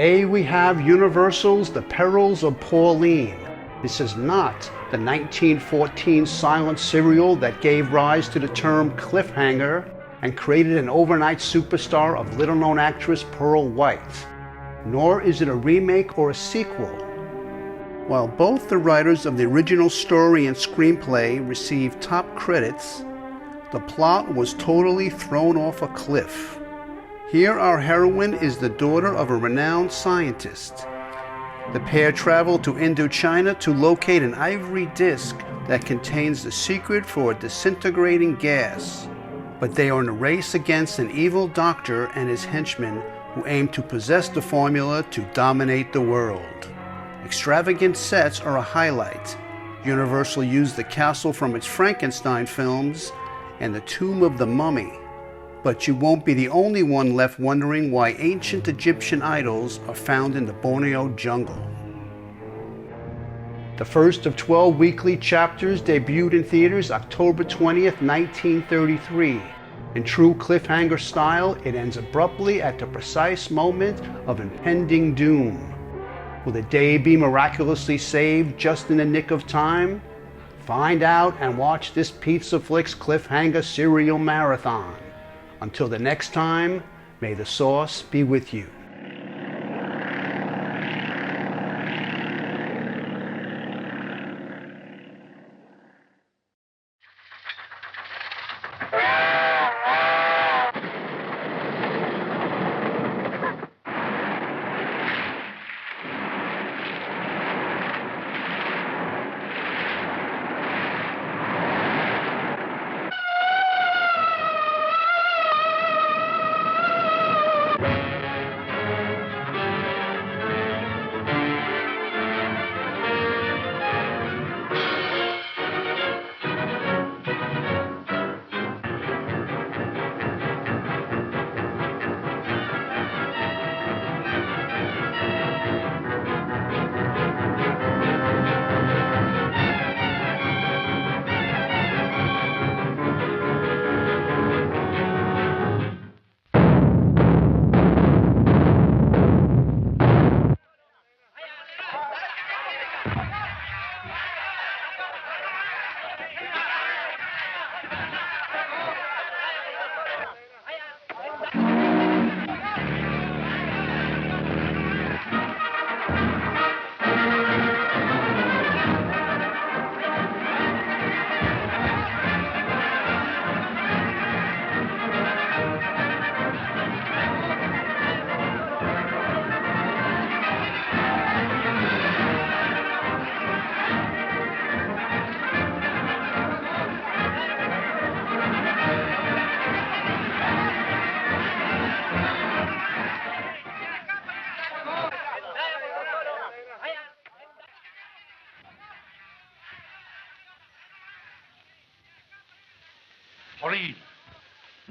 Today we have Universal's The Perils of Pauline. This is not the 1914 silent serial that gave rise to the term Cliffhanger and created an overnight superstar of little-known actress Pearl White. Nor is it a remake or a sequel. While both the writers of the original story and screenplay received top credits, the plot was totally thrown off a cliff. Here our heroine is the daughter of a renowned scientist. The pair travel to Indochina to locate an ivory disc that contains the secret for a disintegrating gas. But they are in a race against an evil doctor and his henchmen who aim to possess the formula to dominate the world. Extravagant sets are a highlight. Universal used the castle from its Frankenstein films and the tomb of the mummy. But you won't be the only one left wondering why ancient Egyptian idols are found in the Borneo jungle. The first of 12 weekly chapters debuted in theaters October 20th, 1933. In true cliffhanger style, it ends abruptly at the precise moment of impending doom. Will the day be miraculously saved just in the nick of time? Find out and watch this PizzaFLIX Cliffhanger serial marathon. Until the next time, may the sauce be with you.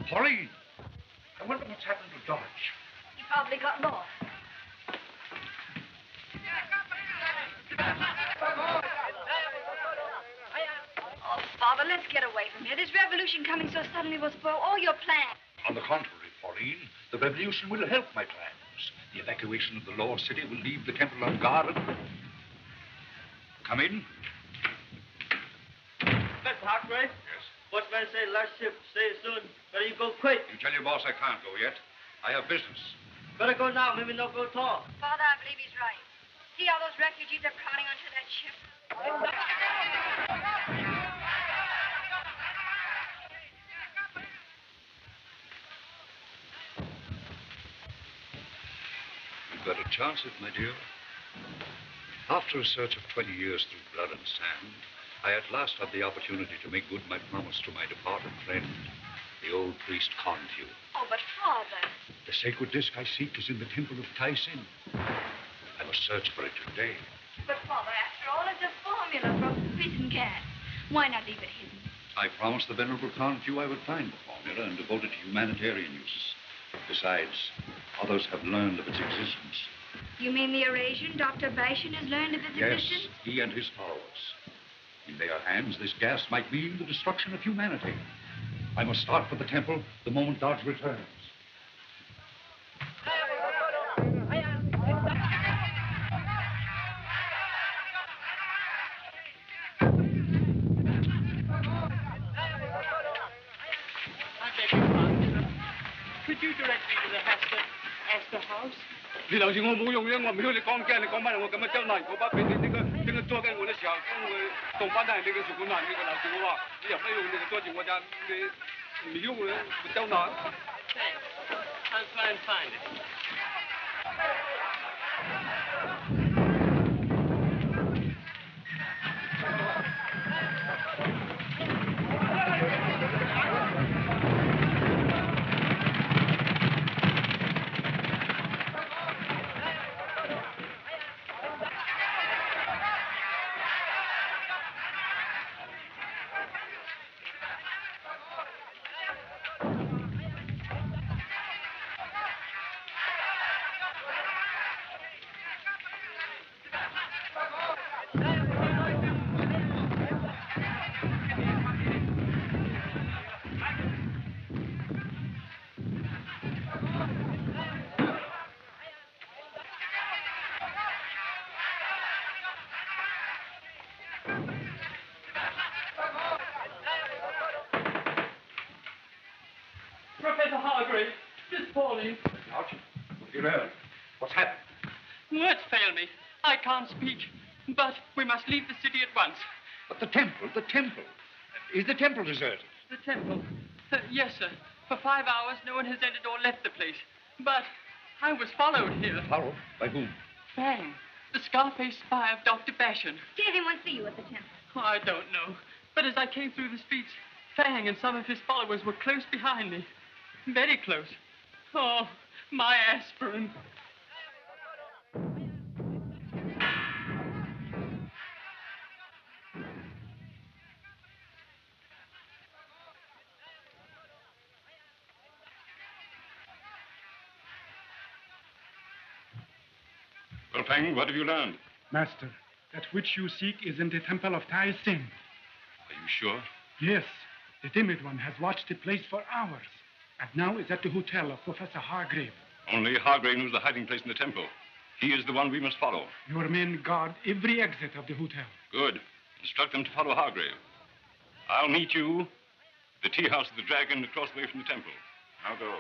Pauline! I wonder what's happened to Dodge. He probably got lost. Oh, Father, let's get away from here. This revolution coming so suddenly will spoil all your plans. On the contrary, Pauline, the revolution will help my plans. The evacuation of the lost city will leave the temple unguarded. Come in. Mr. Hartway? Yes? Watchman say last ship sails soon. Better you go quick. You tell your boss I can't go yet. I have business. Better go now. Maybe not go tall. Father, I believe he's right. See how those refugees are crowding onto that ship? You've got a chance at it, my dear. After a search of 20 years through blood and sand, I at last had the opportunity to make good my promise to my departed friend, the old priest Confu. Oh, but Father. The sacred disc I seek is in the temple of Typhoon. I must search for it today. But Father, after all, it's a formula for poison gas. Why not leave it hidden? I promised the venerable Confu I would find the formula and devote it to humanitarian uses. Besides, others have learned of its existence. You mean the Eurasian, Dr. Bashan, has learned of its existence? Yes, he and his followers. In their hands, this gas might mean the destruction of humanity. I must start for the temple the moment Dodge returns. you direct me to the Astor House? 你留住我冇用嘅，我唔曉你講驚，你講翻我咁樣將來我把俾你呢個捉緊我嘅時候，將會動翻喺你嘅宿管欄，你個留住我話，你入咩用？你就捉住我咋？你唔曉我將來。Thanks. I'll try and find it. Professor Hargrave, this is Pauline. Ouch. Evalyn, what's happened? Words fail me. I can't speak. But we must leave the city at once. But the temple. Is the temple deserted? The temple? Yes, sir. For 5 hours, no one has entered or left the place. But I was followed here. Followed? By whom? Fang, the Scarface spy of Dr. Bashan. Did anyone see you at the temple? Oh, I don't know. But as I came through the streets, Fang and some of his followers were close behind me. Very close. Oh, my aspirin. Well, Fang, what have you learned? Master, that which you seek is in the temple of Typhoon. Are you sure? Yes, the timid one has watched the place for hours, and now is at the hotel of Professor Hargrave. Only Hargrave knows the hiding place in the temple. He is the one we must follow. Your men guard every exit of the hotel. Good. Instruct them to follow Hargrave. I'll meet you at the tea house of the Dragon across the way from the temple. Now go.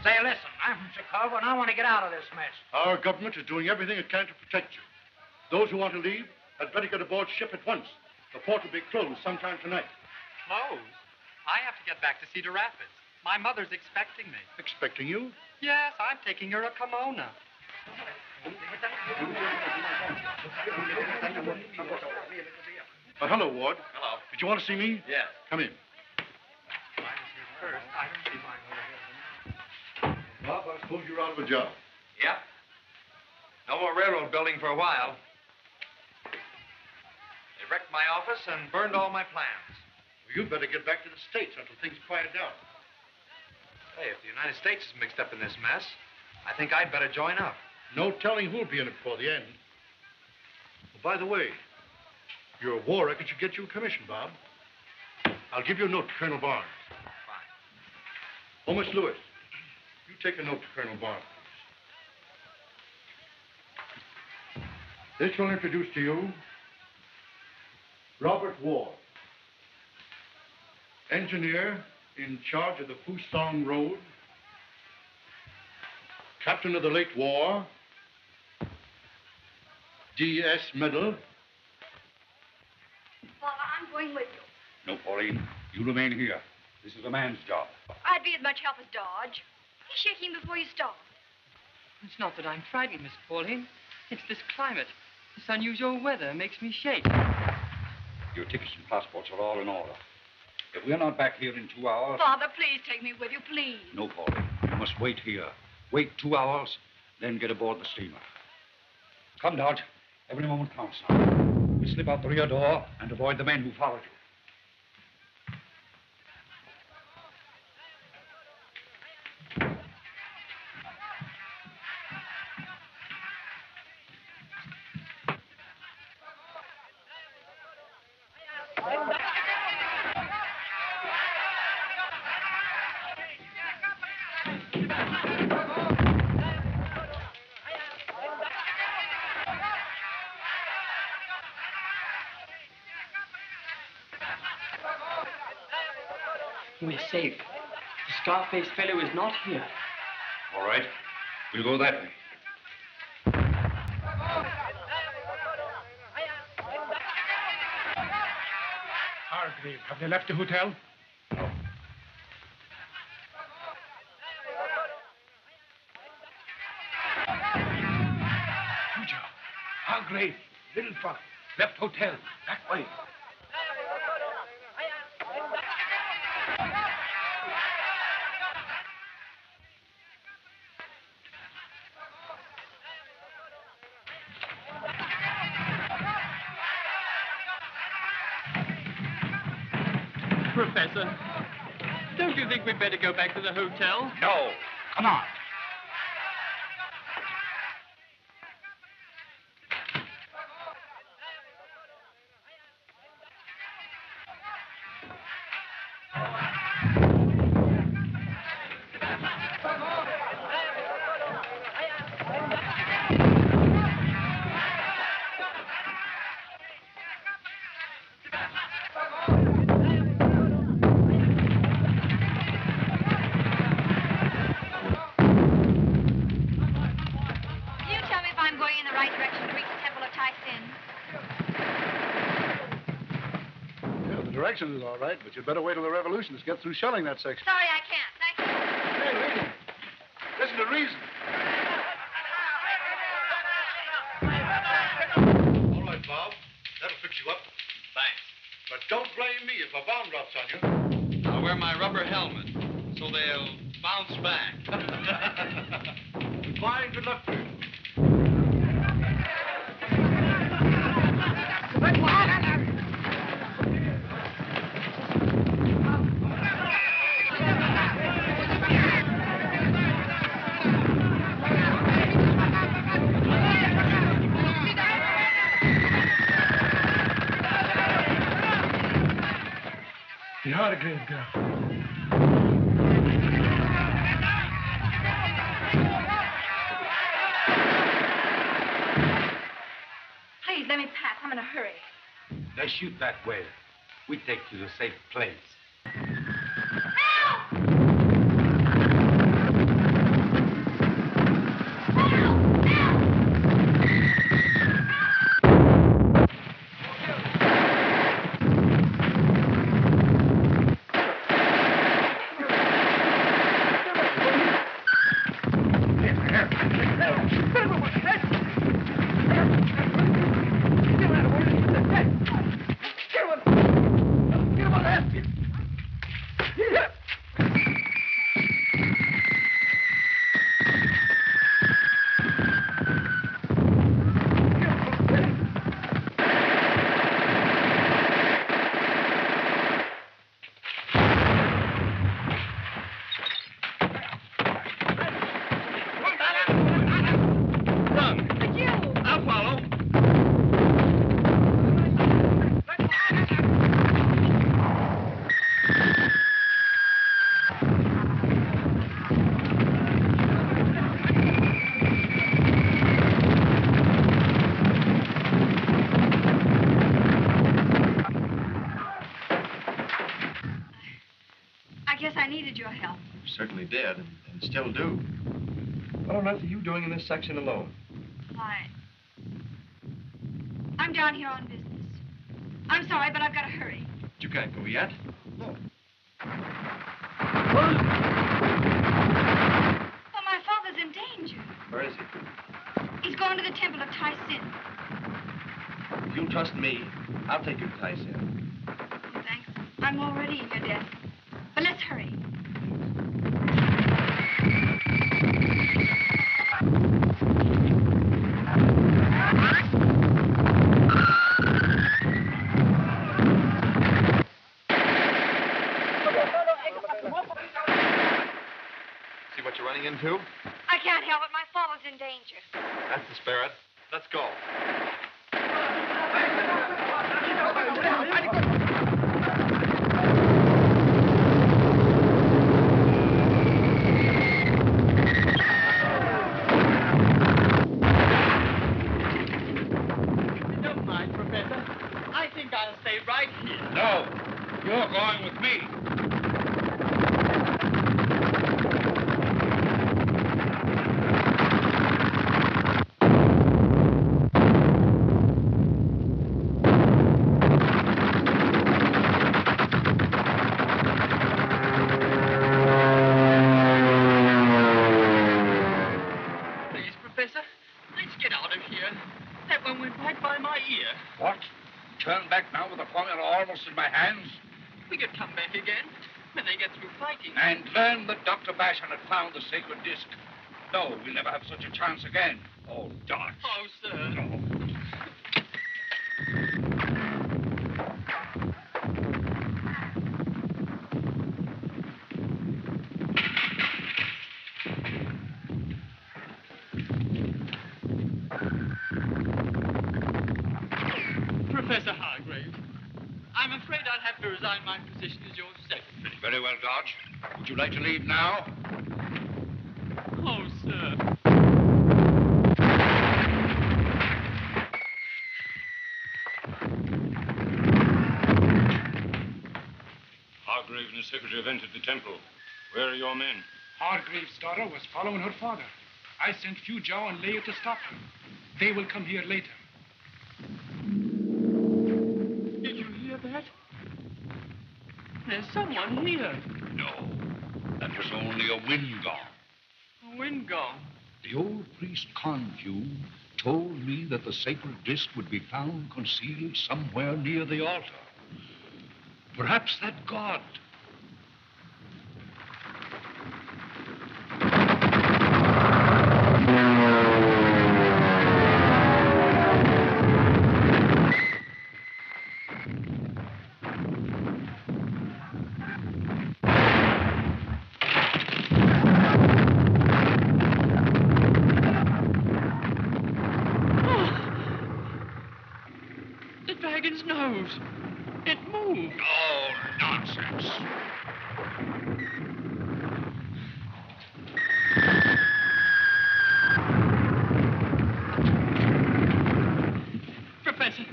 Say, listen, I'm from Chicago, and I want to get out of this mess. Our government is doing everything it can to protect you. Those who want to leave had better get aboard ship at once. The port will be closed sometime tonight. Closed? I have to get back to Cedar Rapids. My mother's expecting me. Expecting you? Yes, I'm taking her a kimono. Hello, Ward. Hello. Did you want to see me? Yes. Come in. I was here first. I don't see why. Bob, I suppose you're out of a job. Yep. No more railroad building for a while. They wrecked my office and burned all my plans. Well, you'd better get back to the States until things quiet down. Hey, if the United States is mixed up in this mess, I think I'd better join up. No telling who'll be in it before the end. Oh, by the way, your war record should get you a commission, Bob. I'll give you a note to Colonel Barnes. Fine. Oh, Miss Lewis, you take a note to Colonel Barnes. This will introduce to you Robert Ward, engineer in charge of the Fusong Road, captain of the late war, D.S. Medal. Father, I'm going with you. No, Pauline. You remain here. This is a man's job. I'd be as much help as Dodge. He's shaking before you start. It's not that I'm frightened, Miss Pauline. It's this climate. This unusual weather makes me shake. Your tickets and passports are all in order. If we're not back here in 2 hours... Father, please take me with you, please. No, Pauline. You must wait here. Wait 2 hours, then get aboard the steamer. Come, Dodge. Every moment counts now. You slip out the rear door and avoid the men who followed you. We're safe. The scar-faced fellow is not here. All right. We'll go that way. Hargrave, have they left the hotel? No. Fuja, Hargrave, little fuck, left hotel, that way. Professor, don't you think we'd better go back to the hotel? No, come on. Directions is all right, but you'd better wait till the revolutionists get through shelling that section. Sorry, I can't. Thank you. Hey, lady, listen to reason. All right, Bob. That'll fix you up. Thanks. But don't blame me if a bomb drops on you. I'll wear my rubber helmet so they'll bounce back. Fine, good luck to you. The Hargrave girl. Please, let me pass. I'm in a hurry. They shoot that way. We take you to a safe place. Your help. You certainly did, and still do. What on earth are you doing in this section alone? I'm down here on business. I'm sorry, but I've got to hurry. But you can't go yet? No. Well, my father's in danger. Where is he? He's going to the temple of Typhoon. If you'll trust me, I'll take you to Typhoon. Thanks. I'm already in your debt. But let's hurry. See what you're running into? I can't help it. My father's in danger. That's the spirit. Let's go. Don't mind, Professor. I think I'll stay right here. No, you're going with me. Dr. Bashan had found the sacred disc. No, we'll never have such a chance again. Oh, Dodge. Oh, sir. No. Professor Hargrave, I'm afraid I'll have to resign my position as your secretary. Very well, Dodge. Would you like to leave now? Oh, sir. Hargrave and his secretary have entered the temple. Where are your men? Hargrave's daughter was following her father. I sent Fu Zhao and Leo to stop them. They will come here later. Did you hear that? There's someone here. No. That was only a wind gong. A wind gong. The old priest Confu told me that the sacred disc would be found concealed somewhere near the altar. Perhaps that god. The dragon's nose. It moved. Oh, nonsense. Professor,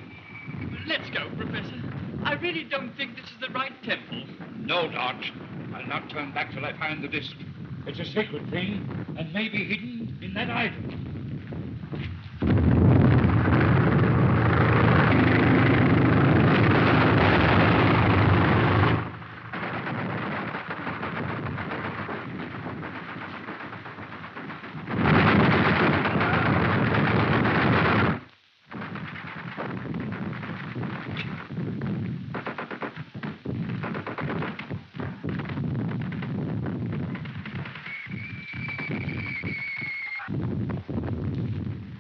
let's go, Professor. I really don't think this is the right temple. No, Dodge. I'll not turn back till I find the disc. It's a sacred thing, and may be hidden in that idol.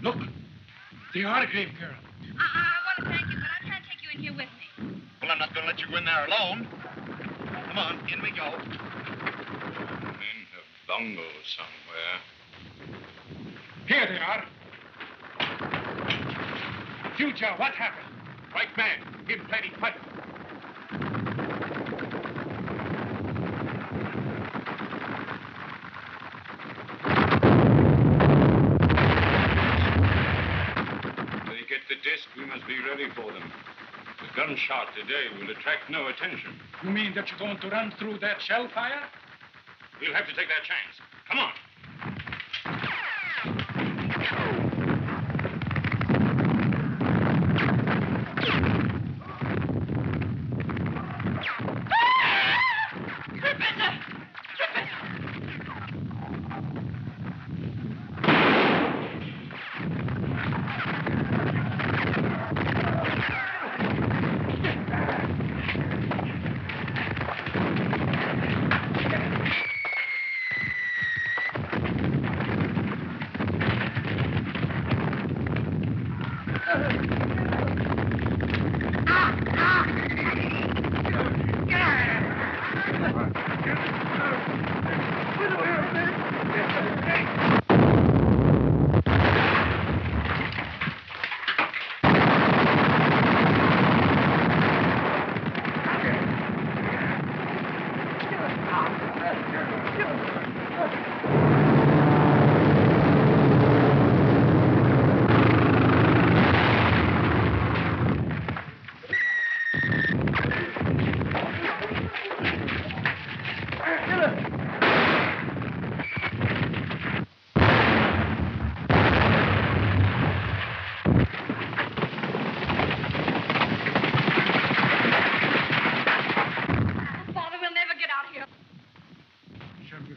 Look, the Hargrave girl. I want to thank you, but I can't take you in here with me. Well, I'm not going to let you go in there alone. Come on, in we go. Men have bungles somewhere. Here they are. Fu Zhao, what happened? Right man. Him plenty puddle. They get the disc, we must be ready for them. The gunshot today will attract no attention. You mean that you're going to run through that shell fire? We'll have to take that chance. Come on.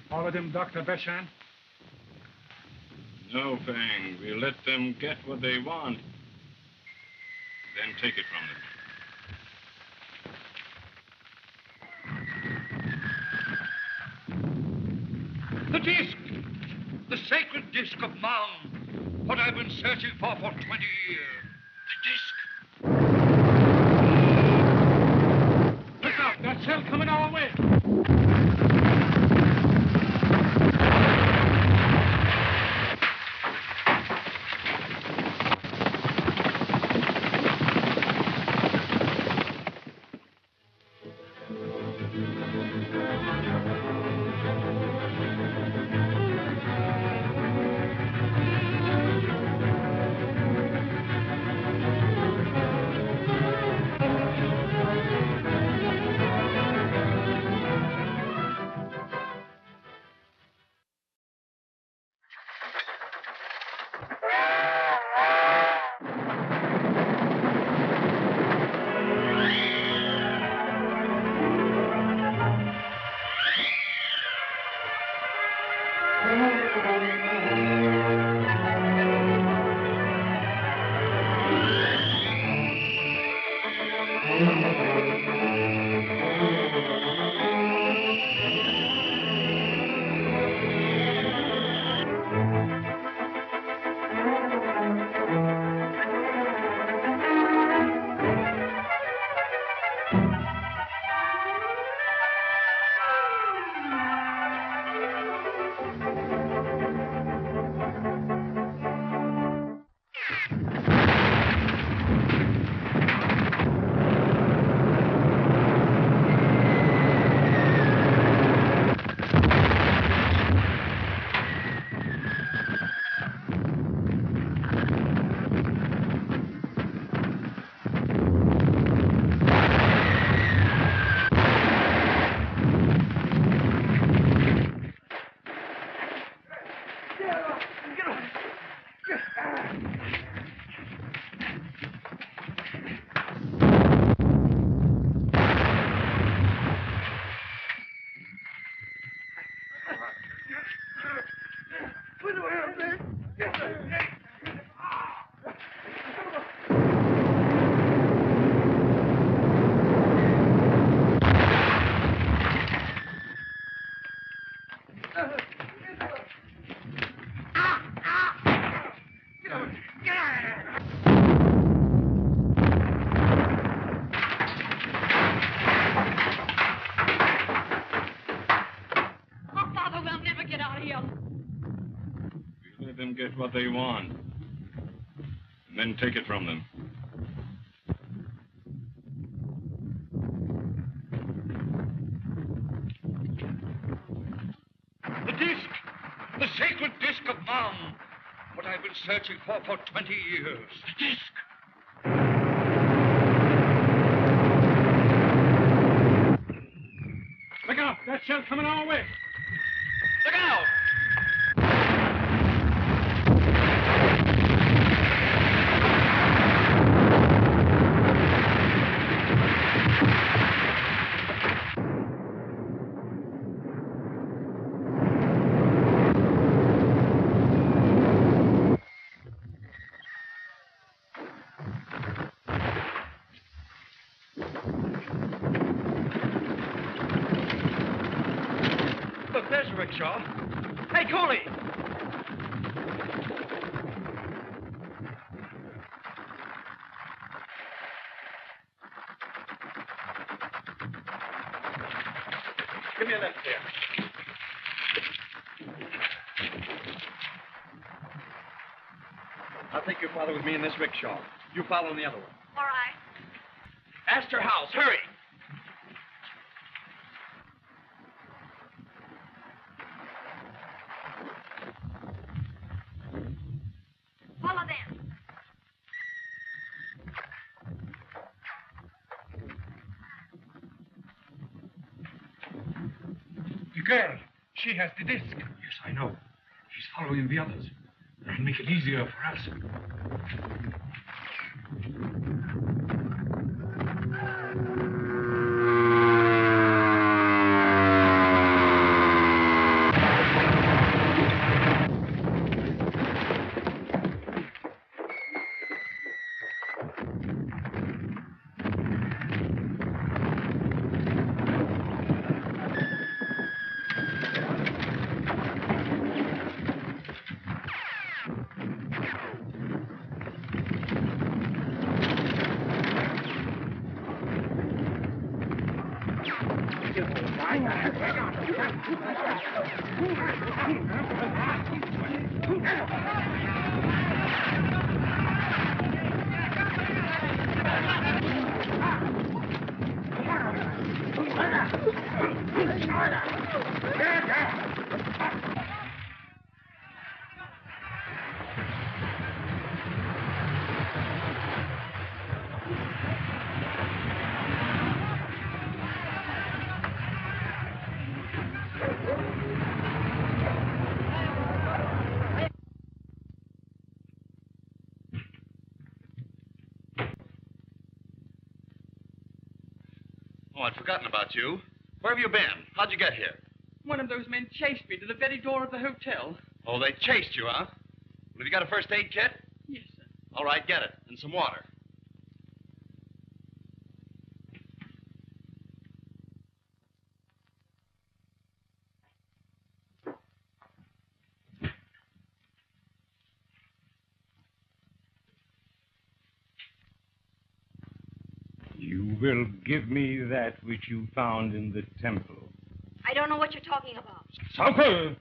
Follow them, Dr. Bashan? No, Fang. We'll let them get what they want. Then take it from them. The disc! The sacred disc of Maun. What I've been searching for 20 years. The disc. Look out! That shell coming our way! Get what they want, and then take it from them. The disc! The sacred disc of Maun. What I've been searching for 20 years. The disc! Look out! That shell coming our way! Look out! Look, there's a rickshaw. Hey, Cooley! Give me a lift here. I'll take your father with me in this rickshaw. You follow in the other one. All right. Astor House, hurry! Follow them. The girl, she has the disc. Yes, I know. She's following the others. That'll make it easier for us. Oh, I'd forgotten about you. Where have you been? How'd you get here? One of those men chased me to the very door of the hotel. Oh, they chased you, huh? Well, have you got a first aid kit? Yes, sir. All right, get it. And some water. You will give me that which you found in the temple. I don't know what you're talking about. Sauber!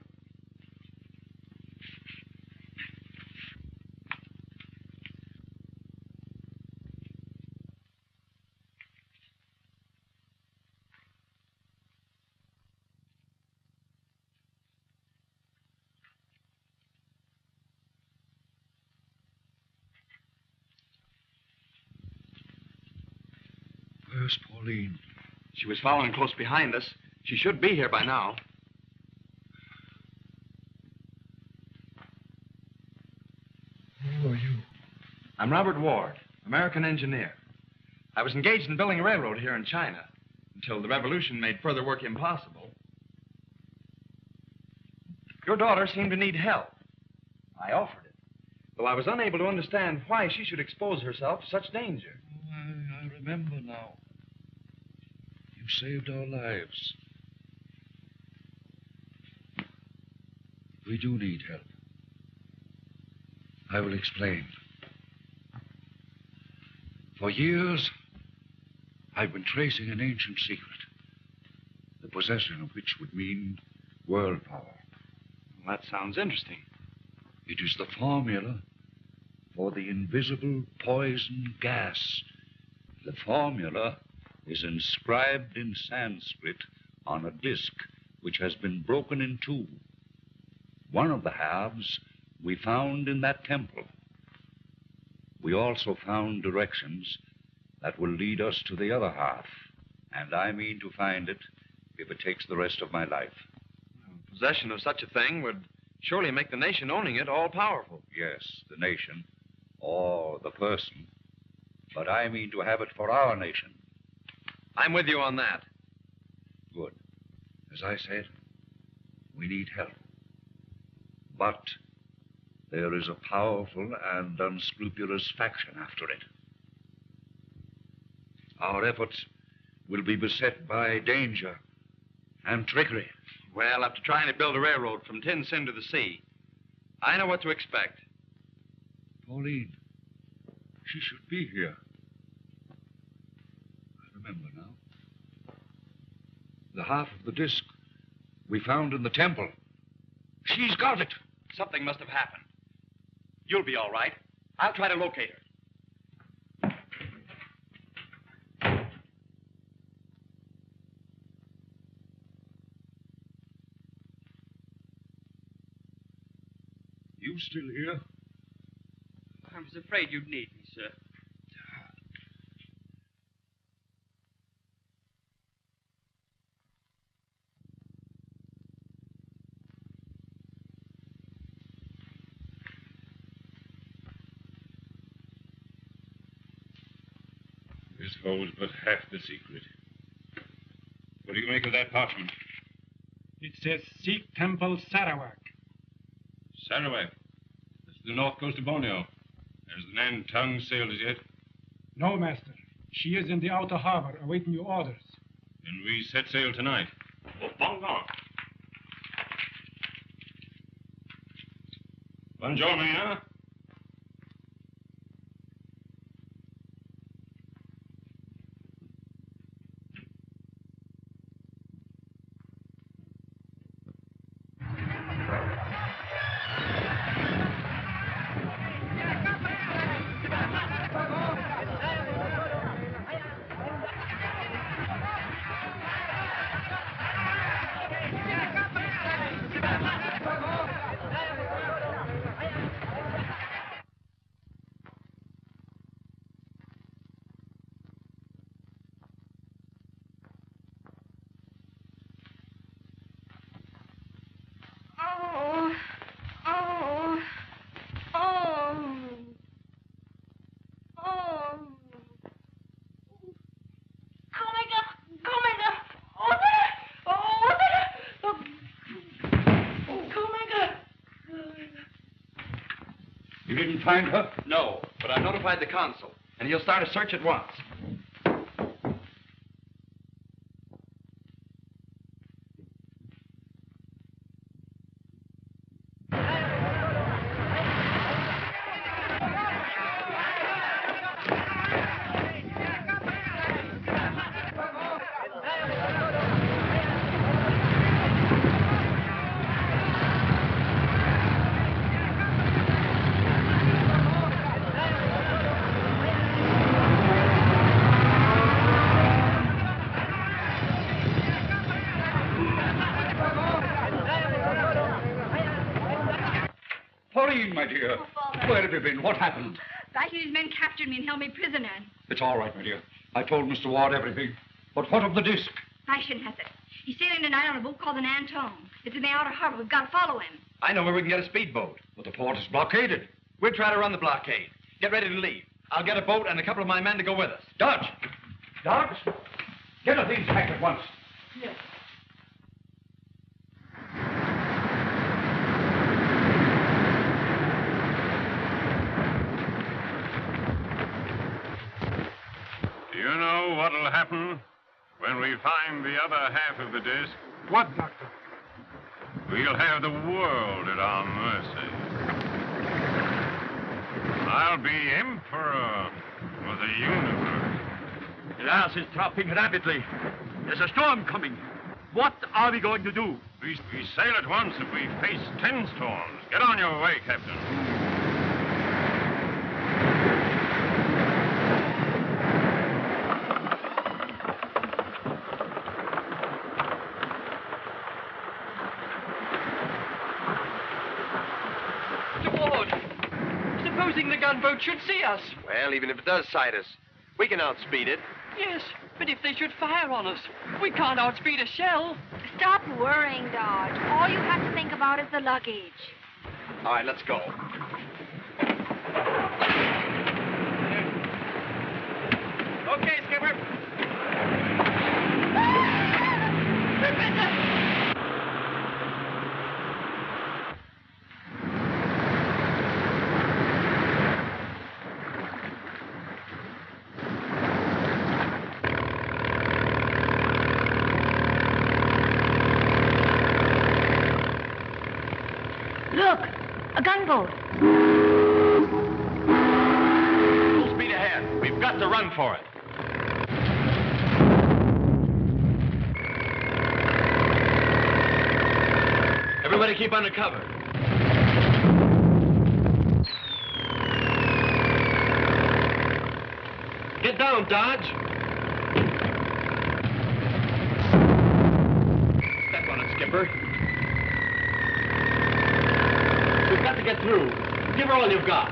Where's Pauline? She was following close behind us. She should be here by now. Who are you? I'm Robert Ward, American engineer. I was engaged in building a railroad here in China until the revolution made further work impossible. Your daughter seemed to need help. I offered it, though I was unable to understand why she should expose herself to such danger. Oh, I remember now. You saved our lives. We do need help. I will explain. For years, I've been tracing an ancient secret, the possession of which would mean world power. Well, that sounds interesting. It is the formula for the invisible poison gas. The formula is inscribed in Sanskrit on a disc which has been broken in two. One of the halves we found in that temple. We also found directions that will lead us to the other half, and I mean to find it if it takes the rest of my life. Possession of such a thing would surely make the nation owning it all powerful. Yes, the nation, or the person, but I mean to have it for our nation. I'm with you on that. Good. As I said, we need help. But there is a powerful and unscrupulous faction after it. Our efforts will be beset by danger and trickery. Well, after trying to build a railroad from Tin Sin to the sea, I know what to expect. Pauline, she should be here. I remember now. The half of the disc we found in the temple. She's got it. Something must have happened. You'll be all right. I'll try to locate her. You still here? I was afraid you'd need me, sir. This holds but half the secret. What do you make of that parchment? It says Sikh Temple, Sarawak. Sarawak. That's the north coast of Borneo. Has the Nan Tung sailed as yet? No, Master. She is in the outer harbor, awaiting your orders. Then we set sail tonight. Oh, bongo. Bonjour, huh? You didn't find her? No, but I notified the consul, and he'll start a search at once. Pauline, my dear. Oh, Father. Where have you been? What happened? Bashan and his men captured me and held me prisoner. It's all right, my dear. I told Mr. Ward everything. But what of the disc? Bashan has it. He's sailing tonight on a boat called the Nanton. It's in the outer harbor. We've got to follow him. I know where we can get a speedboat. But the port is blockaded. We'll try to run the blockade. Get ready to leave. I'll get a boat and a couple of my men to go with us. Dodge! Dodge! Get us these back at once. Yes. Do you know what'll happen when we find the other half of the disc? What, Doctor? We'll have the world at our mercy. I'll be emperor of the universe. The ice is dropping rapidly. There's a storm coming. What are we going to do? We sail at once if we face 10 storms. Get on your way, Captain. Supposing the gunboat should see us. Well, even if it does sight us, we can outspeed it. Yes, but if they should fire on us, we can't outspeed a shell. Stop worrying, Dodge. All you have to think about is the luggage. All right, let's go. Okay, skipper. Look, a gunboat. Full speed ahead. We've got to run for it. Everybody keep under cover. Get down, Dodge. Step on it, Skipper. We've got to get through. Give her all you've got.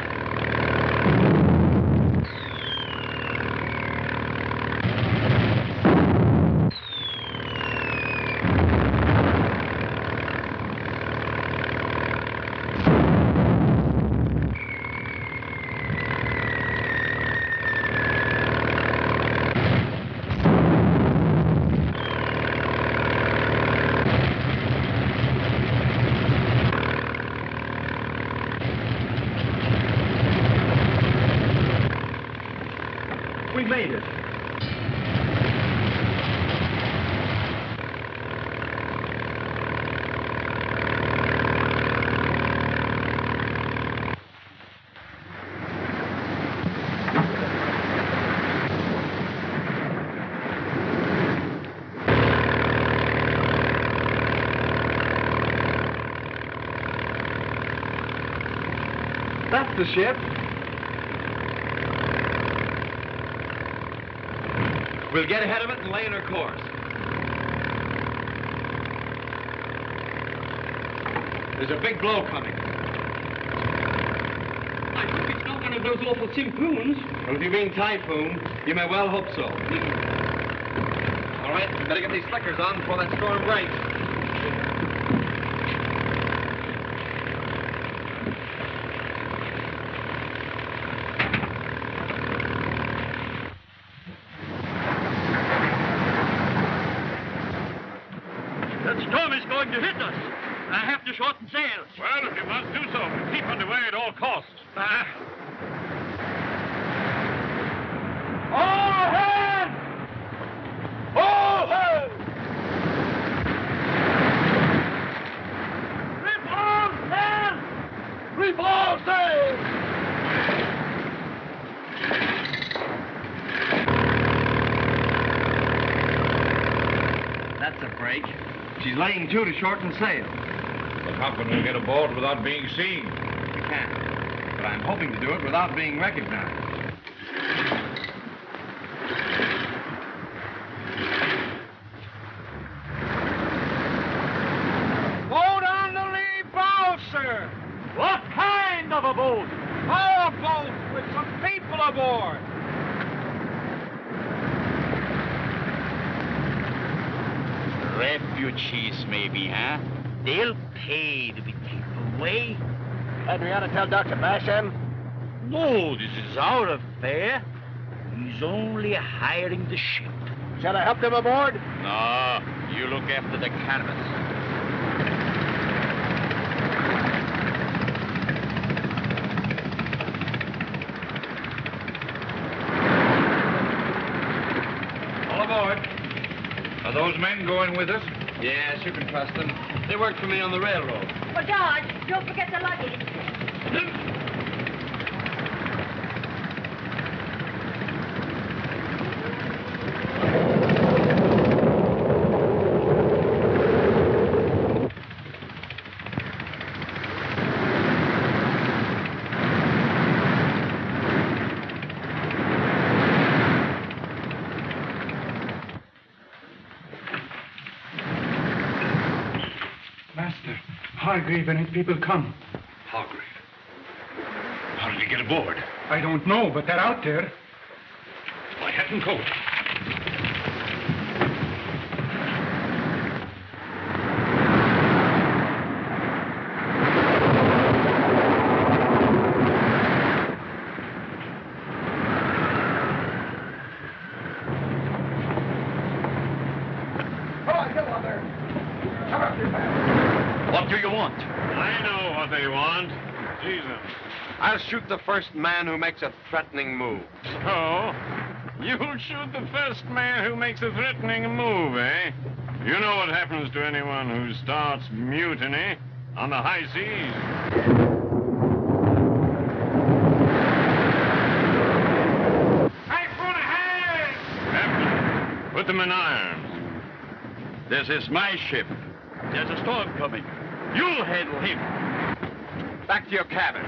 We made it. That's the ship. We'll get ahead of it and lay in her course. There's a big blow coming. I hope it's not one of those awful typhoons. Well, if you mean Typhoon, you may well hope so. All right, we better get these slickers on before that storm breaks. That storm is going to hit us. I have to shorten sails. Well, if you must do so, keep under way at all costs. All hands! All hands! Reef all sails! Reef all sails! That's a break. She's laying to shorten sail. But how can we get aboard without being seen? We can't. But I'm hoping to do it without being recognized. Boat on the lee bow, sir. What kind of a boat? Our boat with some people aboard. Refugees, maybe, huh? They'll pay to be taken away. And we ought to tell Dr. Bashan. No, this is our affair. He's only hiring the ship. Shall I help them aboard? No, you look after the canvas. All aboard. Are those men going with us? Yes, you can trust them. They worked for me on the railroad. Oh, Dodge, don't forget the luggage. Master, Hargrave and his people come. Hargrave. How did he get aboard? I don't know, but they're out there. My hat and coat. What do you want? I know what they want. Jesus. I'll shoot the first man who makes a threatening move. So, you'll shoot the first man who makes a threatening move, eh? You know what happens to anyone who starts mutiny on the high seas. Typhoon ahead! Captain, put them in irons. This is my ship. There's a storm coming. You'll handle him. Back to your cabin.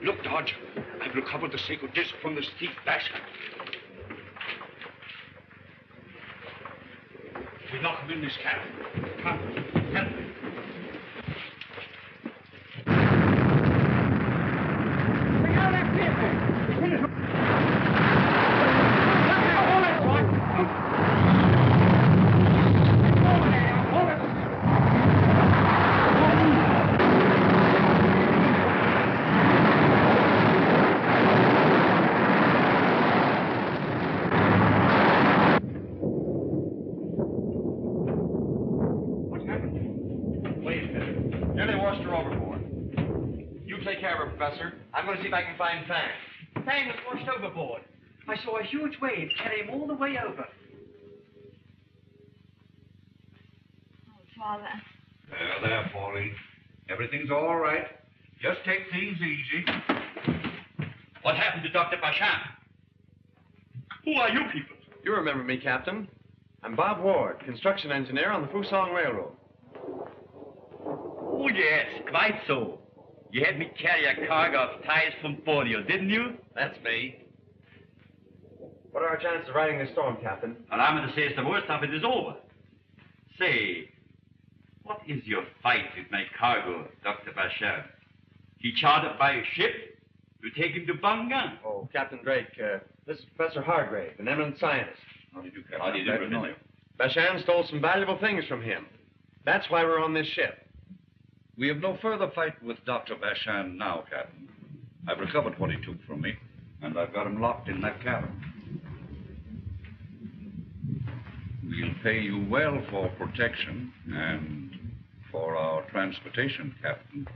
Look, Dodge. I've recovered the sacred disc from this thief, Bashan. We lock him in this cabin. Come, help me. I'm going to see if I can find Fang. Fang was washed overboard. I saw a huge wave carry him all the way over. Oh, Father. There, Pauline. Everything's all right. Just take things easy. What happened to Dr. Bashan? Who are you people? You remember me, Captain. I'm Bob Ward, construction engineer on the Fusong Railroad. Oh, yes, quite so. You had me carry a cargo of ties from Borneo, didn't you? That's me. What are our chances of riding this storm, Captain? Well, I'm going to say the worst of it is over. Say, what is your fight with my cargo, Dr. Bashan? He chartered by a ship to take him to Bangan. Oh, Captain Drake, this is Professor Hargrave, an eminent scientist. How do you do, Captain? How do you do, Professor? Bashan stole some valuable things from him. That's why we're on this ship. We have no further fight with Dr. Bashan now, Captain. I've recovered what he took from me, and I've got him locked in that cabin. We'll pay you well for protection and for our transportation, Captain.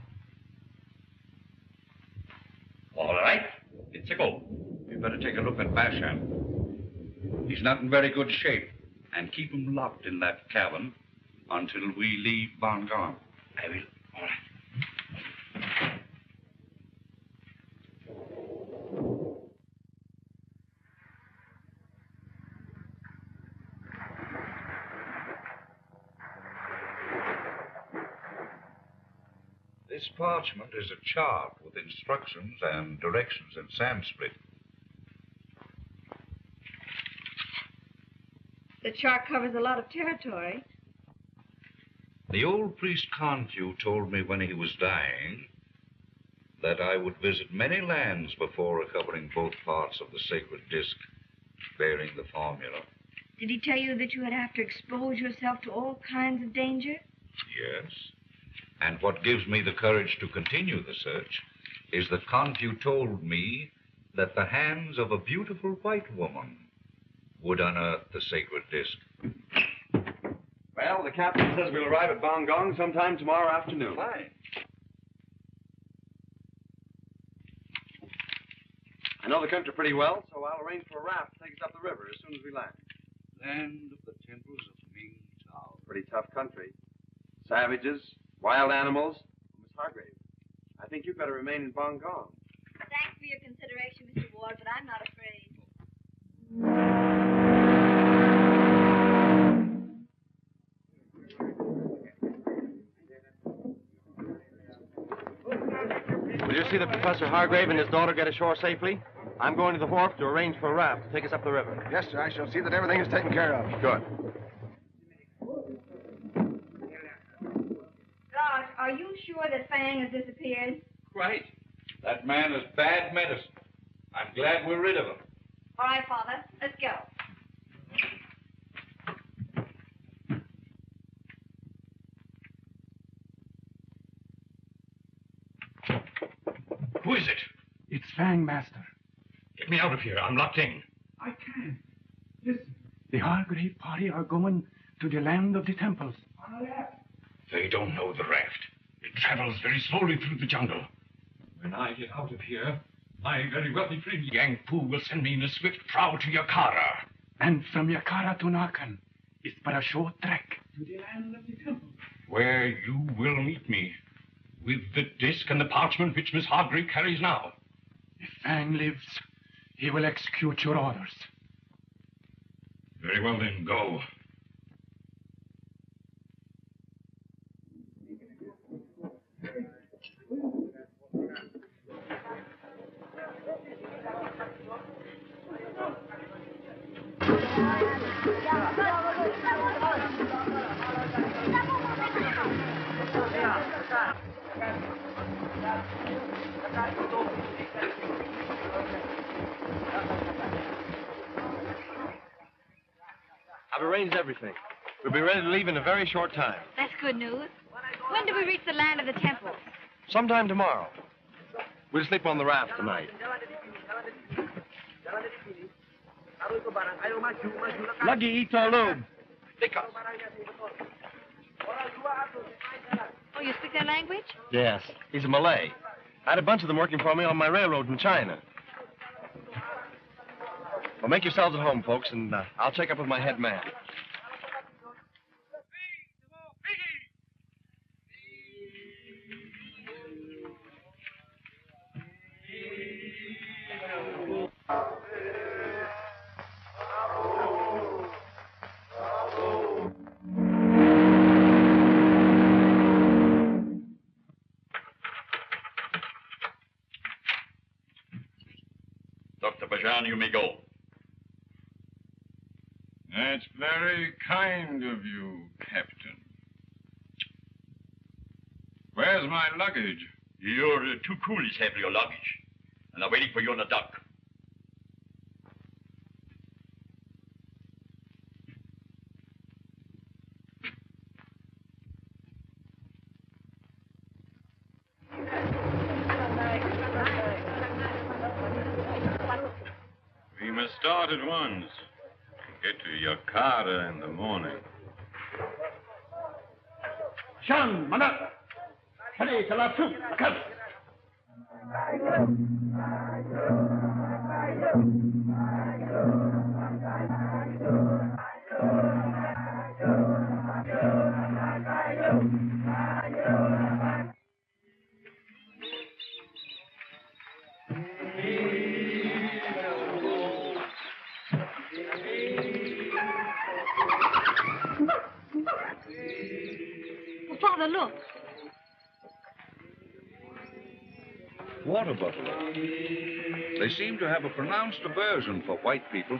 All right, it's a go. You better take a look at Bashan. He's not in very good shape, and keep him locked in that cabin until we leave Bangan. I will. All right. This parchment is a chart with instructions and directions in Sanskrit. The chart covers a lot of territory. The old priest Confu told me when he was dying that I would visit many lands before recovering both parts of the sacred disc bearing the formula. Did he tell you that you would have to expose yourself to all kinds of danger? Yes. And what gives me the courage to continue the search is that Confu told me that the hands of a beautiful white woman would unearth the sacred disc. Well, the captain says we'll arrive at Bangong sometime tomorrow afternoon. Fine. I know the country pretty well, so I'll arrange for a raft to take us up the river as soon as we land. Land of the temples of Ming Tao. Pretty tough country. Savages, wild animals. Miss Hargrave, I think you'd better remain in Bangong. Thanks for your consideration, Mr. Ward, but I'm not afraid. Will you see that Professor Hargrave and his daughter get ashore safely? I'm going to the wharf to arrange for a raft to take us up the river. Yes, sir. I shall see that everything is taken care of. Good. Raj, are you sure that Fang has disappeared? Right. That man is bad medicine. I'm glad we're rid of him. All right, Father, let's go. Who is it? It's Fang, Master. Get me out of here. I'm locked in. I can't. Listen. The Hargrave party are going to the land of the temples. On the left. They don't know the raft. It travels very slowly through the jungle. When I get out of here, my very wealthy friend Yang Pu will send me in a swift prow to Yakara. And from Yakara to Nakan is but a short trek to the land of the temples. Where you will meet me with the disc and the parchment which Miss Hargrave carries now. If Fang lives, he will execute your orders. Very well, then, go. I've arranged everything. We'll be ready to leave in a very short time. That's good news. When do we reach the land of the temples? Sometime tomorrow. We'll sleep on the raft tonight. Lagi itolog. Oh, you speak their language? Yes, he's a Malay. I had a bunch of them working for me on my railroad in China. Well, make yourselves at home, folks, and I'll check up with my head man. Dr. Bashan, you may go. That's very kind of you, Captain. Where's my luggage? Your two coolies have your luggage, and are waiting for you on the dock. We must start at once. Get to Jakarta in the morning. Shan, mana? Hadi, kalasu, makan. Father, look. Water buffalo. They seem to have a pronounced aversion for white people.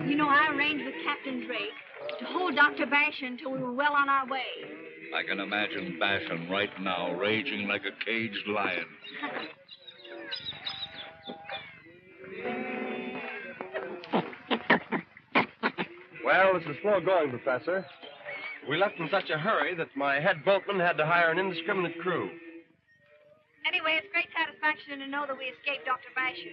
You know, I arranged with Captain Drake to hold Dr. Bashan till we were well on our way. I can imagine Bashan right now raging like a caged lion. Well, this is slow going, Professor. We left in such a hurry that my head boatman had to hire an indiscriminate crew. Anyway, it's great satisfaction to know that we escaped Dr. Bashan.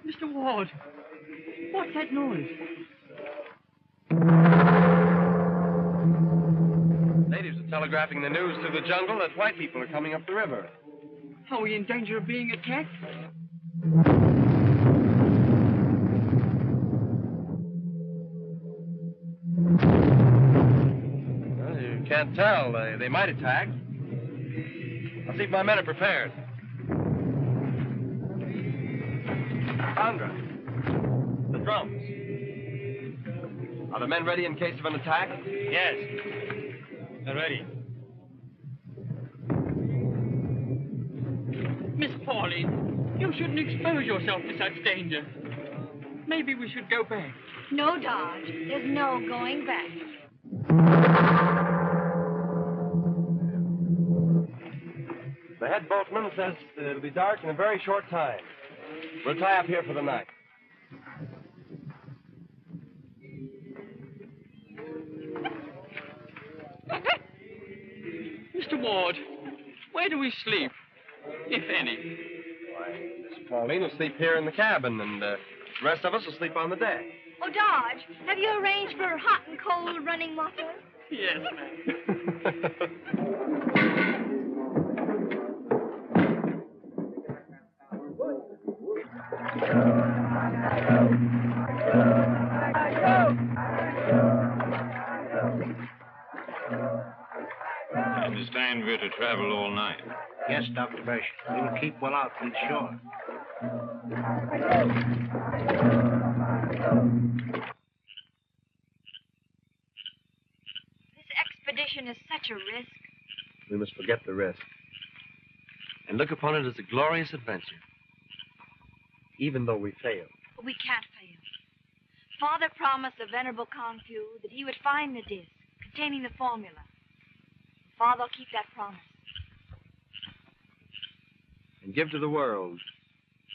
Mr. Ward, what's that noise? Natives are telegraphing the news through the jungle that white people are coming up the river. Are we in danger of being attacked? Well, you can't tell. They might attack. I'll see if my men are prepared. Sandra, the drums. Are the men ready in case of an attack? Yes. They're ready. Miss Pauline, you shouldn't expose yourself to such danger. Maybe we should go back. No, Dodge. There's no going back. The head boatman says it'll be dark in a very short time. We'll tie up here for the night. Mr. Ward, where do we sleep, if any? Why, Miss Pauline will sleep here in the cabin, and the rest of us will sleep on the deck. Oh, Dodge, have you arranged for hot and cold running water? Yes, ma'am. I understand we're to travel all night. Yes, Dr. Bashan. We'll keep well out from the shore. This expedition is such a risk. We must forget the risk and look upon it as a glorious adventure, even though we fail. But we can't fail. Father promised the venerable Confu that he would find the disc containing the formula. Father will keep that promise. And give to the world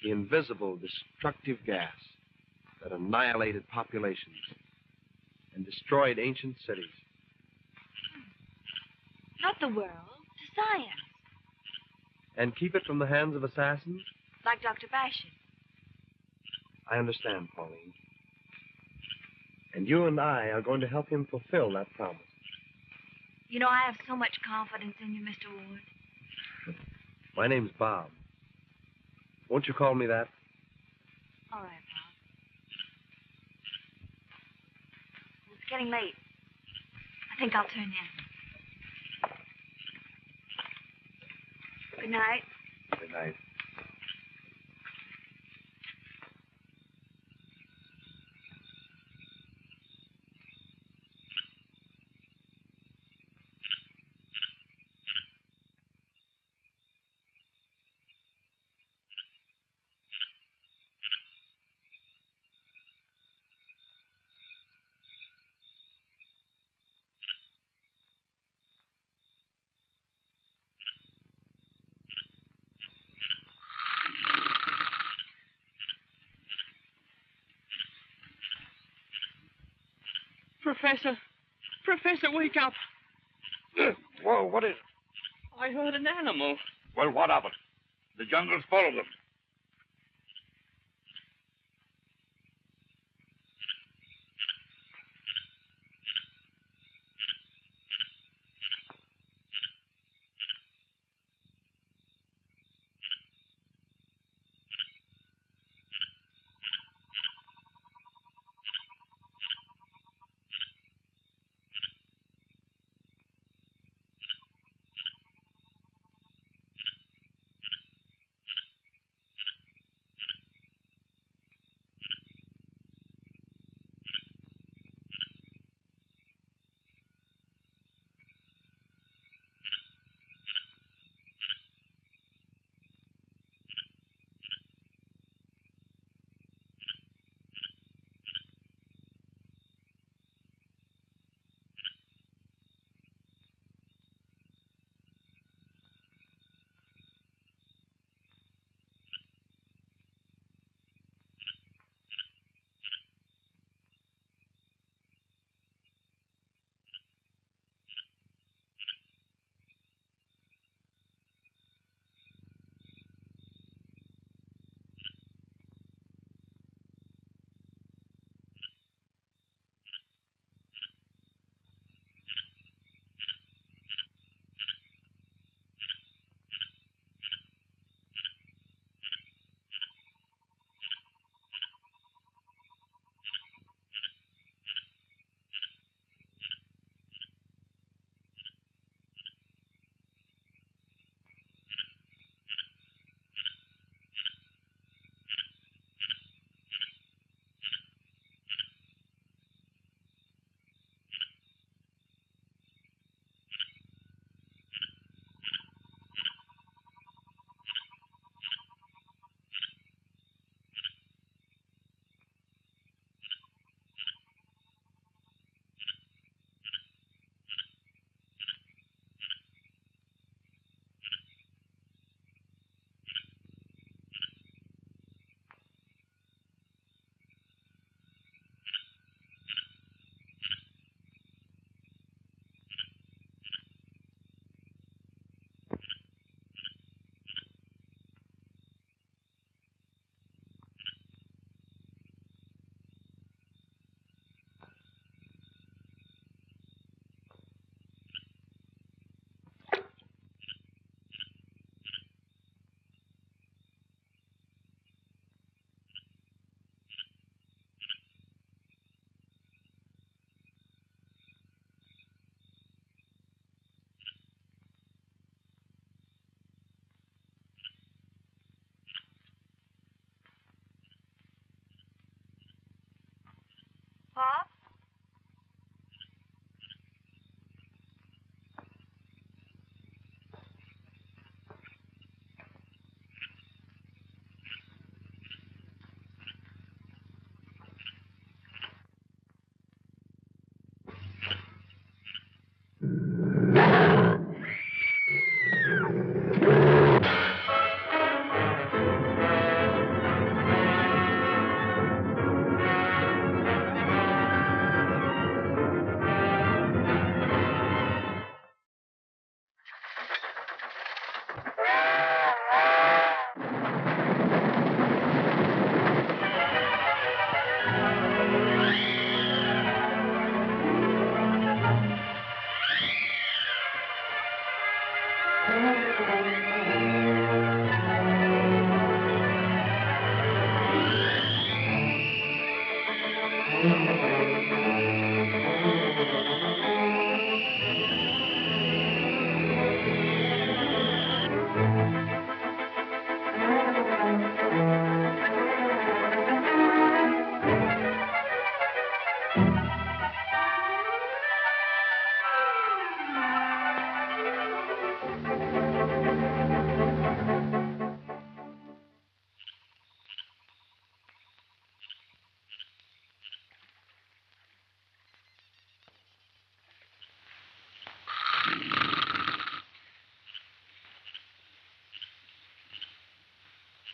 the invisible, destructive gas that annihilated populations and destroyed ancient cities. Not the world, to science. And keep it from the hands of assassins? Like Dr. Bashan. I understand, Pauline. And you and I are going to help him fulfill that promise. You know, I have so much confidence in you, Mr. Ward. My name's Bob. Won't you call me that? All right, Bob. It's getting late. I think I'll turn in. Good night. Good night. Professor, wake up. Whoa, what is it? I heard an animal. Well, what of it? The jungle's full of them.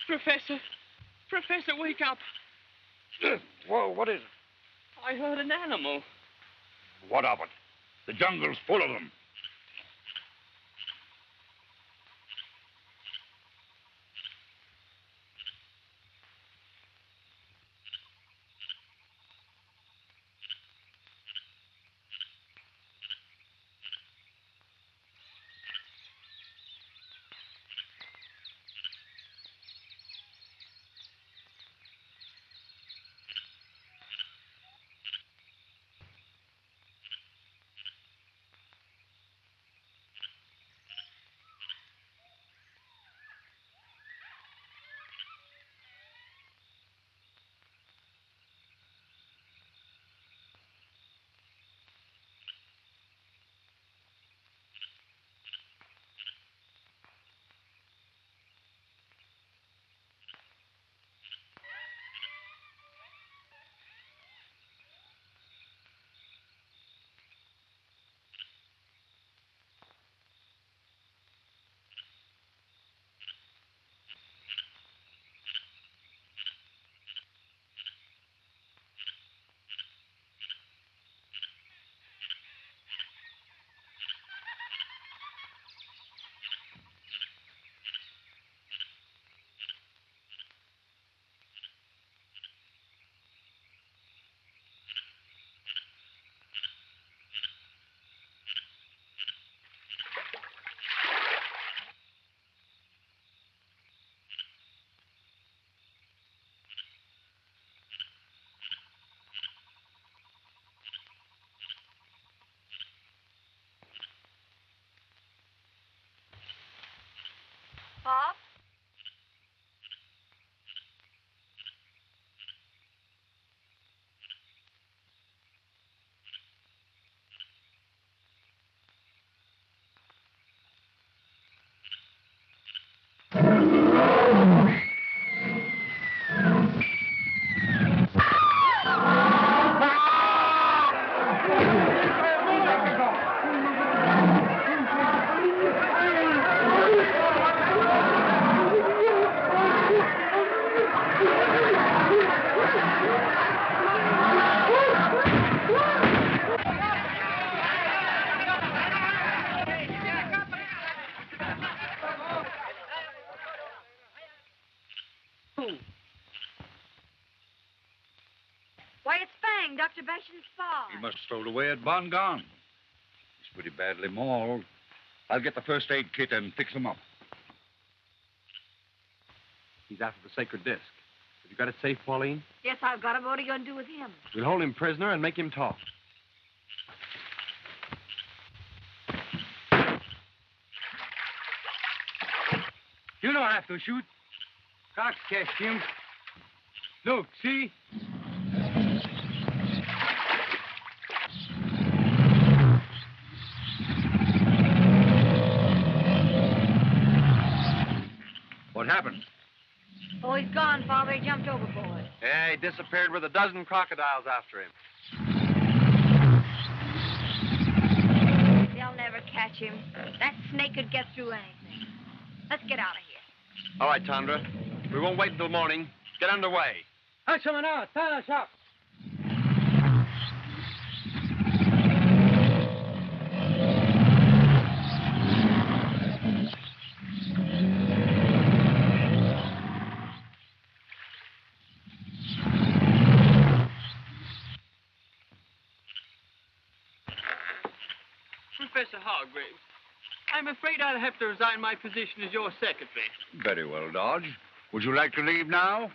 Professor! Professor, wake up! Whoa, what is it? I heard an animal. What of it? The jungle's full of them. Bob? Why, it's Fang, Dr. Bashan's spy. He must have stowed away at Bongon. He's pretty badly mauled. I'll get the first aid kit and fix him up. He's after the sacred disc. Have you got it safe, Pauline? Yes, I've got him. What are you going to do with him? We'll hold him prisoner and make him talk. You don't have to shoot. Cox catch him. Look, see? What happened? Oh, he's gone, Father. He jumped overboard. Yeah, he disappeared with a dozen crocodiles after him. They'll never catch him. That snake could get through anything. Let's get out of here. All right, Tondra. We won't wait until morning. Get underway. Someone out. Turn us up. Professor Hargraves, I'm afraid I'll have to resign my position as your secretary. Very well, Dodge. Would you like to leave now?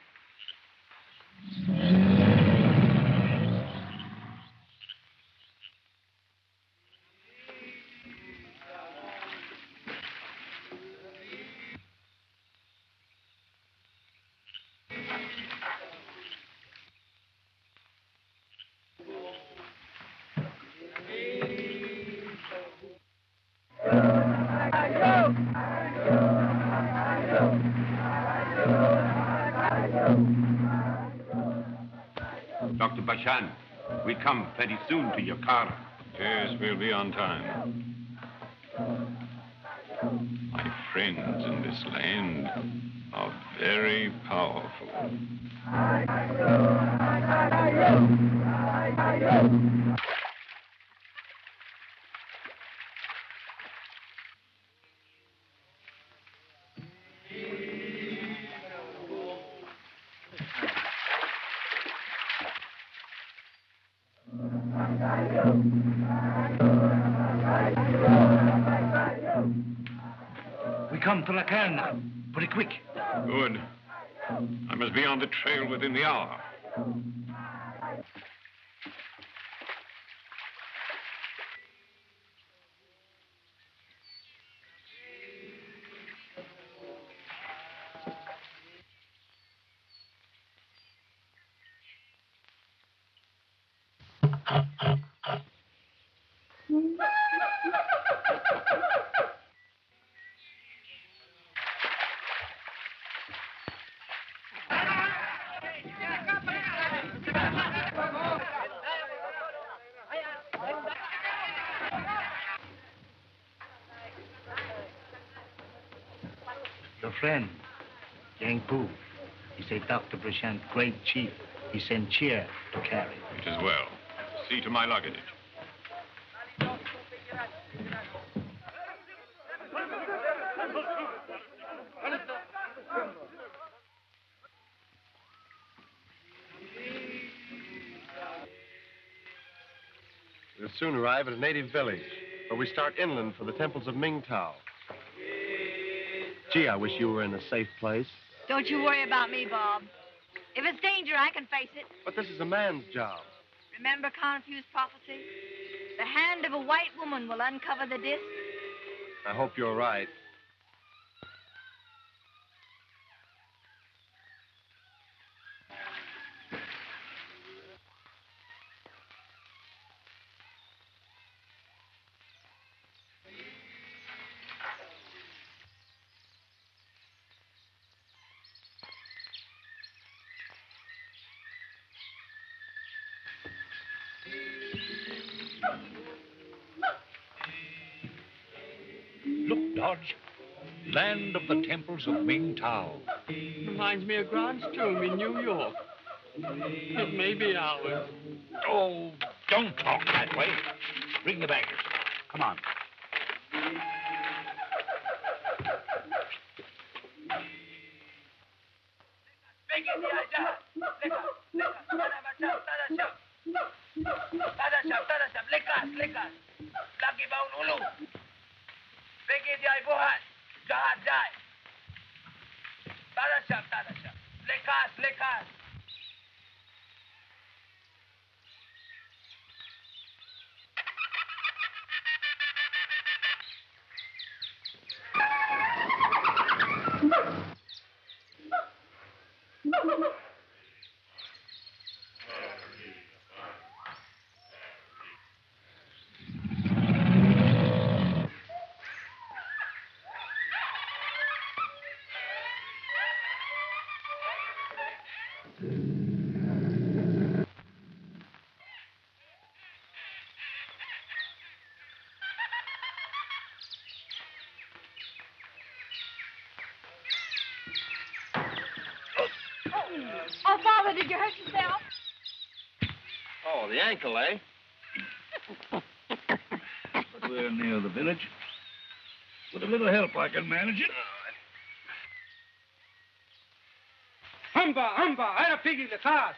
Dr. Bashan, we come very soon to your car. Yes, we'll be on time. My friends in this land are very powerful. We come to La Cairn now. Pretty quick. Good. I must be on the trail within the hour. Your friend, Yang Pu. He said Dr. Bashan, great chief. He sent cheer to carry. It is well. See to my luggage. We'll soon arrive at a native village, where we start inland for the temples of Mingtao. Gee, I wish you were in a safe place. Don't you worry about me, Bob. If it's danger, I can face it. But this is a man's job. Remember Confu's prophecy? The hand of a white woman will uncover the disc. I hope you're right. Look, Dodge. Land of the temples of Mingtao. Reminds me of Grant's tomb in New York. It may be ours. Oh, don't talk that way. Bring the baggage. Come on. Lekas. Lagi baun ulu. Pergi dia buhat. Jahat jai. Tada siap. Lekas. Oh, Father, did you hurt yourself? Oh, the ankle, eh? But we're near the village. With a little help, I can manage it. Hamba! I have piggy, lekas!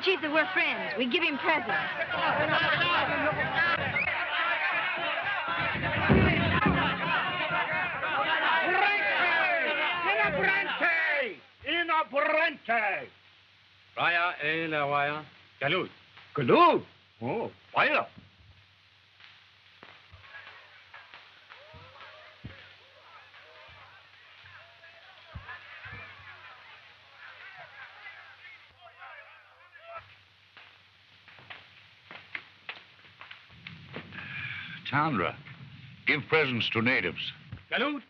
Chief that we're friends. We give him presents. Inoperante! Raya la waya. Galud. Galud? Oh, fire. Chandra, give presents to natives. Galud.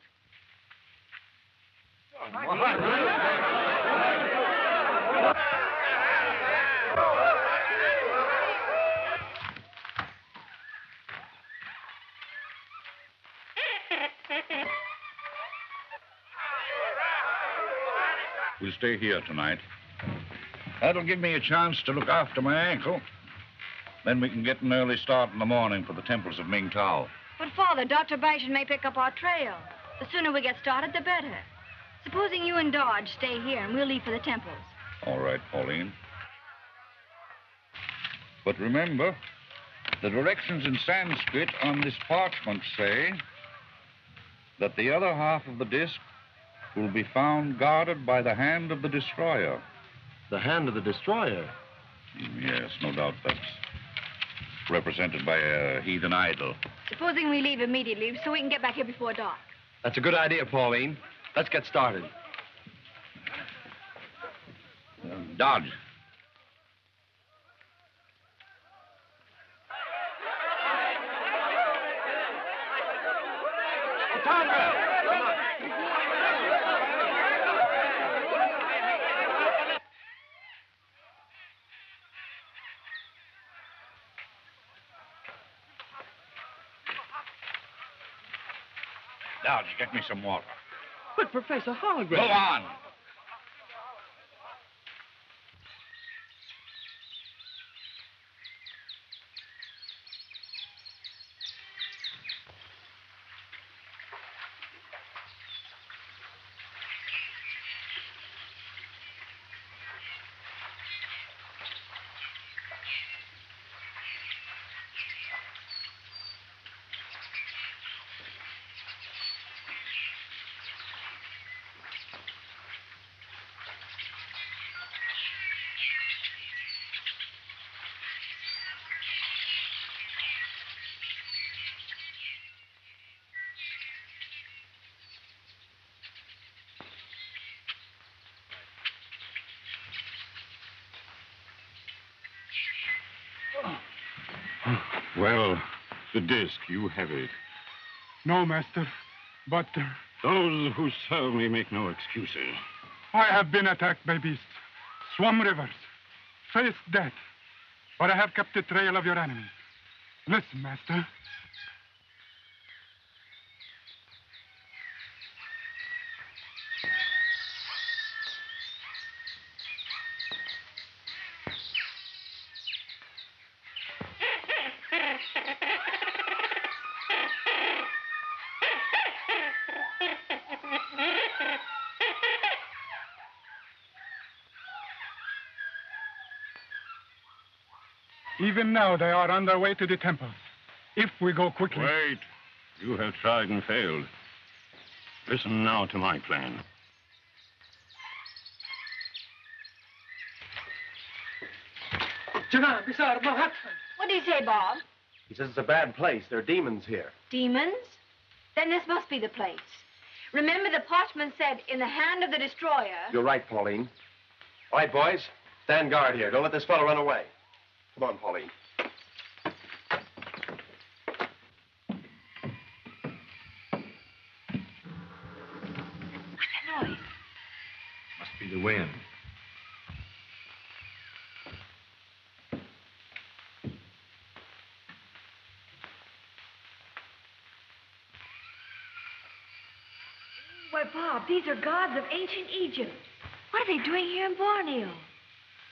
We'll stay here tonight. That'll give me a chance to look after my ankle. Then we can get an early start in the morning for the temples of Ming Tao. But, Father, Dr. Bashan may pick up our trail. The sooner we get started, the better. Supposing you and Dodge stay here and we'll leave for the temples. All right, Pauline. But remember, the directions in Sanskrit on this parchment say that the other half of the disc will be found guarded by the hand of the destroyer. The hand of the destroyer? Yes, no doubt that's represented by a heathen idol. Supposing we leave immediately so we can get back here before dark. That's a good idea, Pauline. Let's get started. Dodge. Dodge, get me some water. But, Professor Hargrave... Go on. Well, the disc, you have it. No, master, but Those who serve me make no excuses. I have been attacked by beasts, swum rivers, faced death, but I have kept the trail of your enemy. Listen, master. Even now, they are on their way to the temples. If we go quickly... Wait. You have tried and failed. Listen now to my plan. What do you say, Bob? He says it's a bad place. There are demons here. Demons? Then this must be the place. Remember, the parchment said, in the hand of the destroyer... You're right, Pauline. All right, boys. Stand guard here. Don't let this fellow run away. Come on, Pauline. What's that noise? Must be the wind. Why, Bob, these are gods of ancient Egypt. What are they doing here in Borneo?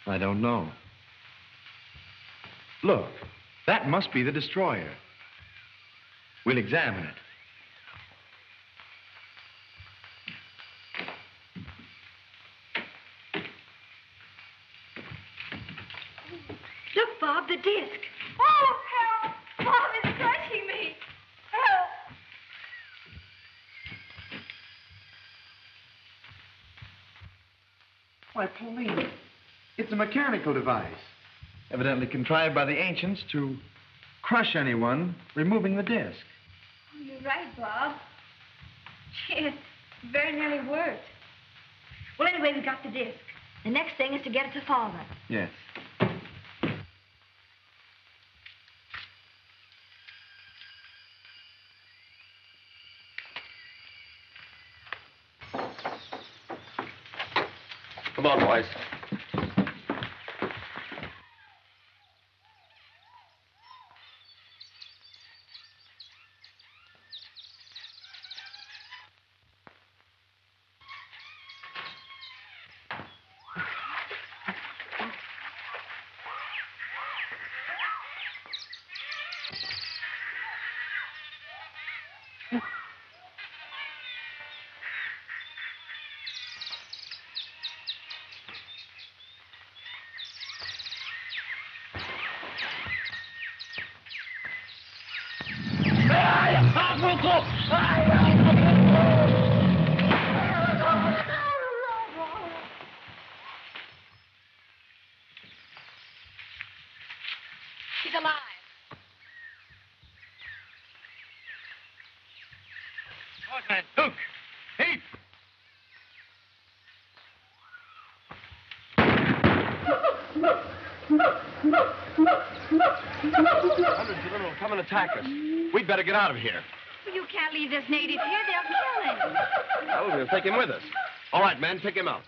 I don't know. Look, that must be the destroyer. We'll examine it. Bob, the disc. Oh, help! Bob is crushing me. Help! Why, Pauline, it's a mechanical device, evidently contrived by the ancients to crush anyone removing the disc. Oh, you're right, Bob. Gee, it very nearly worked. Well, anyway, we got the disc. The next thing is to get it to Father. Yes. Come on, boys. He's alive. Horseman, Duke! Heat! Hundreds of them will come and attack us. We'd better get out of here. Well, you can't leave this native here. They'll kill him. Well, we'll take him with us. All right, men, pick him up.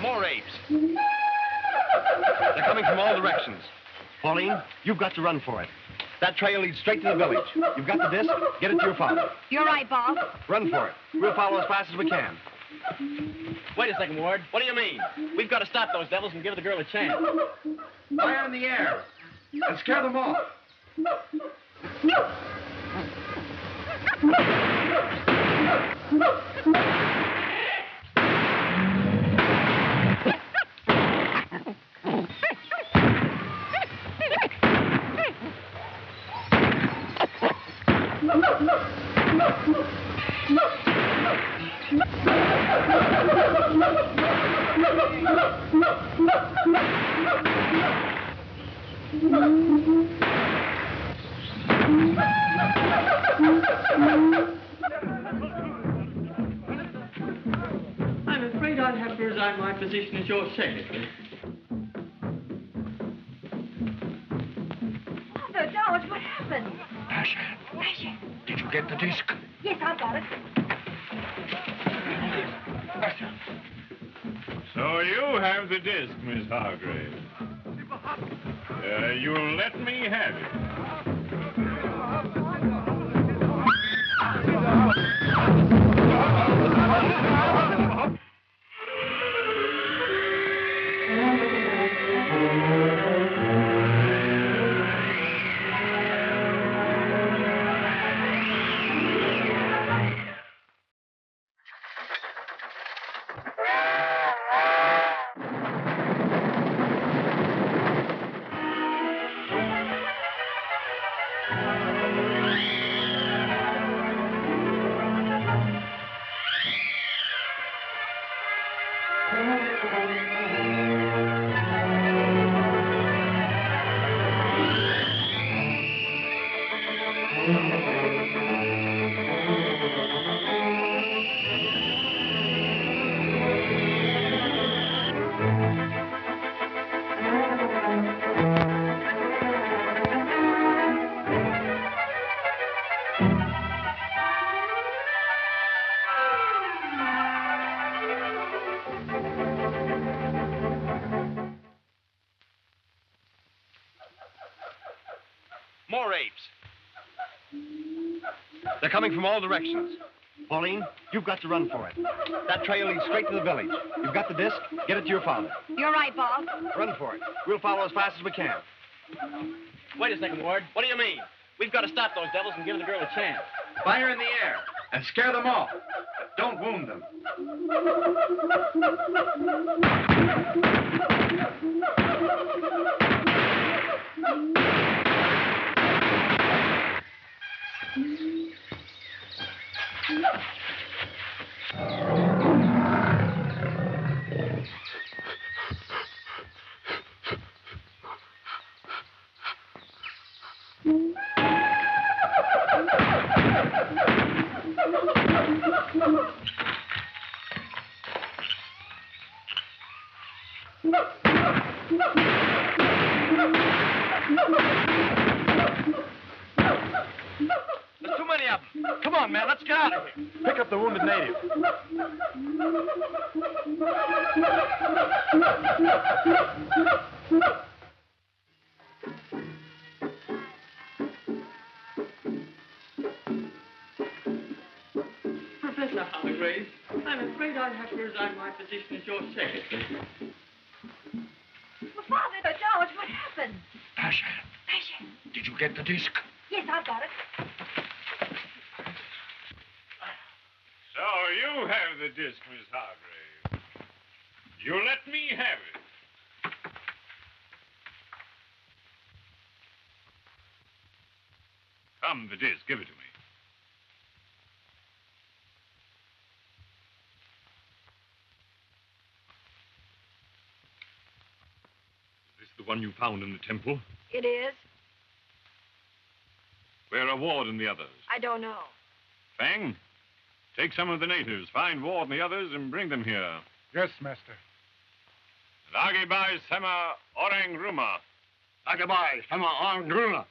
More apes. They're coming from all directions. Pauline, you've got to run for it. That trail leads straight to the village. You've got the disc. Get it to your father. You're right, Bob. Run for it. We'll follow as fast as we can. Wait a second, Ward. What do you mean? We've got to stop those devils and give the girl a chance. Fire in the air and scare them off. I'm afraid I'll have to resign my position as your secretary. Father, George, what happened? Bashan, did you get the disc? Yes, I got it. So you have the disc, Miss Hargrave. You'll let me have it. More apes. They're coming from all directions. Pauline, you've got to run for it. That trail leads straight to the village. You've got the disc. Get it to your father. You're right, Bob. Run for it. We'll follow as fast as we can. Wait a second, Ward. What do you mean? We've got to stop those devils and give the girl a chance. Fire in the air and scare them off. But don't wound them. There's too many of them. Come on, man, let's get out of here. Pick up the wounded native. Professor Hargrave, I'm afraid I'll have to resign my position as your secretary. Well, Father, George, what happened? Bashan, Bashan. did you get the disc? Yes, I've got it. So you have the disc, Miss Hargrave. You let me have it. Come, the disc. Give it to me. Is this the one you found in the temple? It is? Where are Ward and the others? I don't know. Fang, take some of the natives, find Ward and the others, and bring them here. Yes, master. Lagibai Sema Orang Ruma. Agabai, Sama Arm Gruna.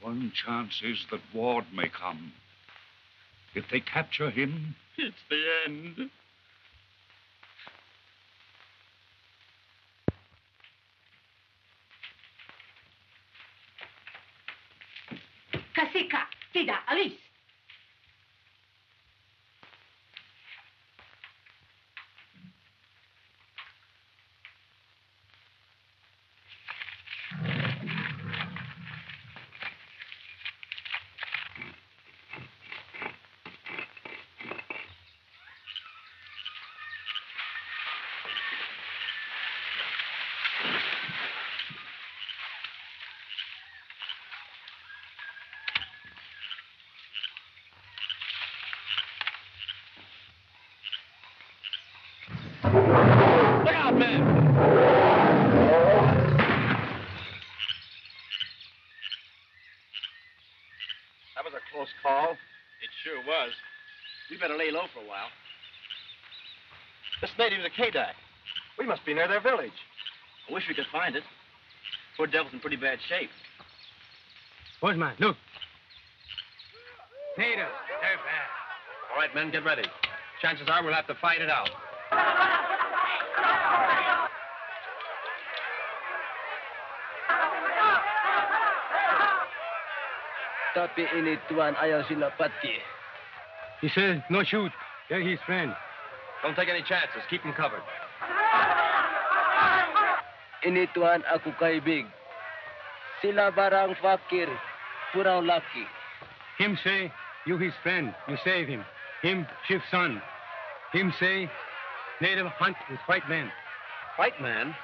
One chance is that Ward may come. If they capture him... It's the end. Kasika, Tida, Alice. Look out, man! That was a close call. It sure was. We better lay low for a while. This native's a Knapp. We must be near their village. I wish we could find it. Poor devil's in pretty bad shape. Postman, look. Native, they're bad. All right, men, get ready. Chances are we'll have to fight it out. Tapi ini tuan ayaw sila pati. He says no shoot. They're his friend. Don't take any chances. Keep them covered. Ini tuan aku kaibig. Sila barang fakir, puraw laki. Him say, you his friend. You save him. Him, chief's son. Him say, native hunt with white man. White man?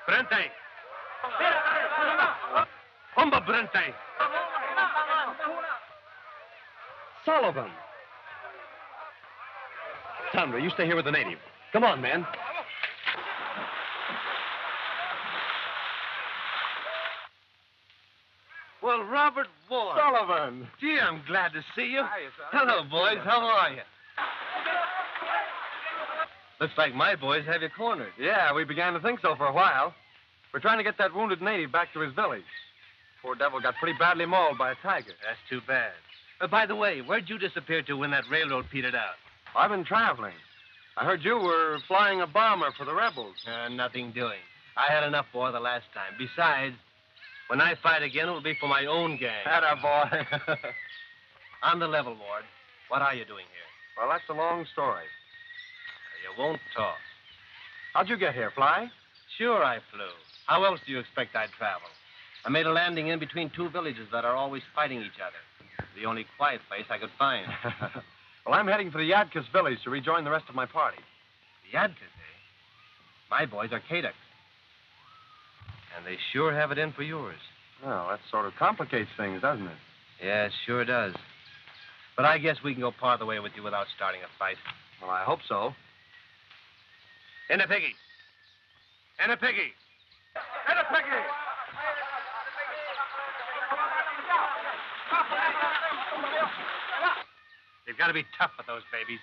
Brentay. Humba Brentay. Sullivan. Tundra, you stay here with the native. Come on, man. Well, run. Robert Ward. Sullivan. Gee, I'm glad to see you. Hiya, son. Hello, boys. How are you? Looks like my boys have you cornered. Yeah, we began to think so for a while. We're trying to get that wounded native back to his village. Poor devil got pretty badly mauled by a tiger. That's too bad. By the way, where'd you disappear to when that railroad petered out? I've been traveling. I heard you were flying a bomber for the rebels. Nothing doing. I had enough war the last time. Besides, when I fight again, it'll be for my own gang. Atta boy. On the level, Ward. What are you doing here? Well, that's a long story. You won't talk. How'd you get here, Fly? Sure I flew. How else do you expect I'd travel? I made a landing in between two villages that are always fighting each other. The only quiet place I could find. Well, I'm heading for the Yadkus village to rejoin the rest of my party. The Yadkus, eh? My boys are Kadaks. And they sure have it in for yours. Well, that sort of complicates things, doesn't it? Yeah, it sure does. But I guess we can go part of the way with you without starting a fight. Well, I hope so. In a piggy. In a piggy. In a piggy! You've got to be tough with those babies.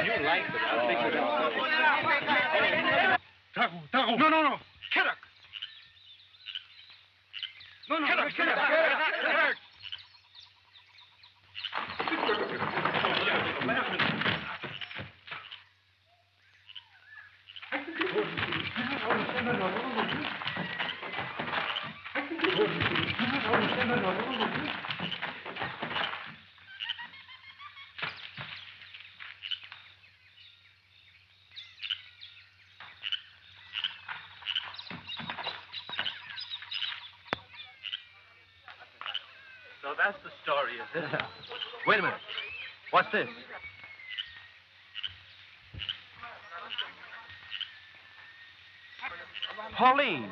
You like it. I'll think Tago. No. Kiddock. No. Kiddock. So that's the story, is it? Wait a minute. What's this? Pauline,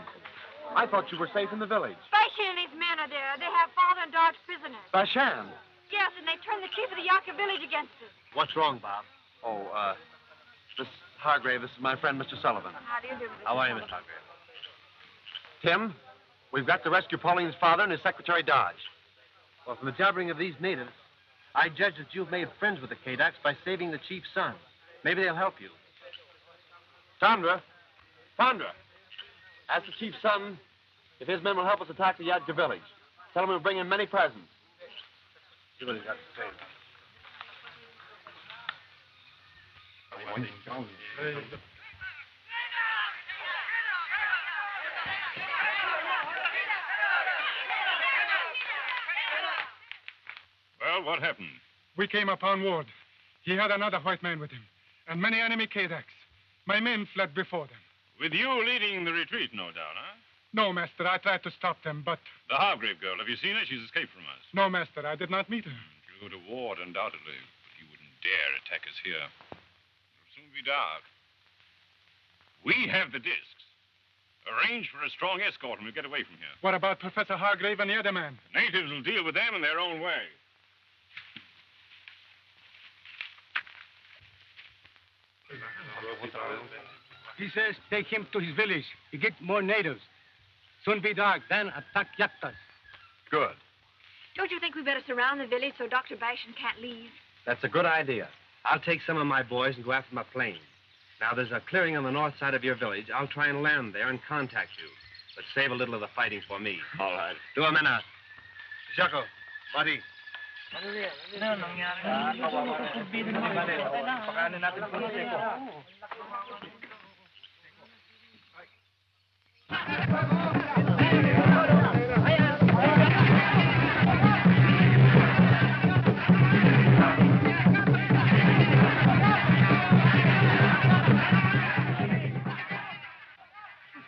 I thought you were safe in the village. Bashan and his men are there. They have father and daughter prisoners. Bashan. Yes, and they turned the chief of the Yucca village against us. What's wrong, Bob? Oh, Miss Hargrave, this is my friend, Mr. Sullivan. How do you do, Mr. How are you, Miss Hargrave? Tim, we've got to rescue Pauline's father and his secretary, Dodge. Well, from the jabbering of these natives, I judge that you've made friends with the Kadaks by saving the chief's son. Maybe they'll help you. Tondra, ask the chief's son if his men will help us attack the Yadka village. Tell him we'll bring him many presents. See what he's got to say. Well, what happened? We came upon Ward. He had another white man with him, and many enemy Kadaks. My men fled before them. With you leading the retreat, no doubt, huh? No, master, I tried to stop them, but... The Hargrave girl, have you seen her? She's escaped from us. No, master, I did not meet her. She'll go to Ward, undoubtedly, but he wouldn't dare attack us here. It'll soon be dark. We have the discs. Arrange for a strong escort and we'll get away from here. What about Professor Hargrave and the other man? Natives will deal with them in their own way. He says take him to his village. He get more natives. Soon be dark, then attack Yaktas. Good. Don't you think we better surround the village so Dr. Bashan can't leave? That's a good idea. I'll take some of my boys and go after my plane. Now, there's a clearing on the north side of your village. I'll try and land there and contact you. But save a little of the fighting for me. All right. Do a minute. Jaco, buddy.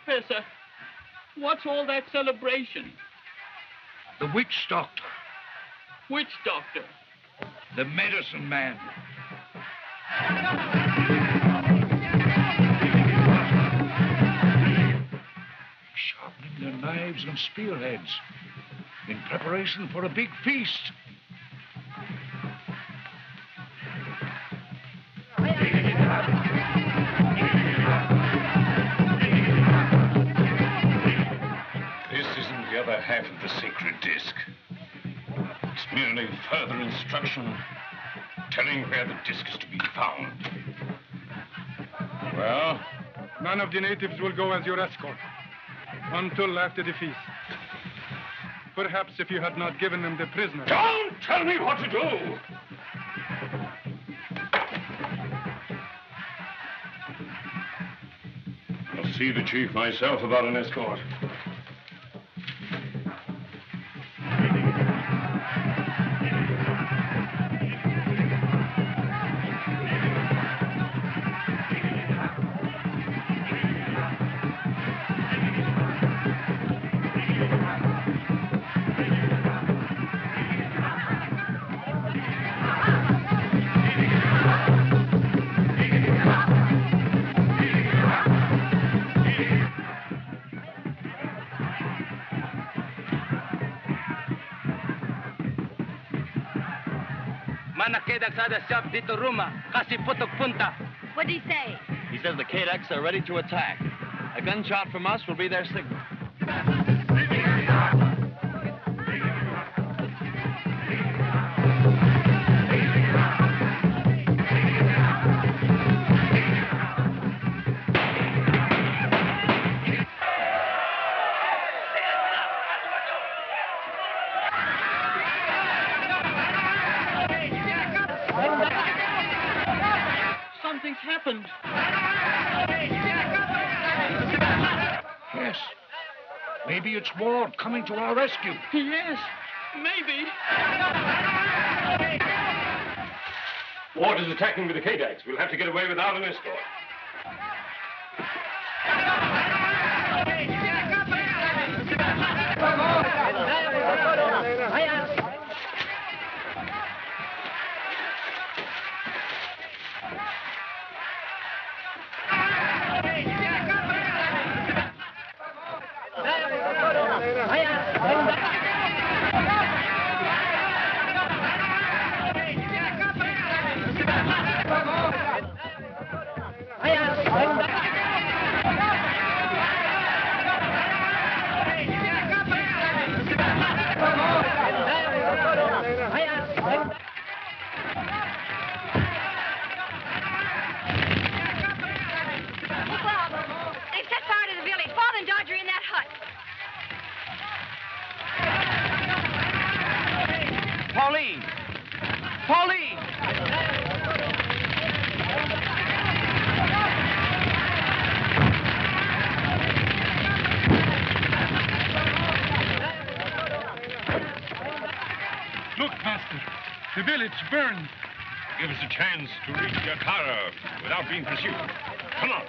Professor, what's all that celebration? The witch doctor. Which doctor? The medicine man. Sharpening their knives and spearheads in preparation for a big feast. This isn't the other half of the sacred disc. It's merely further instruction telling where the disc is to be found. Well? None of the natives will go as your escort until after the feast. Perhaps if you had not given them the prisoner. Don't tell me what to do! I'll see the chief myself about an escort. What did he say? He says the Kadaks are ready to attack. A gunshot from us will be their signal. Something's happened. Yes. Maybe it's Ward coming to our rescue. Yes, maybe. Ward is attacking with the Kadaks. We'll have to get away without an escort. Pauline! Pauline! Look, Master. The village burned. Give us a chance to reach Yakara without being pursued. Come on.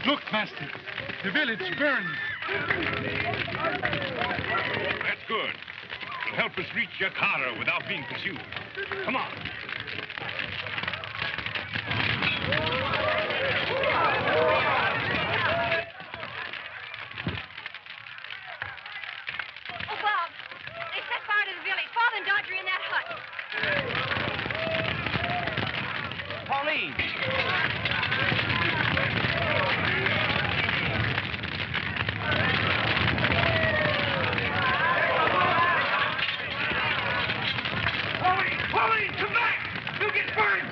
Look, Master. The village burned. That's good. It'll help us reach Yakara without being pursued. Come on. Oh, Bob, they set fire to the village. Father and Dodger in that hut. Pauline! Pauline, come back! You'll get burned!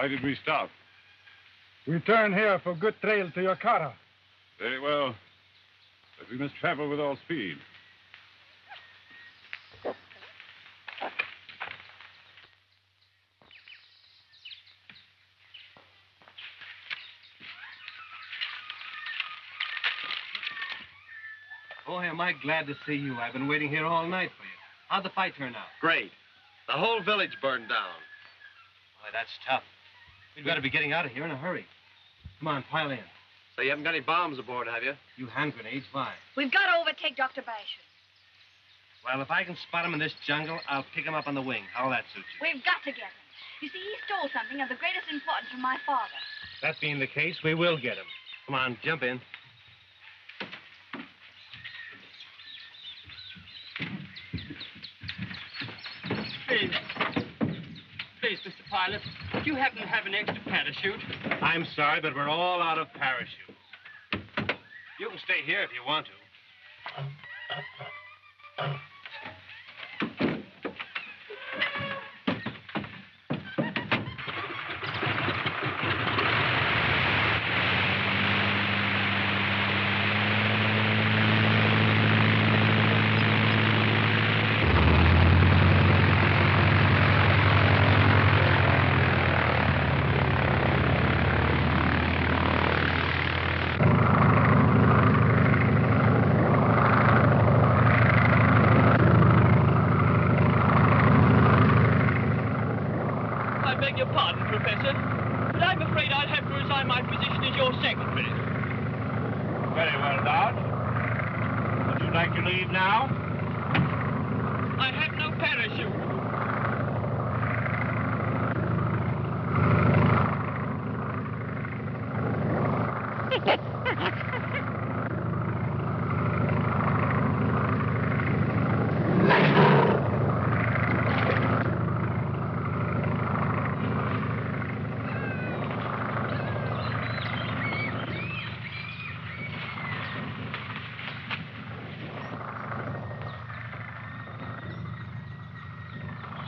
Why did we stop? We turn here for good trail to your car. Very well. But we must travel with all speed. Boy, am I glad to see you. I've been waiting here all night for you. How'd the fight turn out? Great. The whole village burned down. Boy, that's tough. We've got to be getting out of here in a hurry. Come on, pile in. So you haven't got any bombs aboard, have you? You hand grenades, why? We've got to overtake Dr. Bashan. Well, if I can spot him in this jungle, I'll pick him up on the wing. How'll that suit you? We've got to get him. You see, he stole something of the greatest importance from my father. That being the case, we will get him. Come on, jump in. Please. Please, Mr. Pilot, do you happen to have an extra parachute? I'm sorry, but we're all out of parachutes. You can stay here if you want to.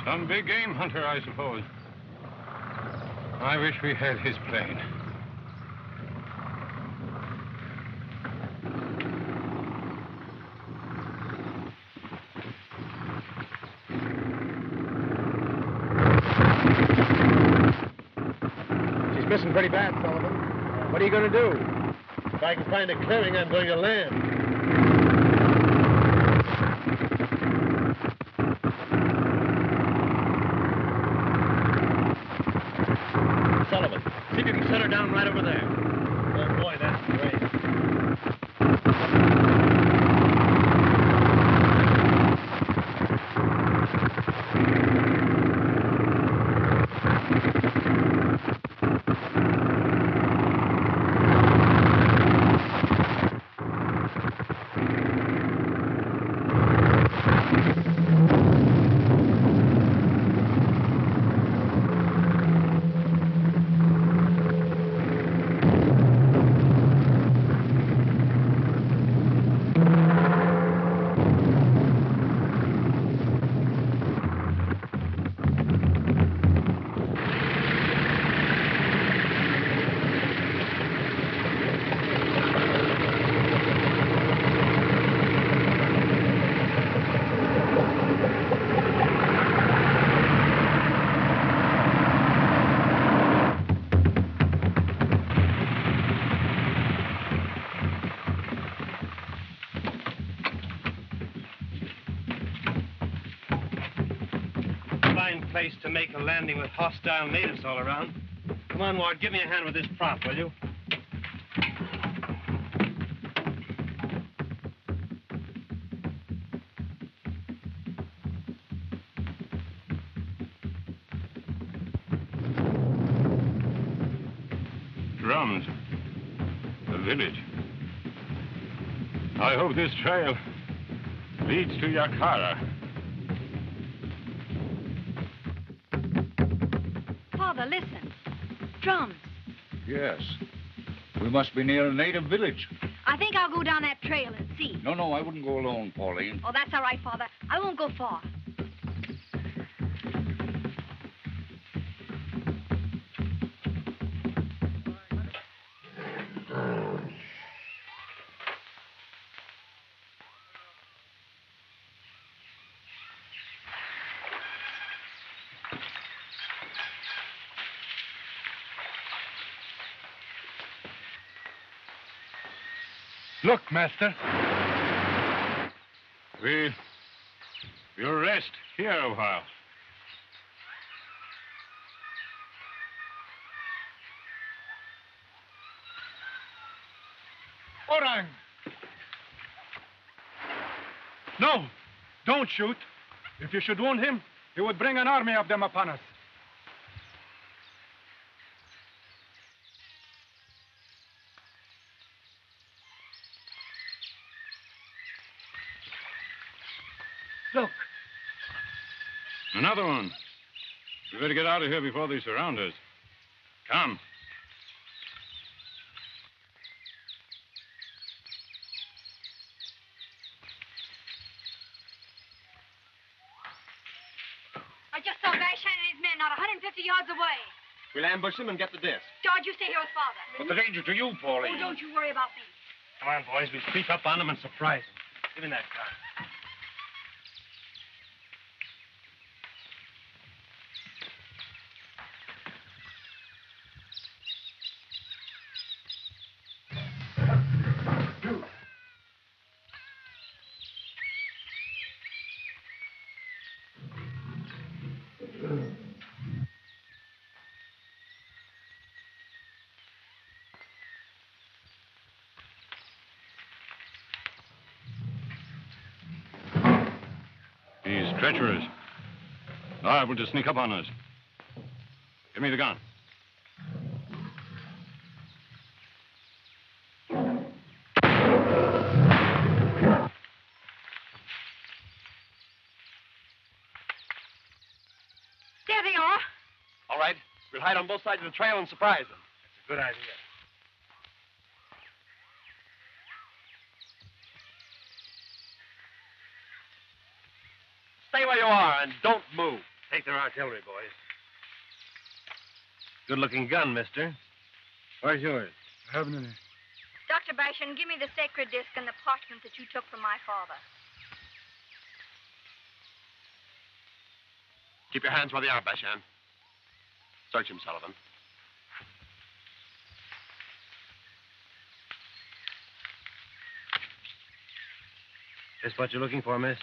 Some big game hunter, I suppose. I wish we had his plane. She's missing pretty bad, Sullivan. What are you going to do? If I can find a clearing, I'm going to land. See if you can set her down right over there. Oh, boy, that's great. Place to make a landing with hostile natives all around. Come on, Ward, give me a hand with this prop, will you? Drums. The village. I hope this trail leads to Yakara. Father, listen. Drums. Yes. We must be near a native village. I think I'll go down that trail and see. No, I wouldn't go alone, Pauline. Oh, that's all right, Father. I won't go far. Look, Master. We'll rest here a while. Orang! No! Don't shoot. If you should wound him, he would bring an army of them upon us. Look. Another one. We better get out of here before they surround us. Come. I just saw Bashan and his men not 150 yards away. We'll ambush them and get the disc. George, you stay here with Father. What's the danger to you, Pauline? Oh, don't you worry about me. Come on, boys. We'll sneak up on them and surprise them. Give me that gun. He's treacherous. Liable to sneak up on us. Give me the gun. There they are. All right. We'll hide on both sides of the trail and surprise them. That's a good idea. Stay where you are and don't move. Take their artillery, boys. Good-looking gun, mister. Where's yours? I haven't any. Dr. Bashan, give me the sacred disc and the parchment that you took from my father. Keep your hands where they are, Bashan. Search him, Sullivan. This what you're looking for, miss?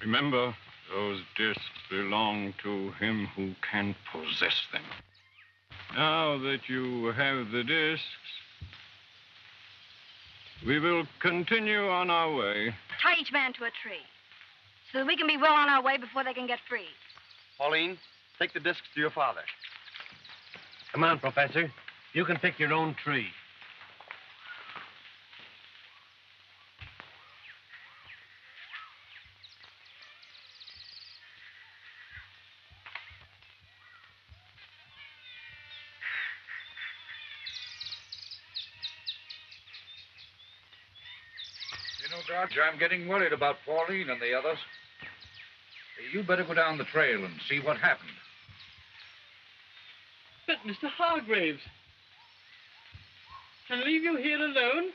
Remember, those discs belong to him who can possess them. Now that you have the discs, we will continue on our way. Tie each man to a tree so that we can be well on our way before they can get free. Pauline, take the discs to your father. Come on, Professor. You can pick your own tree. You know, Dodge, I'm getting worried about Pauline and the others. You better go down the trail and see what happened. But, Mr. Hargraves, can I leave you here alone?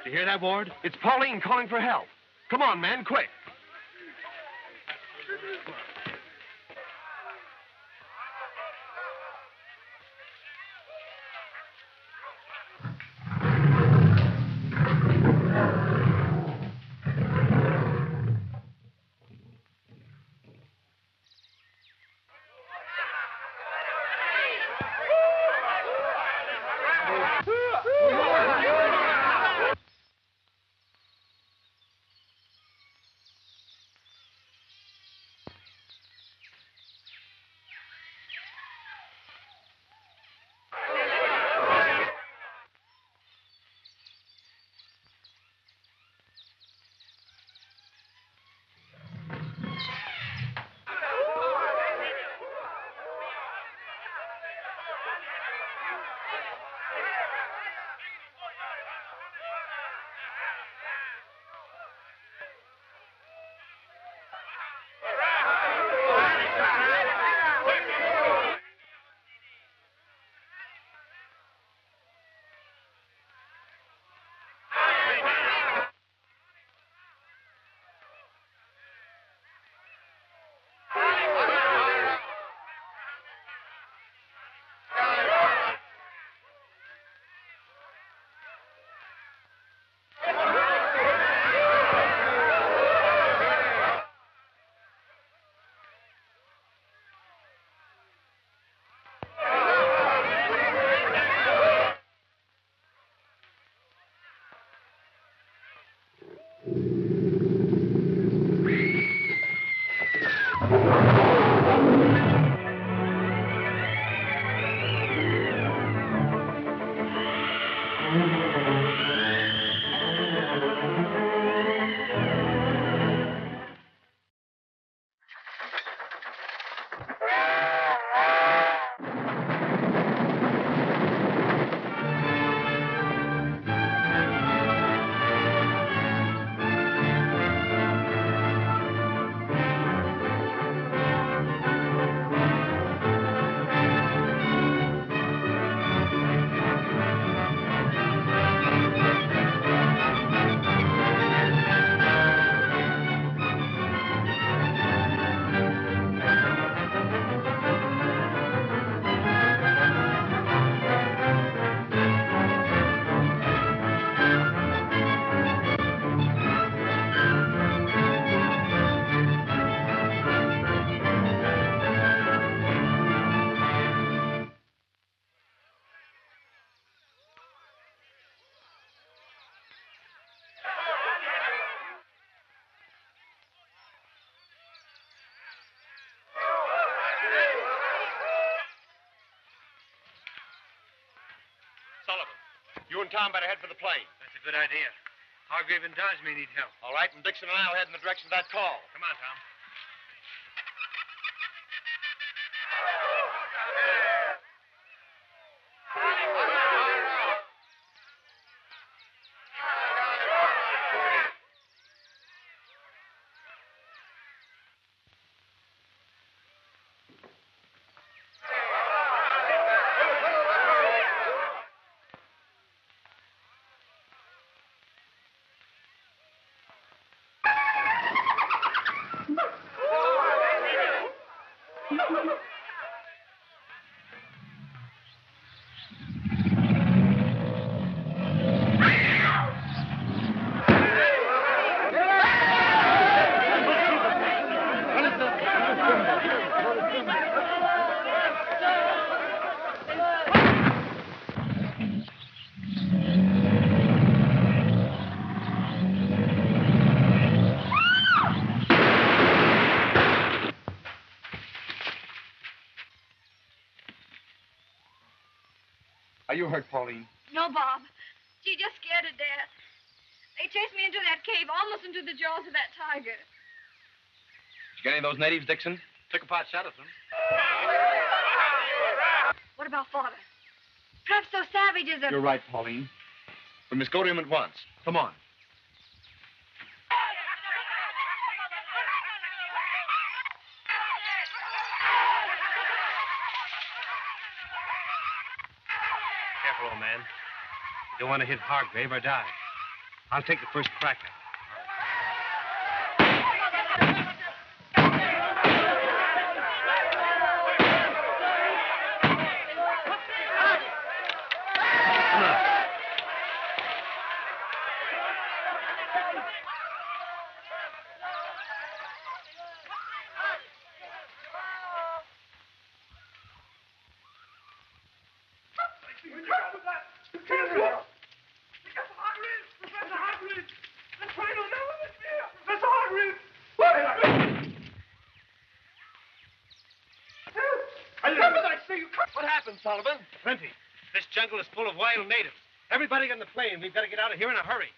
You hear that, Ward? It's Pauline calling for help. Come on, man, quick. You and Tom better head for the plane. That's a good idea. Hargrave and Dodge may need help. All right, and Dixon and I will head in the direction of that call. Come on, Tom. Are you hurt, Pauline? No, Bob. Gee, just scared to death. They chased me into that cave, almost into the jaws of that tiger. Did you get any of those natives, Dixon? Took a pot shot at them. What about Father? Perhaps those savages are... You're right, Pauline. We must go to him at once. Come on. Careful, old man. You don't want to hit Hargrave or die. I'll take the first crack at it. What happened, Sullivan? Plenty. This jungle is full of wild natives. Everybody on the plane. We've got to get out of here in a hurry.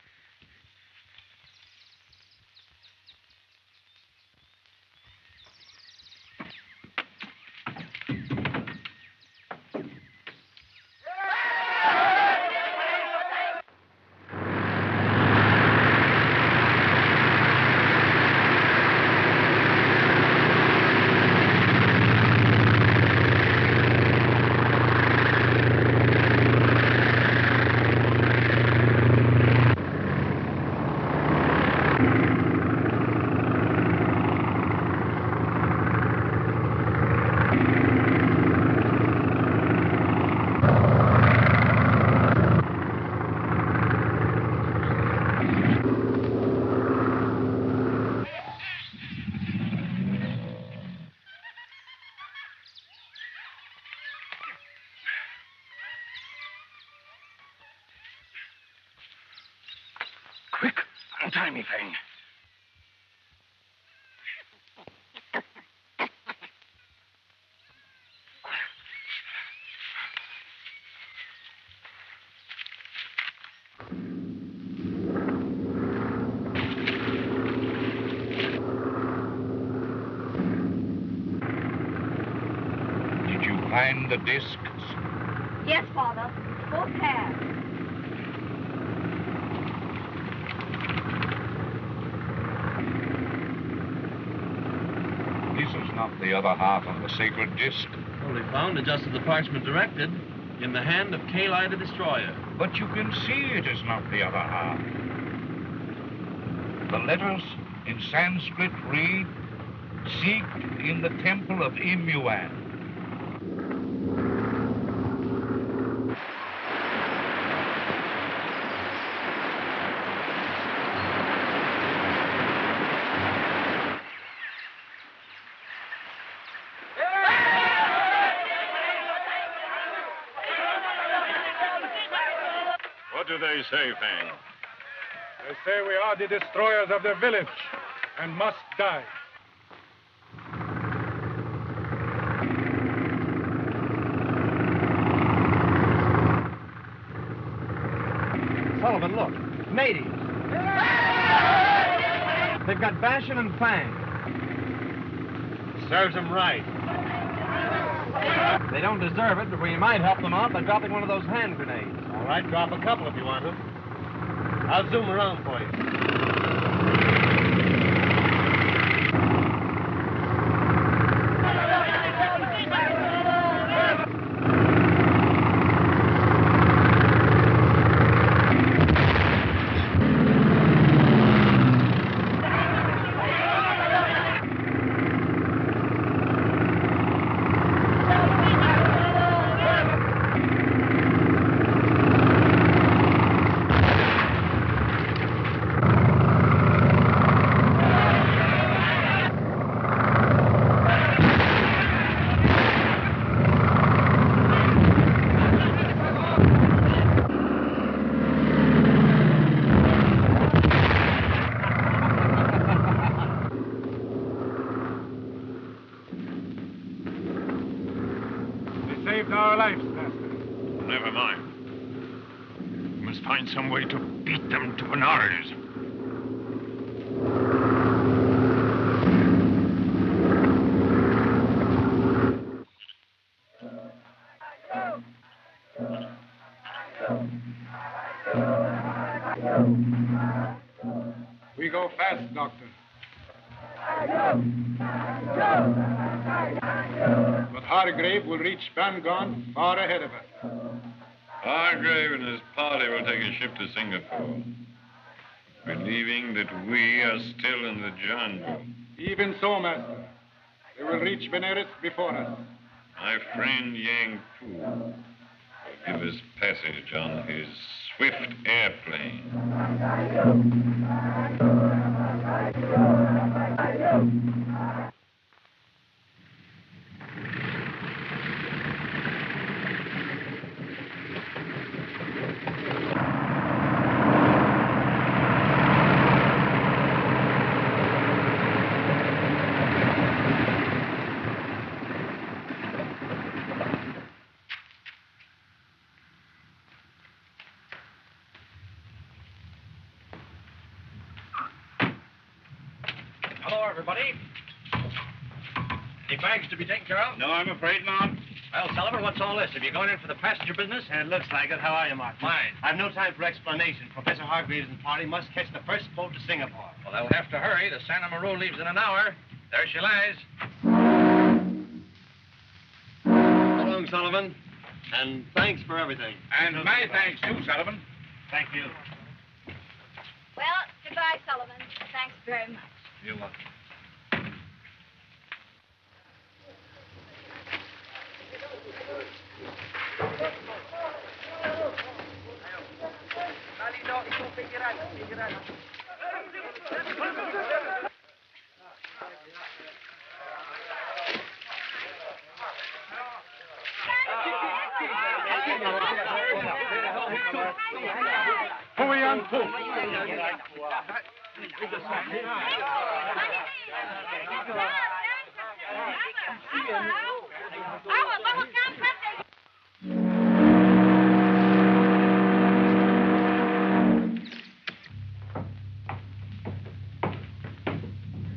Quick, untie me, Fang. Did you find the discs? Yes, Father. Both pairs. This is not the other half of the sacred disc. Well, we found it just as the parchment directed, in the hand of Kali the Destroyer. But you can see it is not the other half. The letters in Sanskrit read, "Seek in the temple of Imuan." What do they say, Fang? They say we are the destroyers of their village and must die. Sullivan, look. Natives. They've got Bashan and Fang. Serves them right. They don't deserve it, but we might help them out by dropping one of those hand grenades. All right, drop a couple if you want to. I'll zoom around for you. Our lives, Master. Never mind. We must find some way to beat them to Benares. We go fast, Doctor. But Hargrave will reach Bangon far ahead of us. Hargrave and his party will take a ship to Singapore. believing that we are still in the jungle. Even so, Master. They will reach Benares before us. My friend Yang Fu will give us passage on his swift airplane. Hello, everybody. Any bags to be taken care of? No, I'm afraid not. Well, Sullivan, what's all this? Have you going in for the passenger business? It looks like it. How are you, Mark? Fine. I've no time for explanation. Professor Hargreaves and party must catch the first boat to Singapore. Well, they'll have to hurry. The Santa Maru leaves in an hour. There she lies. So long, Sullivan. And thanks for everything. And my thanks, too, Sullivan. Thank you. Well, goodbye, Sullivan. Thanks very much. You're welcome.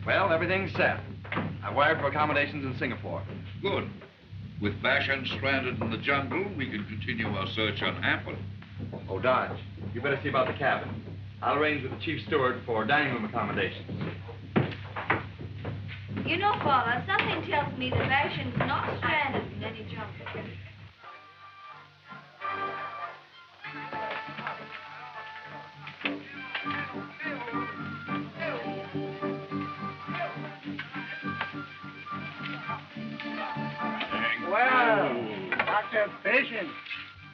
Well, everything's set. I wired for accommodations in Singapore. Good. With Bashan stranded in the jungle, we can continue our search on Apple. Oh, Dodge, you better see about the cabin. I'll arrange with the chief steward for dining room accommodations. You know, Father, something tells me that Bashan's not stranded in any jungle. Well, Dr. Bashan,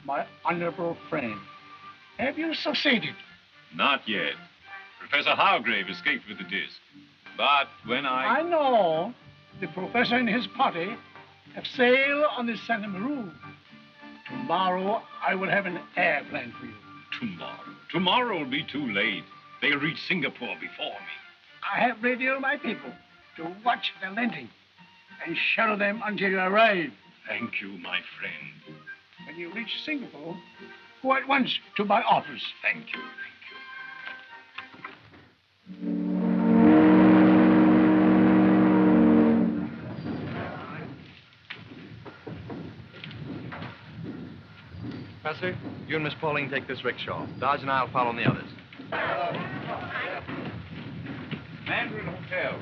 my honorable friend, have you succeeded? Not yet. Professor Hargrave escaped with the disc. But when I know the professor and his party have sailed on the Santa Maru. Tomorrow, I will have an airplane for you. Tomorrow will be too late. They'll reach Singapore before me. I have radioed my people to watch the landing and shadow them until you arrive. Thank you, my friend. When you reach Singapore, go at once to my office. Thank you. Professor, you and Miss Pauline take this rickshaw. Dodge and I'll follow in the others. Mandarin Hotel.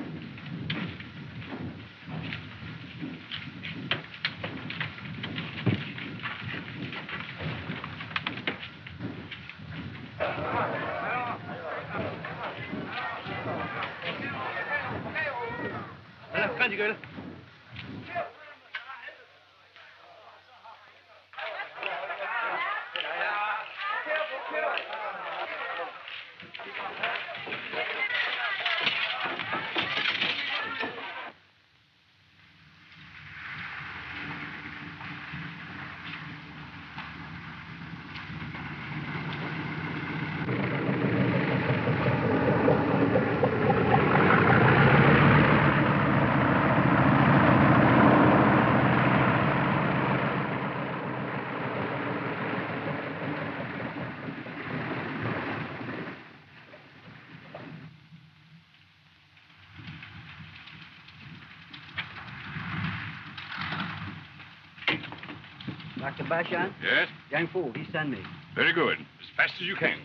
Dr. Bashan? Yes? Yang Fu, he sent me. Very good. As fast as you can.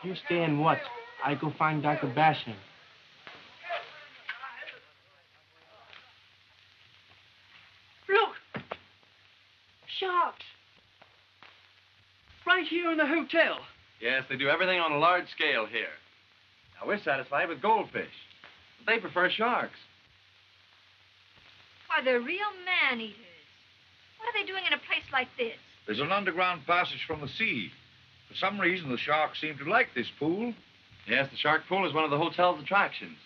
You stay and watch. I go find Dr. Bashan. Look! Sharks! Right here in the hotel. Yes, they do everything on a large scale here. Now, we're satisfied with goldfish. But they prefer sharks. Why, they're real man-eaters. What are they doing in a place like this? There's an underground passage from the sea. For some reason, the sharks seem to like this pool. Yes, the shark pool is one of the hotel's attractions.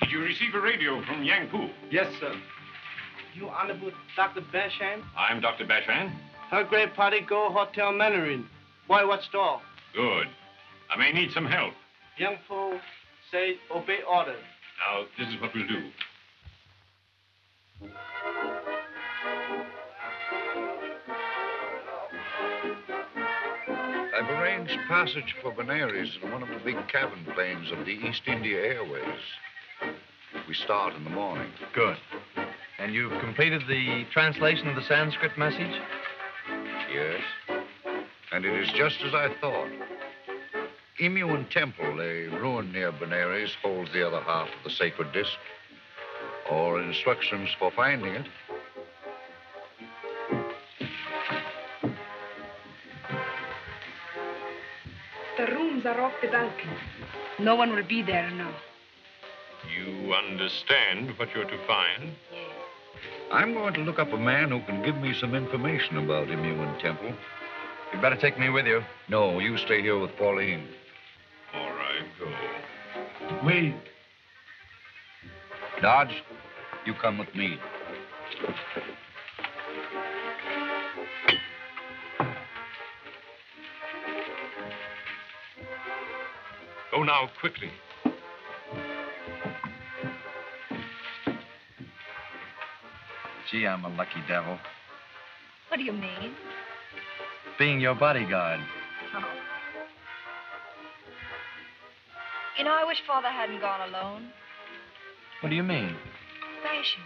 Did you receive a radio from Yangpu? Yes, sir. You honorable Dr. Bashan? I'm Dr. Bashan. Her great party go Hotel Mandarin. Why, what stall? Good. I may need some help. Young folk say obey order. Now, this is what we'll do. I've arranged passage for Benares in one of the big cabin planes of the East India Airways. We start in the morning. Good. And you've completed the translation of the Sanskrit message? Yes. And it is just as I thought. Imuan Temple, a ruin near Benares, holds the other half of the sacred disc. Or instructions for finding it. The rooms are off the balcony. No one will be there now. You understand what you're to find? I'm going to look up a man who can give me some information about Imuan Temple. You'd better take me with you. No, you stay here with Pauline. All right, go. Wait. Dodge, you come with me. Go now, quickly. Gee, I'm a lucky devil. What do you mean? Being your bodyguard. Oh. You know, I wish Father hadn't gone alone. What do you mean? Bashan.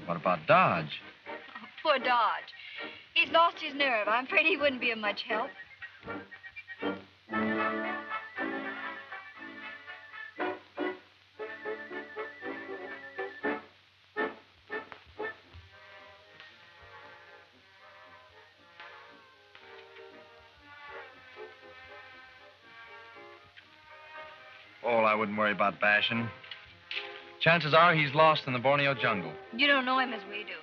What about Dodge? Oh, poor Dodge. He's lost his nerve. I'm afraid he wouldn't be of much help. Oh, I wouldn't worry about Bashan. Chances are he's lost in the Borneo jungle. You don't know him as we do.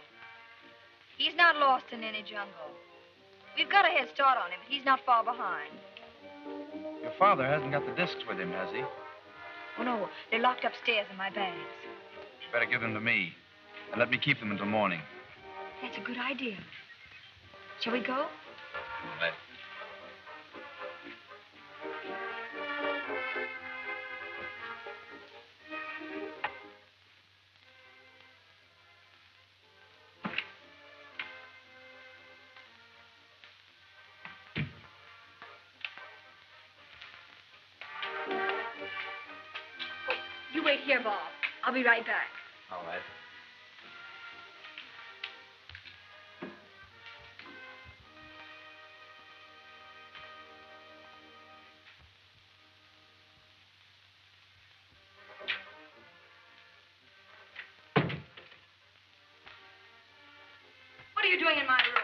He's not lost in any jungle. We've got a head start on him, but he's not far behind. Your father hasn't got the discs with him, has he? Oh, no, they're locked upstairs in my bags. You better give them to me. And let me keep them until morning. That's a good idea. Shall we go? All right. You wait here, Bob. I'll be right back. All right. What are you doing in my room?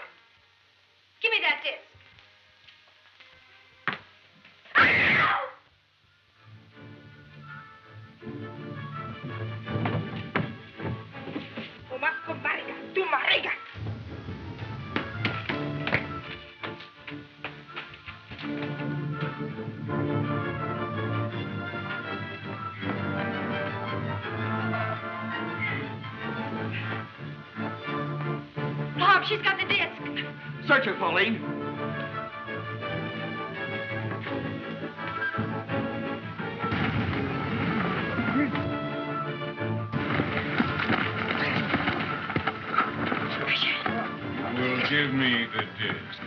Give me that disc. Bob, she's got the disc. Search her, Pauline. Will give me the disc.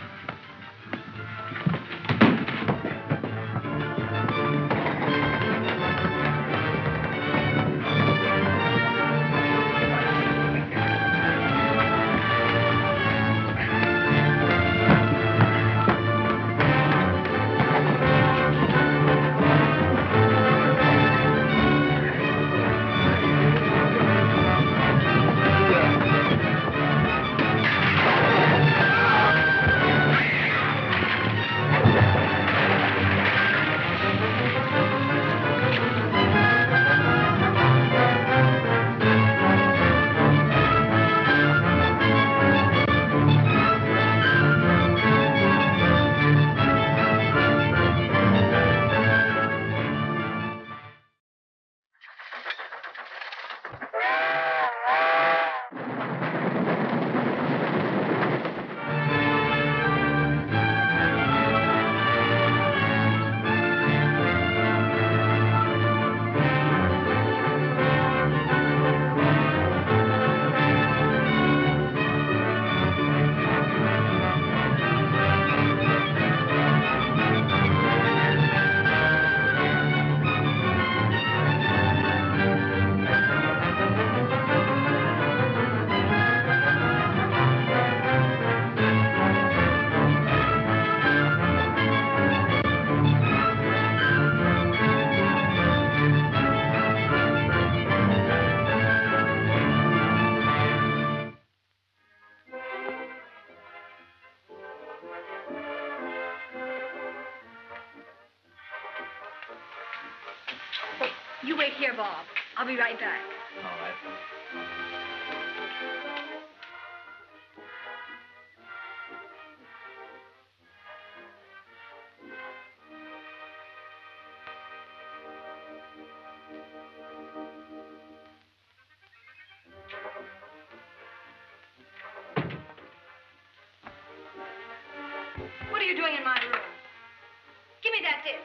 You wait here, Bob. I'll be right back. All right. What are you doing in my room? Give me that disc.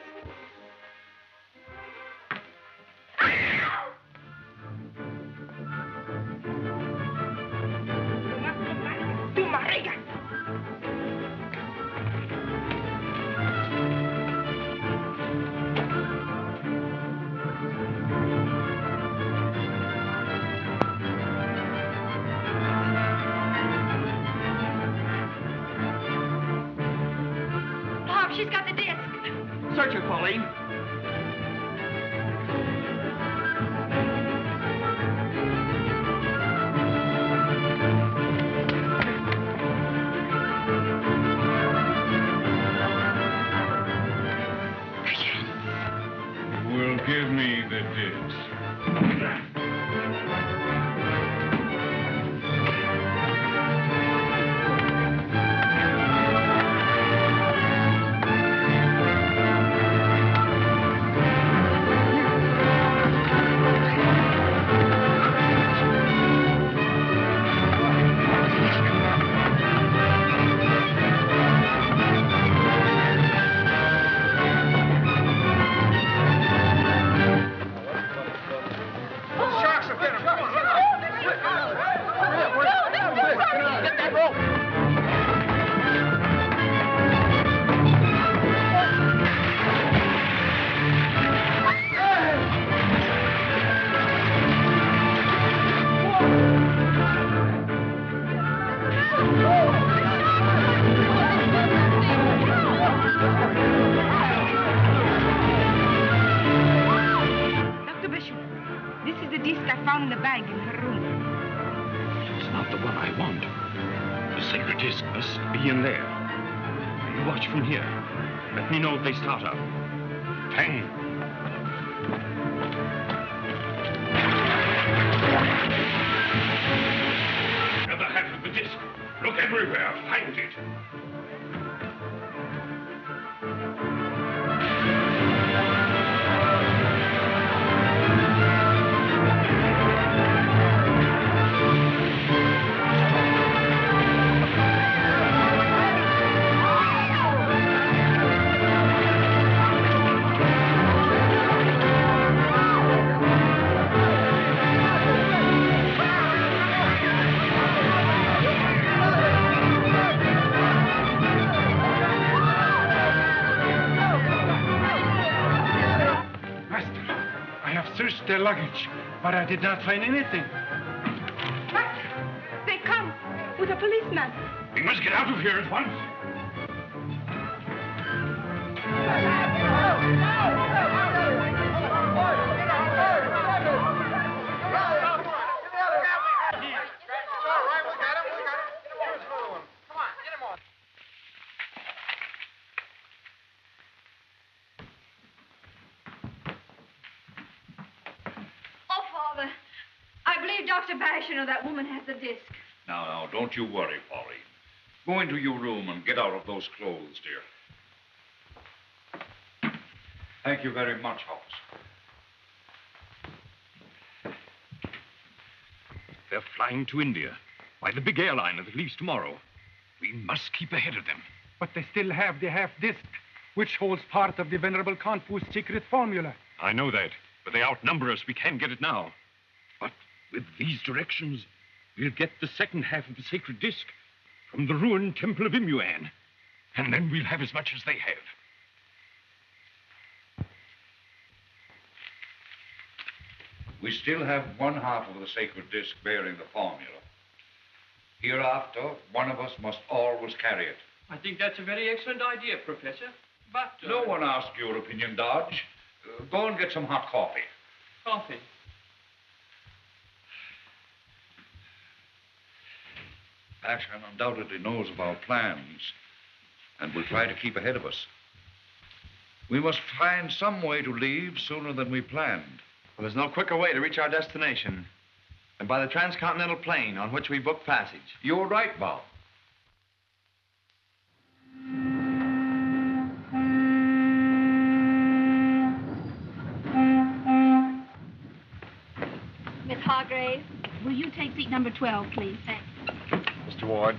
Bob, she's got the disc. Search her, Pauline. Will give me the disc. Dr. Bashan, this is the disc I found in the bag in her room. It's not the one I want. The sacred disc must be in there. You watch from here. Let me know if they start up. Tang. The other half of the disc. Look everywhere. Find it. Searched their luggage, but I did not find anything. They come with a policeman. We must get out of here at once. I believe Dr. Bashan or that woman has the disc. Now, don't you worry, Pauline. Go into your room and get out of those clothes, dear. Thank you very much, Holmes. They're flying to India by the big airliner that leaves tomorrow. We must keep ahead of them. But they still have the half disc, which holds part of the Venerable Confu's secret formula. I know that, but they outnumber us. We can't get it now. But with these directions, we'll get the second half of the sacred disc from the ruined temple of Imuan. And then we'll have as much as they have. We still have one half of the sacred disc bearing the formula. Hereafter, one of us must always carry it. I think that's a very excellent idea, Professor. But... No one asked your opinion, Dodge. Go and get some hot coffee. Coffee? Bashan undoubtedly knows of our plans and will try to keep ahead of us. We must find some way to leave sooner than we planned. Well, there's no quicker way to reach our destination than by the transcontinental plane on which we booked passage. You're right, Bob. Miss Hargrave, will you take seat number 12, please? Thanks. Mr. Ward.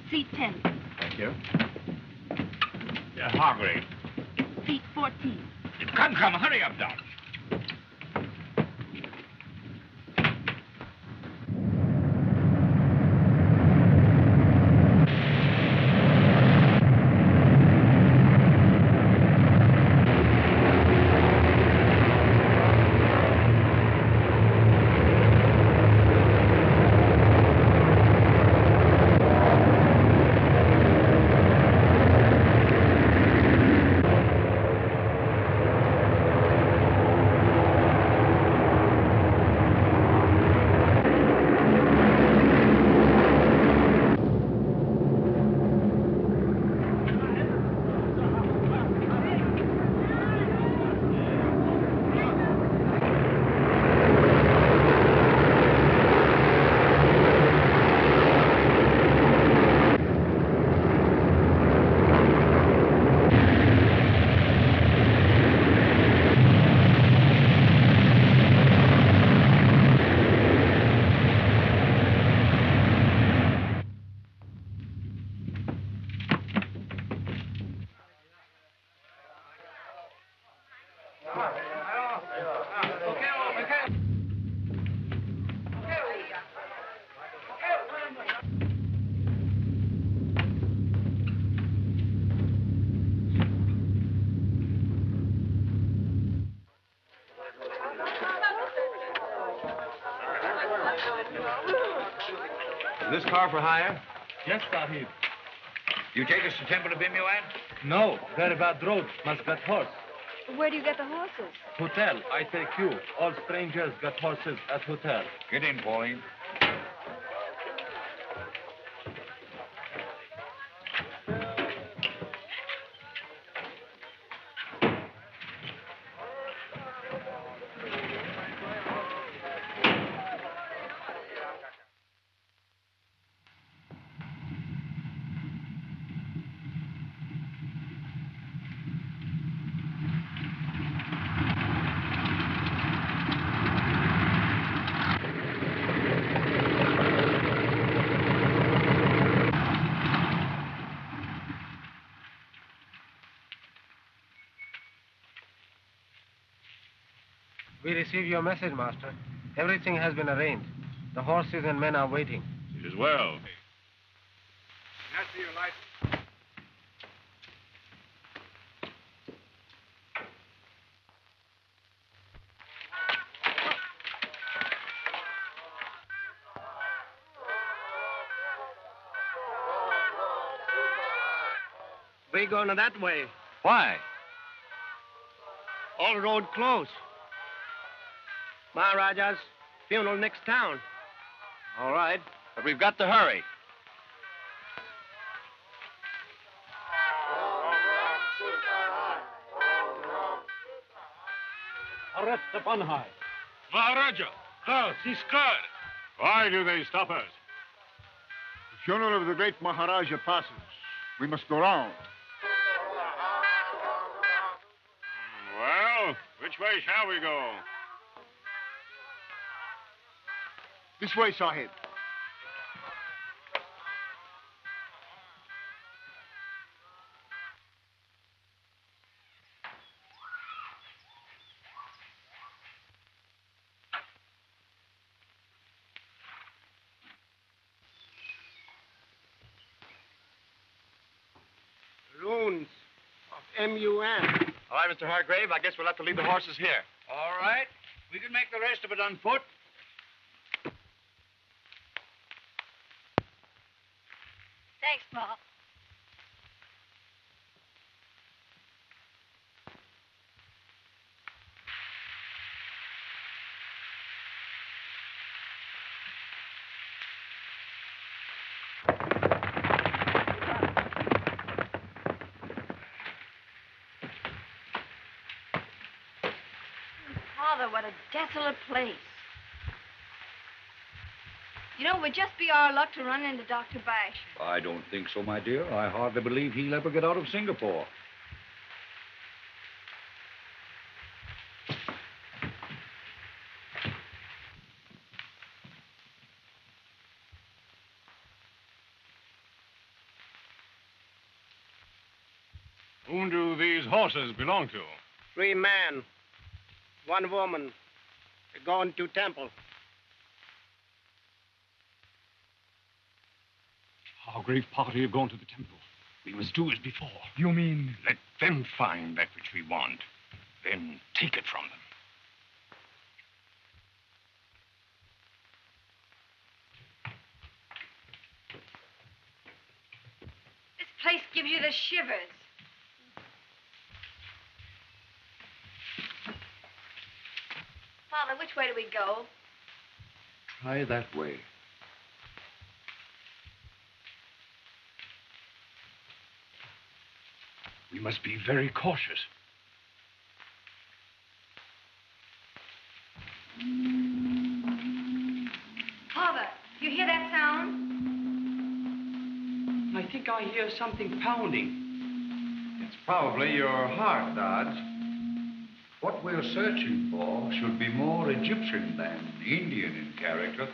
Seat 10. Thank you. Hargrave. Seat 14. Come, hurry up, Doc. Is this car for hire? Yes, Sahib. You take us to Temple of Imuan? No, very bad road. Must get horse. Where do you get the horses? Hotel, I take you. All strangers get horses at hotel. Get in, Pauline. We receivve your message, Master. Everything has been arranged. The horses and men are waiting. It is well. Can I see your license? We going that way. Why? All road closed. Maharaja's funeral next town. All right, but we've got to hurry. Arrest upon high. Maharaja, he's scared. Why do they stop us? The funeral of the great Maharaja passes. We must go round. Well, which way shall we go? This way, Sahib. Runes of M-U-N. All right, Mr. Hargrave, I guess we'll have to leave the horses here. All right. We can make the rest of it on foot. Thanks, Paul. Father, what a desolate place. You know, it would just be our luck to run into Dr. Bashan. I don't think so, my dear. I hardly believe he'll ever get out of Singapore. Whom do these horses belong to? 3 men, 1 woman. They're going to temple. Our great party have gone to the temple. We must do as before. You mean? Let them find that which we want, then take it from them. This place gives you the shivers. Father, which way do we go? Try that way. We must be very cautious. Father, you hear that sound? I think I hear something pounding. It's probably your heart, Dodge. What we're searching for should be more Egyptian than Indian in character.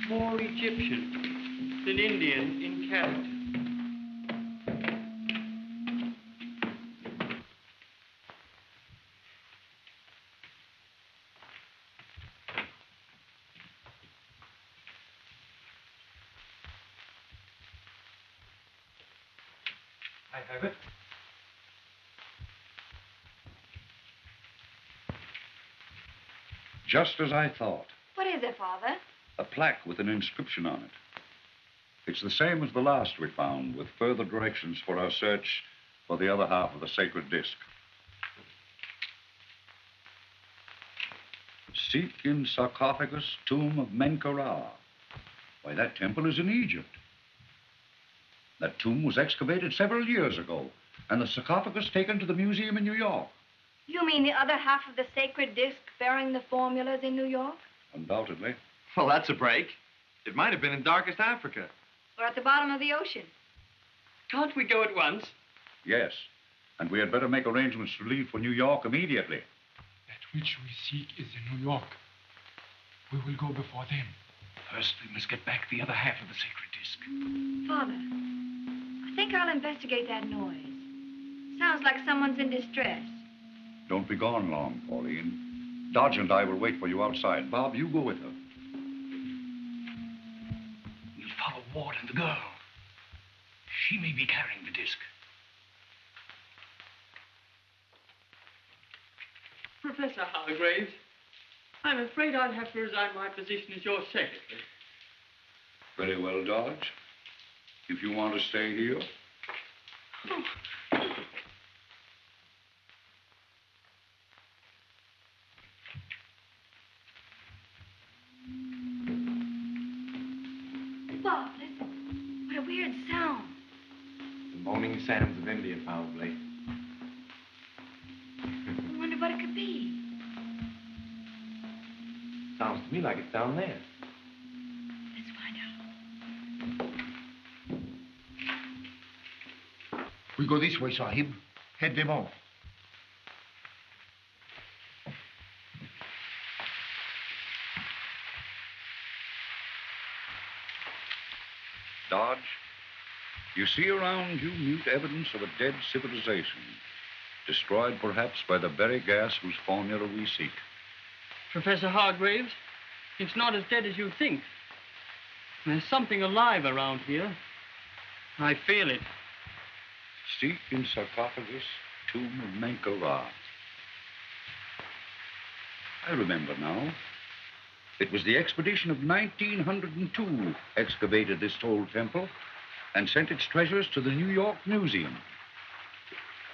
More Egyptian than Indian in character. I have it. Just as I thought. What is it, Father? A plaque with an inscription on it. It's the same as the last we found, with further directions for our search for the other half of the sacred disc. Seek in sarcophagus tomb of Menkaura. Why, that temple is in Egypt. That tomb was excavated several years ago, and the sarcophagus taken to the museum in New York. You mean the other half of the sacred disc bearing the formulas in New York? Undoubtedly. Well, that's a break. It might have been in darkest Africa. Or at the bottom of the ocean? Can't we go at once? Yes, and we had better make arrangements to leave for New York immediately. That which we seek is in New York. We will go before them. First, we must get back the other half of the sacred disc. Father, I think I'll investigate that noise. Sounds like someone's in distress. Don't be gone long, Pauline. Dodge and I will wait for you outside. Bob, you go with her. We'll follow Ward and the girl. She may be carrying the disc. Professor Hargraves, I'm afraid I'll have to resign my position as your secretary. Very well, Dodge. If you want to stay here. Bob, listen. What a weird sound. The moaning sands of India, probably. I wonder what it could be. Sounds to me like it's down there. Let's find out. We go this way, Sahib. Head them off. Dodge, you see around you mute evidence of a dead civilization, destroyed perhaps by the very gas whose formula we seek. Professor Hargraves, it's not as dead as you think. There's something alive around here. I feel it. Seek in sarcophagus, tomb of Menkaura. I remember now. It was the expedition of 1902 excavated this old temple and sent its treasures to the New York Museum.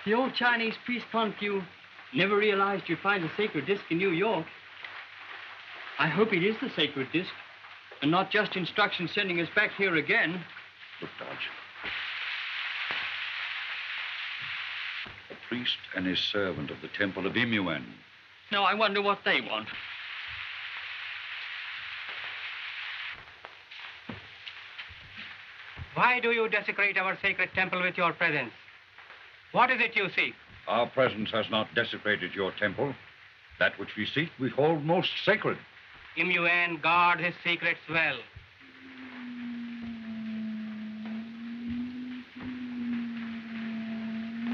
The old Chinese priest Confu never realized you'd find a sacred disc in New York. I hope it is the sacred disc, and not just instructions sending us back here again. Look, Dodge. priest and his servant of the temple of Imuan. Now, I wonder what they want. Why do you desecrate our sacred temple with your presence? What is it you seek? Our presence has not desecrated your temple. That which we seek, we hold most sacred. Imuan, guard his secrets well.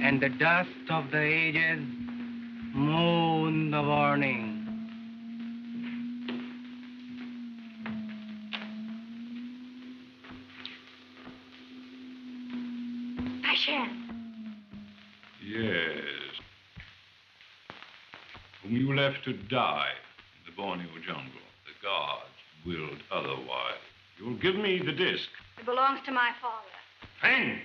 And the dust of the ages moon the warning. Bashan. Yes. Whom you left to die in the Borneo jungle. The gods willed otherwise. You'll give me the disc. It belongs to my father. Fang!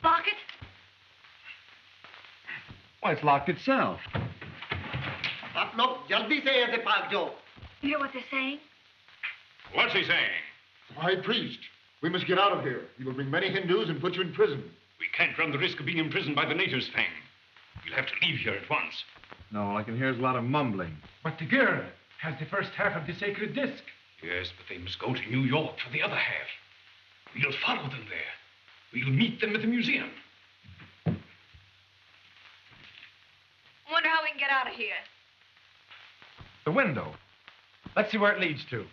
Lock it? Why, it's locked itself. आप लोग जल्दी से यहाँ से भाग जाओ. You hear what they're saying? What's he saying? High priest, we must get out of here. He will bring many Hindus and put you in prison. We can't run the risk of being imprisoned by the natives, Fang. We'll have to leave here at once. No, all I can hear is a lot of mumbling. But the girl has the first half of the sacred disc. Yes, but they must go to New York for the other half. We'll follow them there. We'll meet them at the museum. I wonder how we can get out of here. The window. Let's see where it leads to.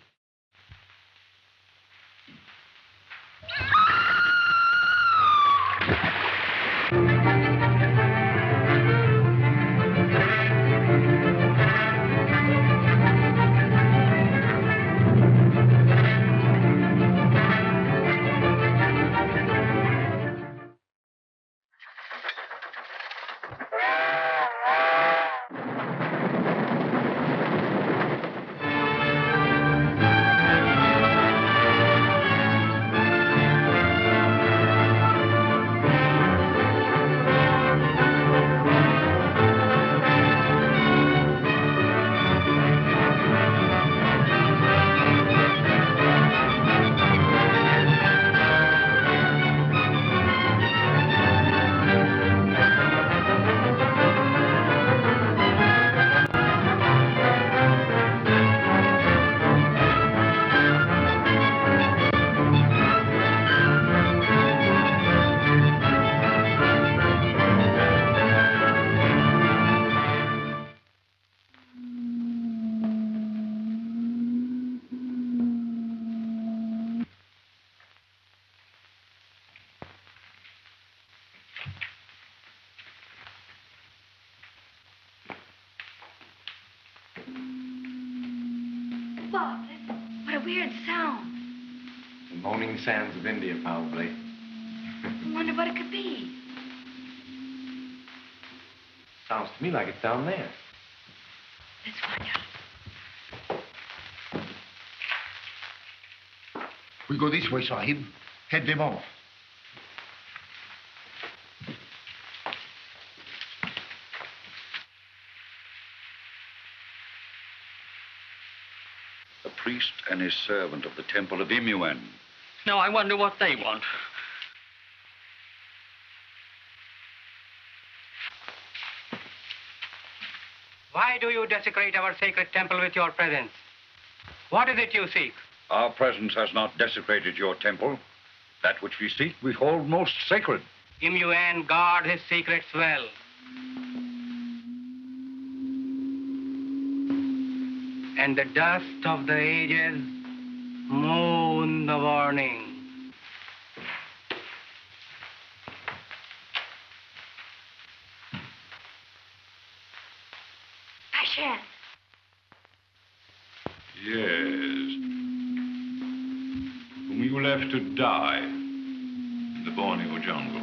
Bob, what a weird sound. The moaning sands of India, probably. I wonder what it could be. Sounds to me like it's down there. Let's find out. We go this way, Sahib. Head them off. The priest and his servant of the temple of Imuan. Now, I wonder what they want. Why do you desecrate our sacred temple with your presence? What is it you seek? Our presence has not desecrated your temple. That which we seek, we hold most sacred. Imuan, guard his secrets well. And the dust of the ages moon the warning. Bashan. Yes. Whom you left to die in the Borneo jungle.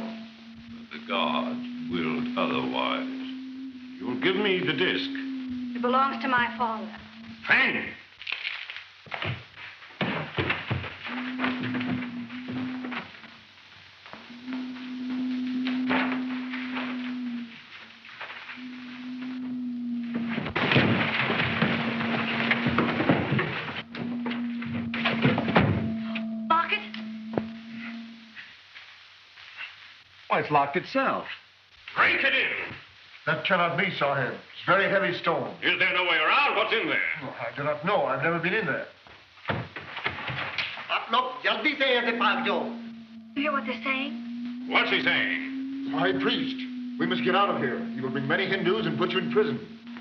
The gods willed otherwise. You'll give me the disc. It belongs to my father. Fang! Why, it's locked itself. Break it in. That cannot be, Sahib. It's very heavy stone. Is there no way around? What's in there? Oh, I do not know. I've never been in there. आप लोग जल्दी से यहाँ से भाग जाओ. You hear what they're saying? What's he saying? High priest, we must get out of here. He will bring many Hindus and put you in prison.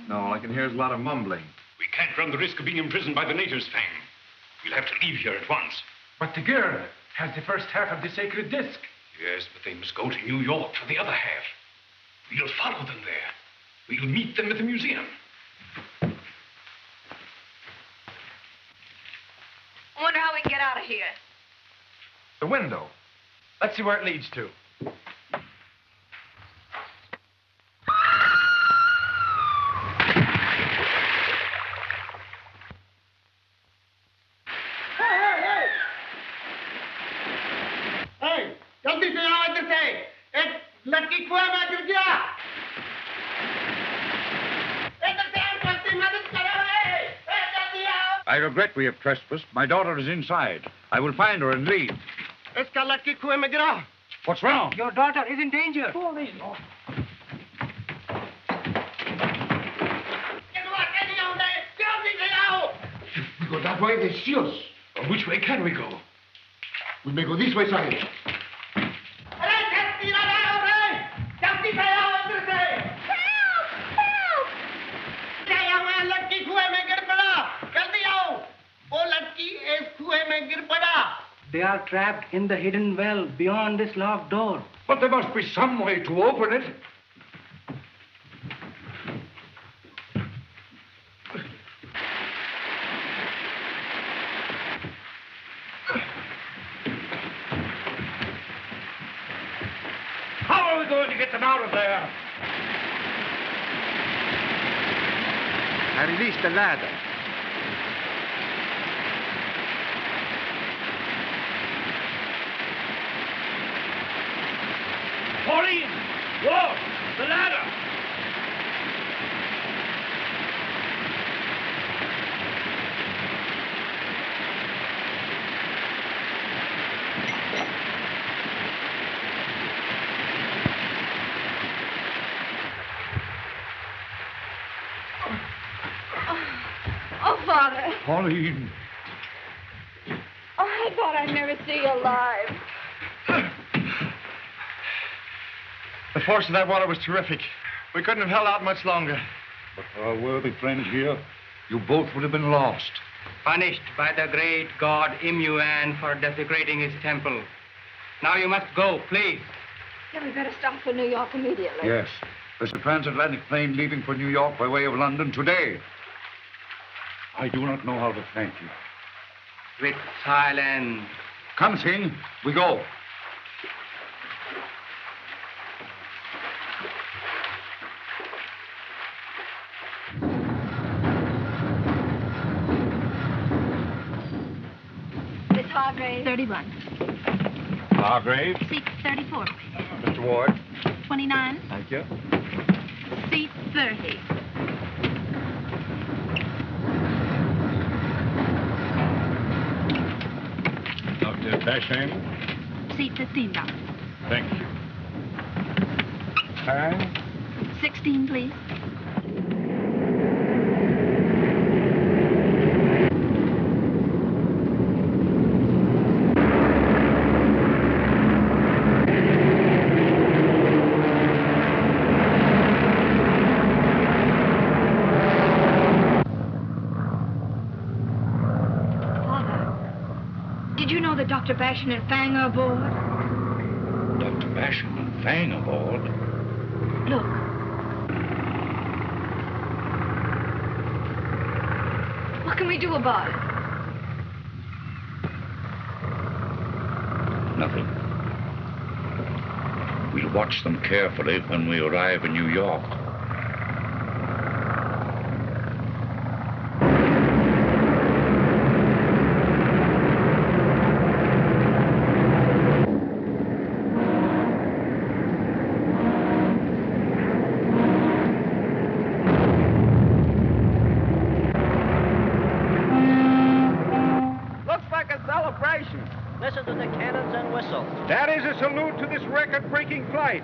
No, all I can hear is a lot of mumbling. We can't run the risk of being imprisoned by the natives, Fang. We'll have to leave here at once. But the girl has the first half of the sacred disc. Yes, but they must go to New York for the other half. We'll follow them there. We'll meet them at the museum. I wonder how we can get out of here. The window. Let's see where it leads to. Hey, जल्दी से आओ इधर से. एक लड़की कुएं में गिर गया. इधर से आओ, जल्दी मदद करो. Hey, जल्दी आओ. I regret we have trespassed. My daughter is inside. I will find her and leave. इसका लड़की कुएं में गिरा. What's wrong? Your daughter is in danger. Pauline. If we go that way, they see us. Which way can we go? We may go this way, Sahib. अरे जल्दी लगाओ रे. जल्दी से आओ इधर से. Help! क्या हुआ? लड़की कुएं में गिर पड़ा. जल्दी आओ. वो लड़की इस कुएं में गिर पड़ा. They are trapped in the hidden well beyond this locked door. But there must be some way to open it. How are we going to get them out of there? I released the ladder. Pauline! Whoa! The ladder! Oh, Father. Pauline! Oh, I thought I'd never see you alive. The force of that water was terrific. We couldn't have held out much longer. But for our worthy friend here, you both would have been lost. Punished by the great god Imuan for desecrating his temple. Now you must go, please. Yeah, we better start for New York immediately. Yes. There's a transatlantic plane leaving for New York by way of London today. I do not know how to thank you. With silence. Come, Singh. We go. Miss Hargrave. 31. Hargrave. Seat 34. Mr. Ward. 29. Thank you. Seat 30. Dr. Bashan. Seat 15, Doctor. Thank you. Time? 16, please. Dr. Bashan and Fang are aboard? Dr. Bashan and Fang aboard? Look. What can we do about it? Nothing. We'll watch them carefully when we arrive in New York. Listen to the cannons and whistles. That is a salute to this record-breaking flight.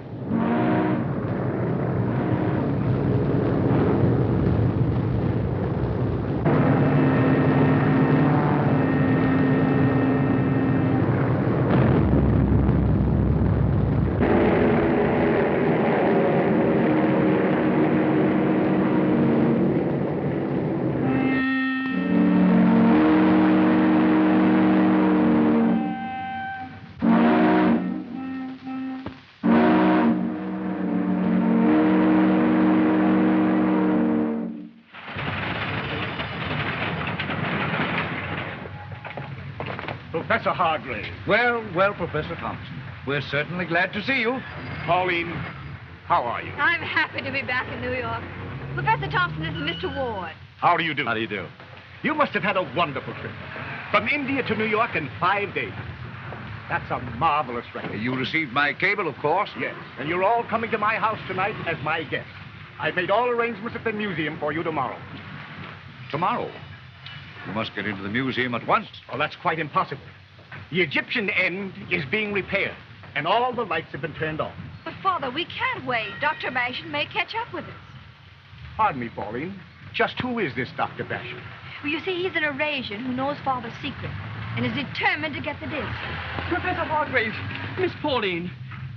Professor Hargrave. Well, well, Professor Thompson. We're certainly glad to see you. Pauline, how are you? I'm happy to be back in New York. Professor Thompson, this is Mr. Ward. How do you do? How do you do? You must have had a wonderful trip. From India to New York in 5 days. That's a marvelous record. You received my cable, of course? Yes, and you're all coming to my house tonight as my guests. I've made all arrangements at the museum for you tomorrow. Tomorrow? You must get into the museum at once. Oh, that's quite impossible. The Egyptian end is being repaired, and all the lights have been turned off. But, Father, we can't wait. Dr. Bashan may catch up with us. Pardon me, Pauline. Just who is this Dr. Bashan? Well, you see, he's an Eurasian who knows Father's secret and is determined to get the disc. Professor Hargrave, Miss Pauline,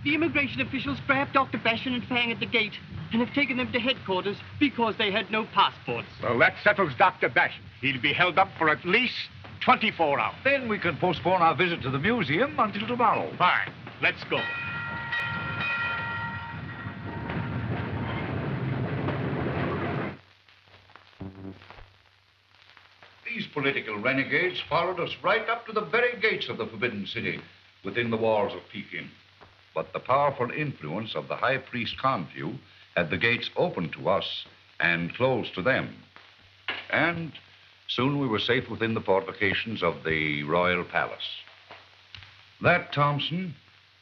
the immigration officials grabbed Dr. Bashan and Fang at the gate and have taken them to headquarters because they had no passports. Well, that settles Dr. Bashan. He'll be held up for at least 24 hours. Then we can postpone our visit to the museum until tomorrow. Fine. Let's go. These political renegades followed us right up to the very gates of the Forbidden City, within the walls of Peking. But the powerful influence of the High Priest Confu had the gates open to us and closed to them. And soon we were safe within the fortifications of the royal palace. That, Thompson,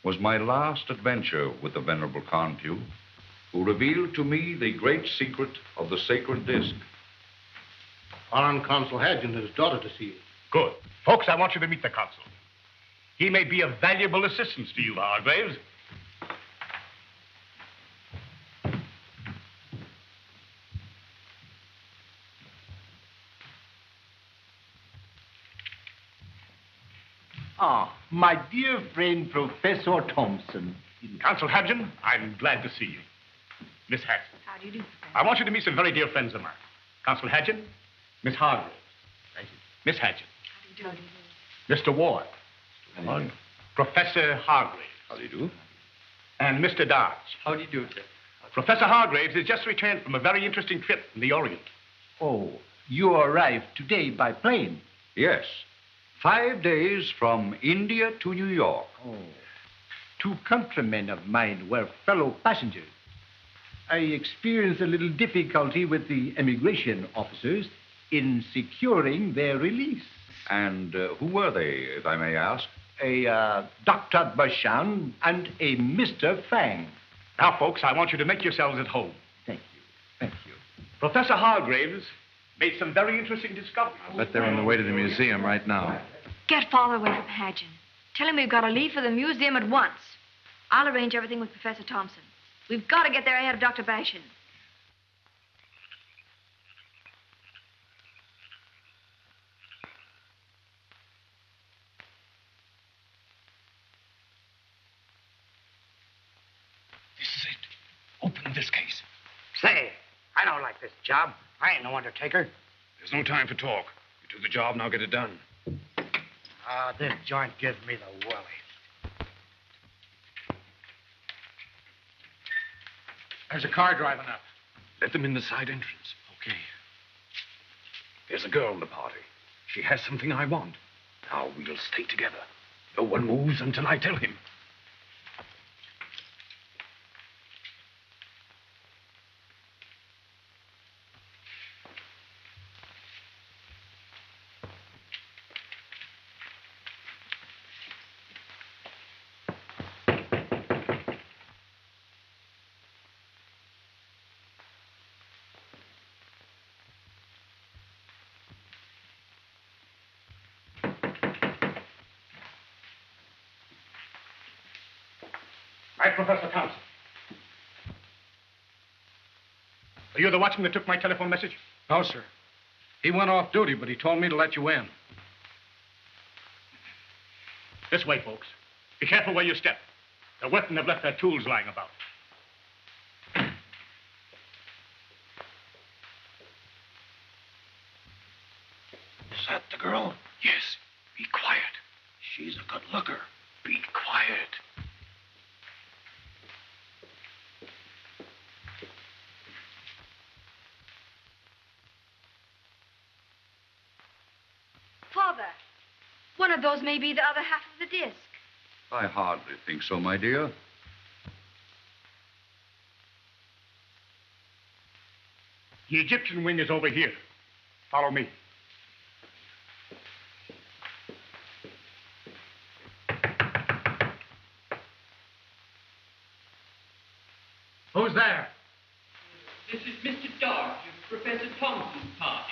was my last adventure with the venerable Confu, who revealed to me the great secret of the sacred disc. Foreign Consul Hadge and his daughter to see you. Good. Folks, I want you to meet the consul. He may be of valuable assistance to you, Hargraves. Ah, my dear friend, Professor Thompson. Consul Hadgen, I'm glad to see you. Miss Hadgen. How do you do, Professor? I want you to meet some very dear friends of mine. Consul Hadgen, Miss Hargraves. Thank you. Miss Hadgen. How do you do? Mr. Ward. Hello. Professor Hargraves. How do you do? And Mr. Dodge. How do you do, sir? Professor Hargraves has just returned from a very interesting trip in the Orient. Oh, you arrived today by plane? Yes. 5 days from India to New York. Oh. 2 countrymen of mine were fellow passengers. I experienced a little difficulty with the immigration officers in securing their release. And who were they, if I may ask? A Dr. Bashan and a Mr. Fang. Now, folks, I want you to make yourselves at home. Thank you. Thank you. Professor Hargraves made some very interesting discoveries. I bet they're on the way to the museum right now. Get Father away from Hadgen. Tell him we've got to leave for the museum at once. I'll arrange everything with Professor Thompson. We've got to get there ahead of Dr. Bashan. This is it. Open this case. Say, I don't like this job. I ain't no undertaker. There's no time for talk. You do the job, now get it done. This joint gives me the willies. There's a car driving up. Let them in the side entrance. Okay. There's a girl in the party. She has something I want. Now we'll stay together. No one moves until I tell him. Right, Professor Thompson. Are you the watchman that took my telephone message? No, sir. He went off duty, but he told me to let you in. This way, folks. Be careful where you step. The workmen have left their tools lying about. Is that the girl? Yes. Be quiet. She's a good looker. Be quiet. Father, one of those may be the other half of the disc. I hardly think so, my dear. The Egyptian wing is over here. Follow me. Who's there? This is Mr. Dark of Professor Thompson's party.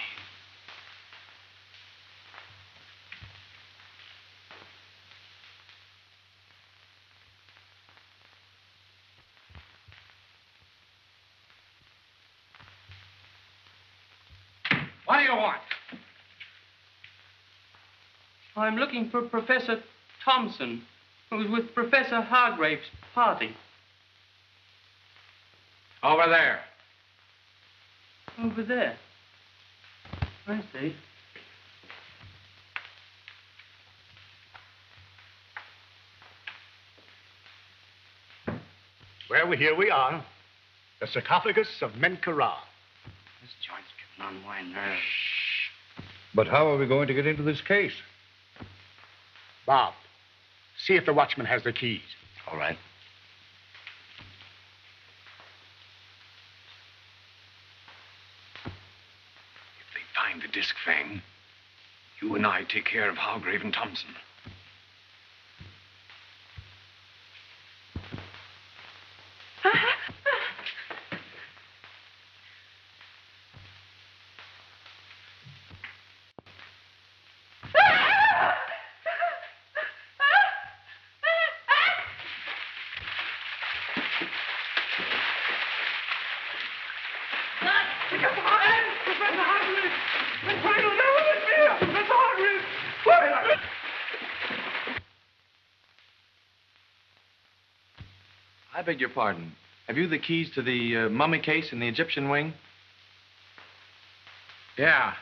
What do you want? I'm looking for Professor Thompson, who's with Professor Hargrave's party. Over there. Over there. I see. Well, here we are. The sarcophagus of Menkaure. This joint's getting on my nerves. But how are we going to get into this case? Bob, see if the watchman has the keys. All right. If they find the disc, Fang, you and I take care of Hargrave and Thompson. I beg your pardon. Have you the keys to the mummy case in the Egyptian wing? Yeah.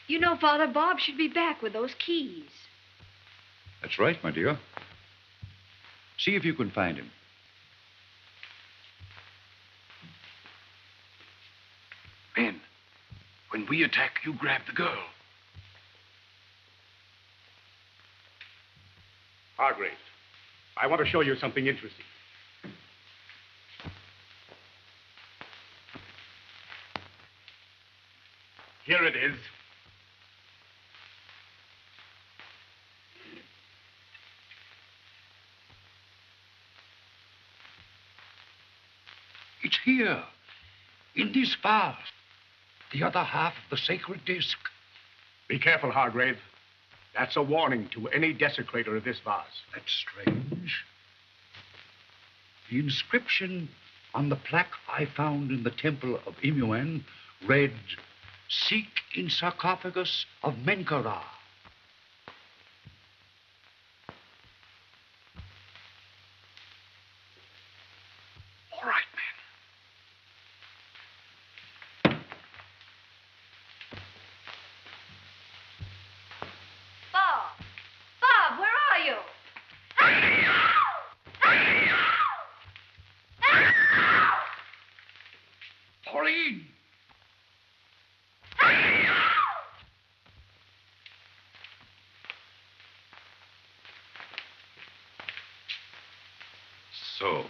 You know, Father, Bob should be back with those keys. That's right, my dear. See if you can find him. Men, when we attack, you grab the girl. Hargrave, I want to show you something interesting. Here it is. It's here, in this vase, the other half of the sacred disc. Be careful, Hargrave. That's a warning to any desecrator of this vase. That's strange. The inscription on the plaque I found in the temple of Imuan read, "Seek in sarcophagus of Menkaure." All right, men. Bob, where are you? Pauline! So,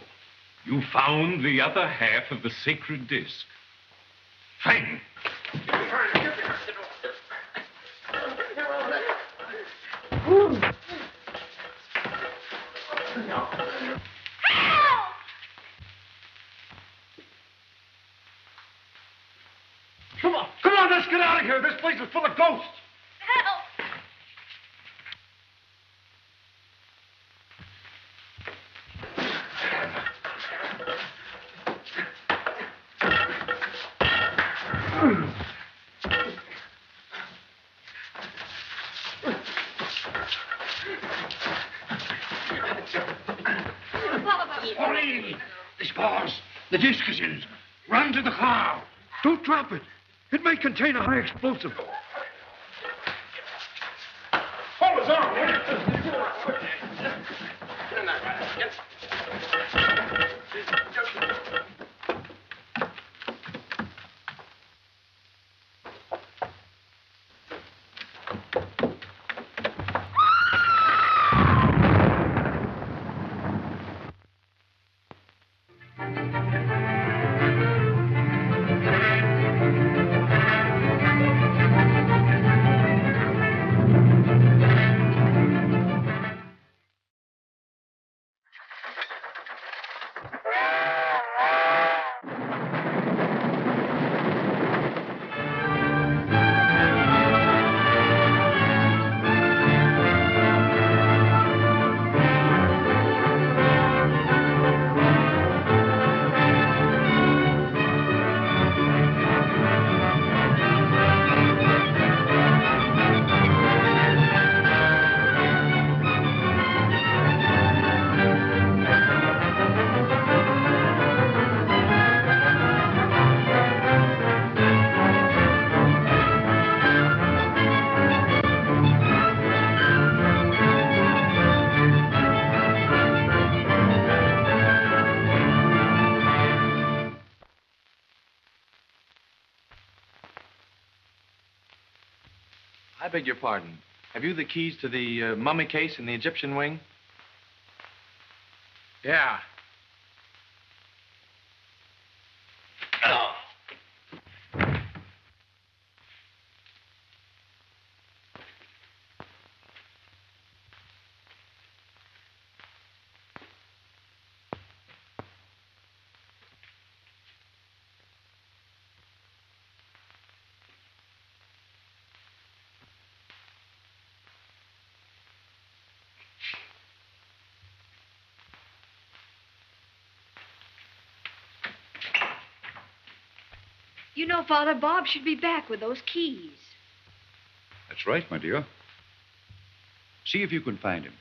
you found the other half of the sacred disc. Fang! Come on, let's get out of here. This place is full of ghosts. Help! Pauline! This bars. The disc is in it. Run to the car. Don't drop it. It may contain a high explosive. Hold his arm. I beg your pardon. Have you the keys to the mummy case in the Egyptian wing? Yeah. You know, Father, Bob should be back with those keys. That's right, my dear. See if you can find him.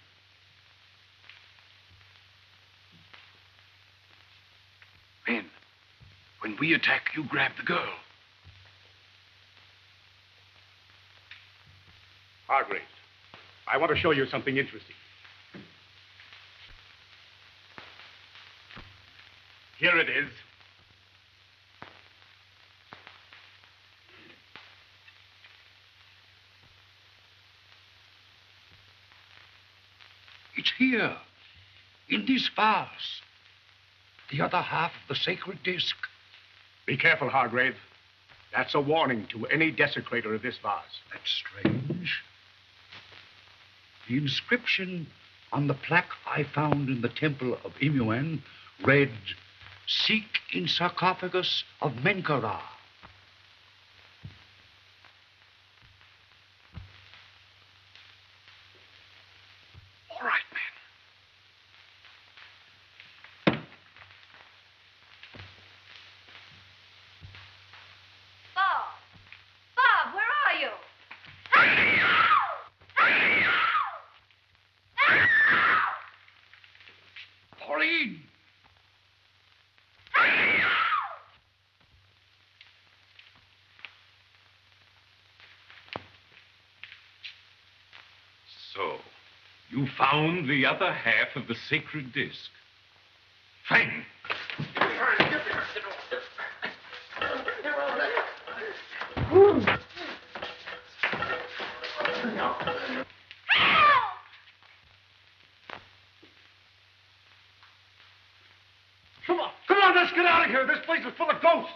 Men, when we attack, you grab the girl. Hargraves, I want to show you something interesting. Here it is. It's here, in this vase. The other half of the sacred disc. Be careful, Hargrave. That's a warning to any desecrator of this vase. That's strange. The inscription on the plaque I found in the temple of Imuan read, "Seek in sarcophagus of Menkera." All right, men. Bob, where are you? Pauline! So, you found the other half of the sacred disc. Fang! out of here. This place is full of ghosts.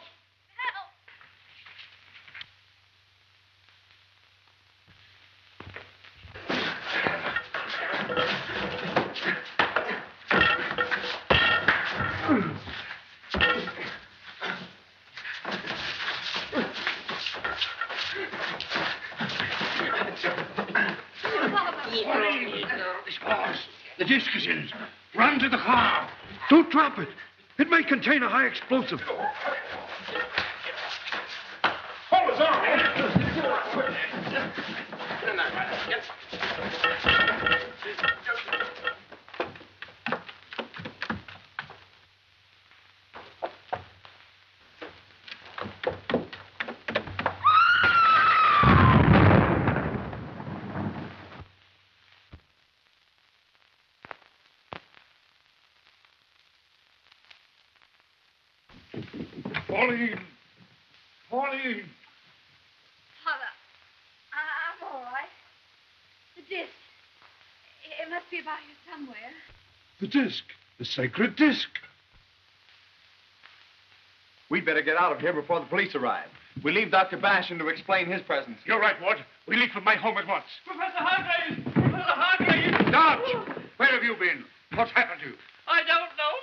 The disc is in it. Run to the car. Don't drop it. It may contain a high explosive. Hold us on. Pauline! Pauline! Father, I'm all right. The disc. It must be about here somewhere. The disc. The sacred disc. We'd better get out of here before the police arrive. We leave Dr. Bashan to explain his presence. You're right, Ward. We leave for my home at once. Professor Hargraves! Professor Hargraves! Dodge! Where have you been? What's happened to you? I don't know.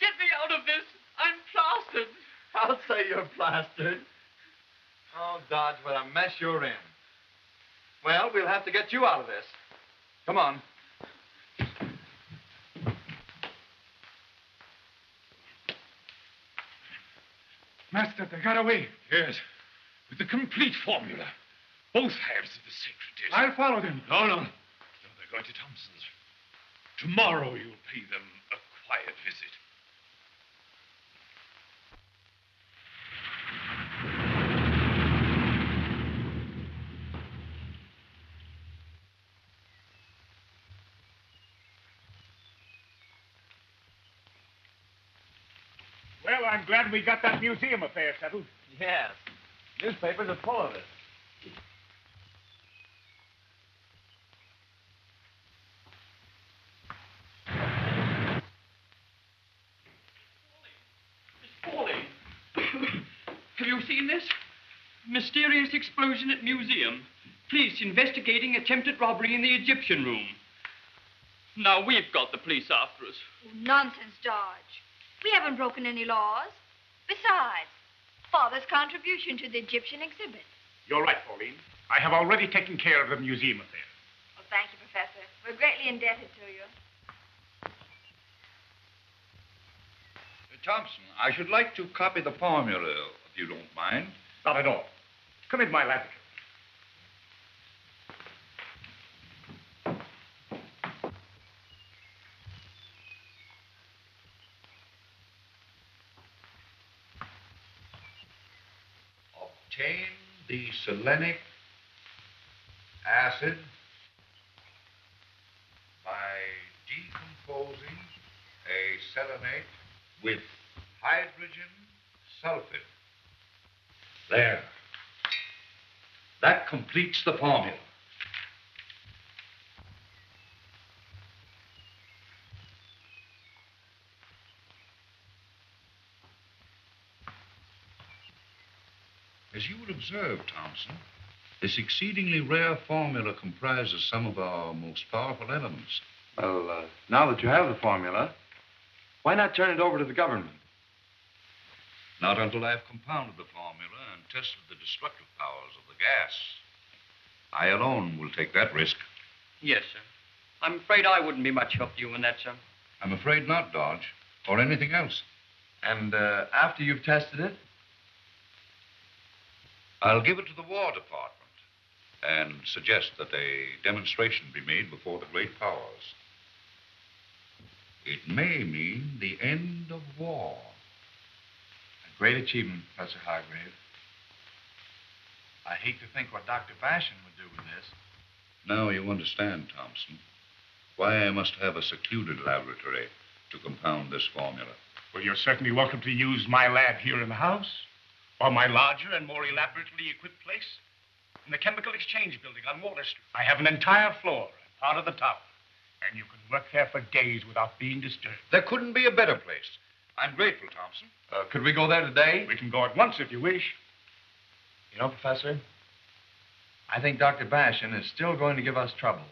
Get me out of this. I'm plastered. I'll say you're plastered. Oh, Dodge, what a mess you're in. Well, we'll have to get you out of this. Come on. Master, they got away. Yes, with the complete formula. Both halves of the sacred dish. I'll follow them. No, they're going to Thompson's. Tomorrow you'll pay them a quiet visit. Well, I'm glad we got that museum affair settled. Yes. Newspapers are full of it. Pauline. Have you seen this? Mysterious explosion at museum. Police investigating attempted robbery in the Egyptian room. Now we've got the police after us. Oh, nonsense, Dodge. We haven't broken any laws. Besides, Father's contribution to the Egyptian exhibit. You're right, Pauline. I have already taken care of the museum affair. Well, thank you, Professor. We're greatly indebted to you. Thompson, I should like to copy the formula, if you don't mind. Not at all. Come in my laboratory. Obtain the selenic acid by decomposing a selenate with hydrogen sulfate. There. That completes the formula. As you will observe, Thompson, this exceedingly rare formula comprises some of our most powerful elements. Well, now that you have the formula, why not turn it over to the government? Not until I've compounded the formula and tested the destructive powers of the gas. I alone will take that risk. Yes, sir. I'm afraid I wouldn't be much help to you in that, sir. I'm afraid not, Dodge, or anything else. And after you've tested it? I'll give it to the War Department and suggest that a demonstration be made before the great powers. It may mean the end of war. A great achievement, Professor Hargrave. I hate to think what Dr. Bashan would do with this. Now you understand, Thompson, why I must have a secluded laboratory to compound this formula. Well, you're certainly welcome to use my lab here in the house, or my larger and more elaborately equipped place in the Chemical Exchange Building on Water Street. I have an entire floor, part of the tower, and you can work there for days without being disturbed. There couldn't be a better place. I'm grateful, Thompson. Could we go there today? We can go at once if you wish. You know, Professor, I think Dr. Bashan is still going to give us trouble.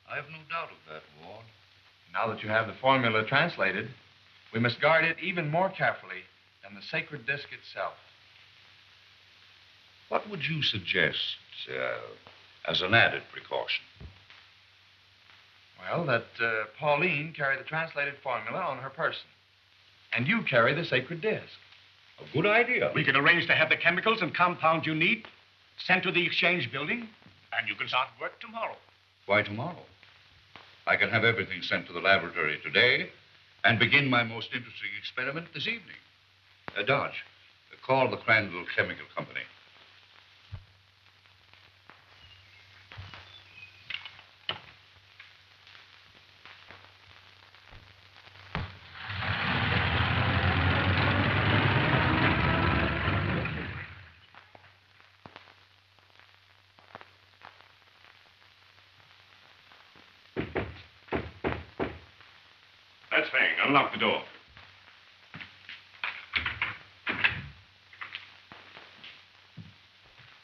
I have no doubt of that, Ward. Now that you have the formula translated, we must guard it even more carefully than the sacred disc itself. What would you suggest as an added precaution? Well, that Pauline carry the translated formula on her person, and you carry the sacred disc. A good idea. We can arrange to have the chemicals and compounds you need sent to the exchange building, and you can start work tomorrow. Why tomorrow? I can have everything sent to the laboratory today and begin my most interesting experiment this evening. Dodge, call the Crandall Chemical Company. That's Fang. Unlock the door.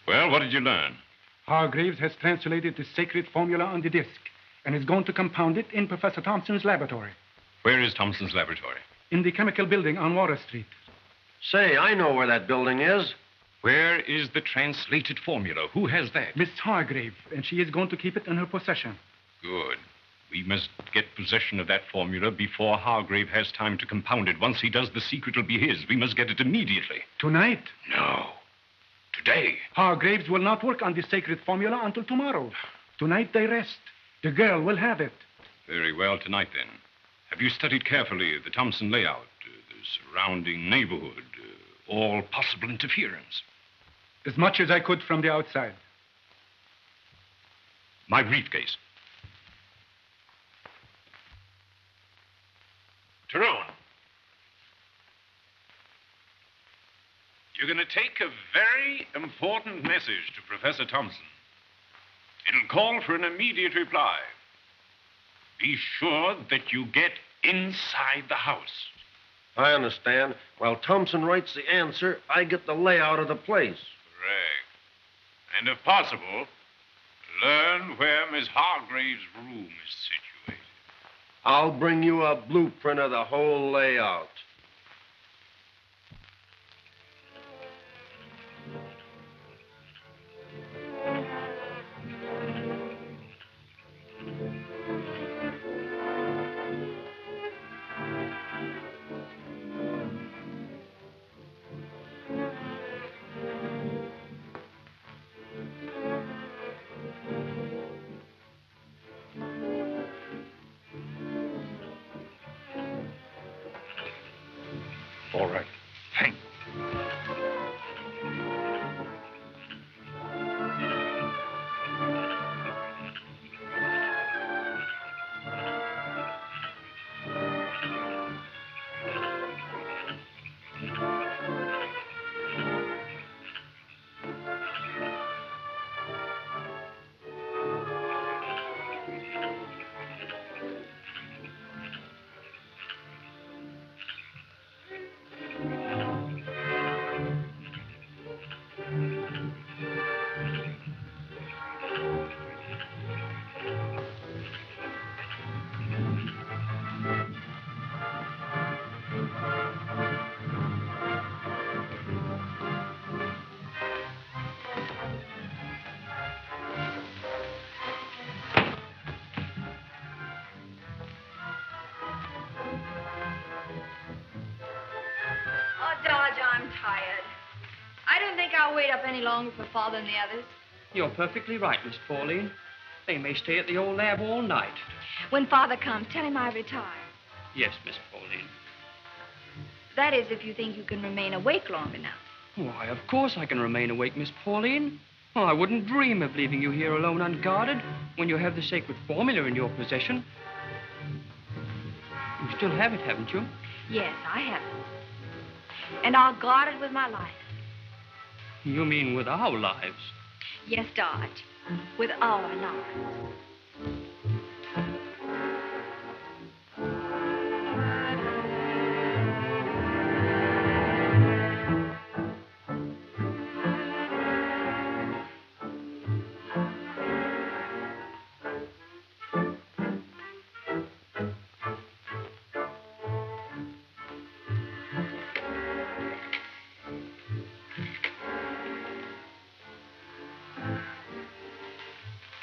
Well, what did you learn? Hargraves has translated the sacred formula on the disc and is going to compound it in Professor Thompson's laboratory. Where is Thompson's laboratory? In the chemical building on Water Street. Say, I know where that building is. Where is the translated formula? Who has that? Miss Hargrave, and she is going to keep it in her possession. Good. We must get possession of that formula before Hargrave has time to compound it. Once he does, the secret will be his. We must get it immediately. Tonight? No. Today. Hargraves will not work on the sacred formula until tomorrow. Tonight they rest. The girl will have it. Very well, tonight then. Have you studied carefully the Thompson layout, the surrounding neighborhood, all possible interference? As much as I could from the outside. My briefcase. Tyrone. You're going to take a very important message to Professor Thompson. It'll call for an immediate reply. Be sure that you get inside the house. I understand. While Thompson writes the answer, I get the layout of the place. Correct. And if possible, learn where Miss Hargrave's room is situated. I'll bring you a blueprint of the whole layout. All right. Thank I'm tired. I don't think I'll wait up any longer for Father and the others. You're perfectly right, Miss Pauline. They may stay at the old lab all night. When Father comes, tell him I retire. Yes, Miss Pauline. That is, if you think you can remain awake long enough. Why, of course I can remain awake, Miss Pauline. Oh, I wouldn't dream of leaving you here alone unguarded when you have the sacred formula in your possession. You still have it, haven't you? Yes, I have it. And I'll guard it with my life. You mean with our lives? Yes, Dodge. With our lives.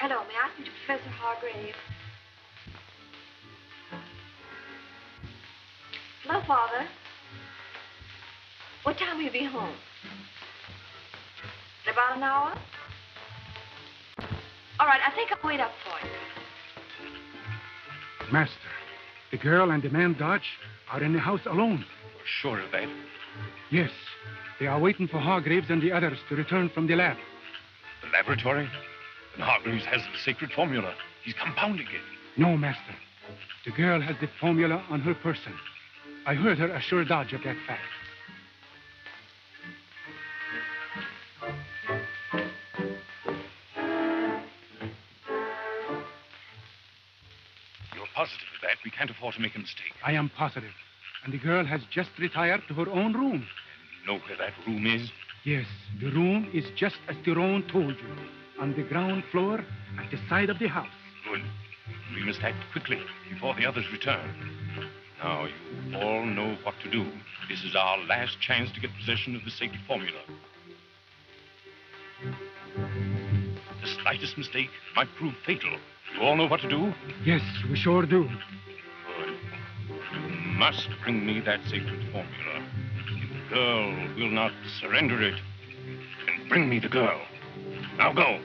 Hello, may I speak to Professor Hargrave? Hello, Father. What time will you be home? In about an hour? All right, I think I'll wait up for you. Master, the girl and the man Dodge are in the house alone. You're sure of that? Yes. They are waiting for Hargraves and the others to return from the lab. The laboratory? Then Hargraves has the sacred formula. He's compounding it. No, Master. The girl has the formula on her person. I heard her assure Dodge of that fact. You're positive of that? We can't afford to make a mistake. I am positive. And the girl has just retired to her own room. You know where that room is? Yes, the room is just as Tyrone told you. On the ground floor at the side of the house. Good. We must act quickly before the others return. Now, you all know what to do. This is our last chance to get possession of the sacred formula. The slightest mistake might prove fatal. You all know what to do? Yes, we sure do. Good. You must bring me that sacred formula. If the girl will not surrender it, then bring me the girl. Now go.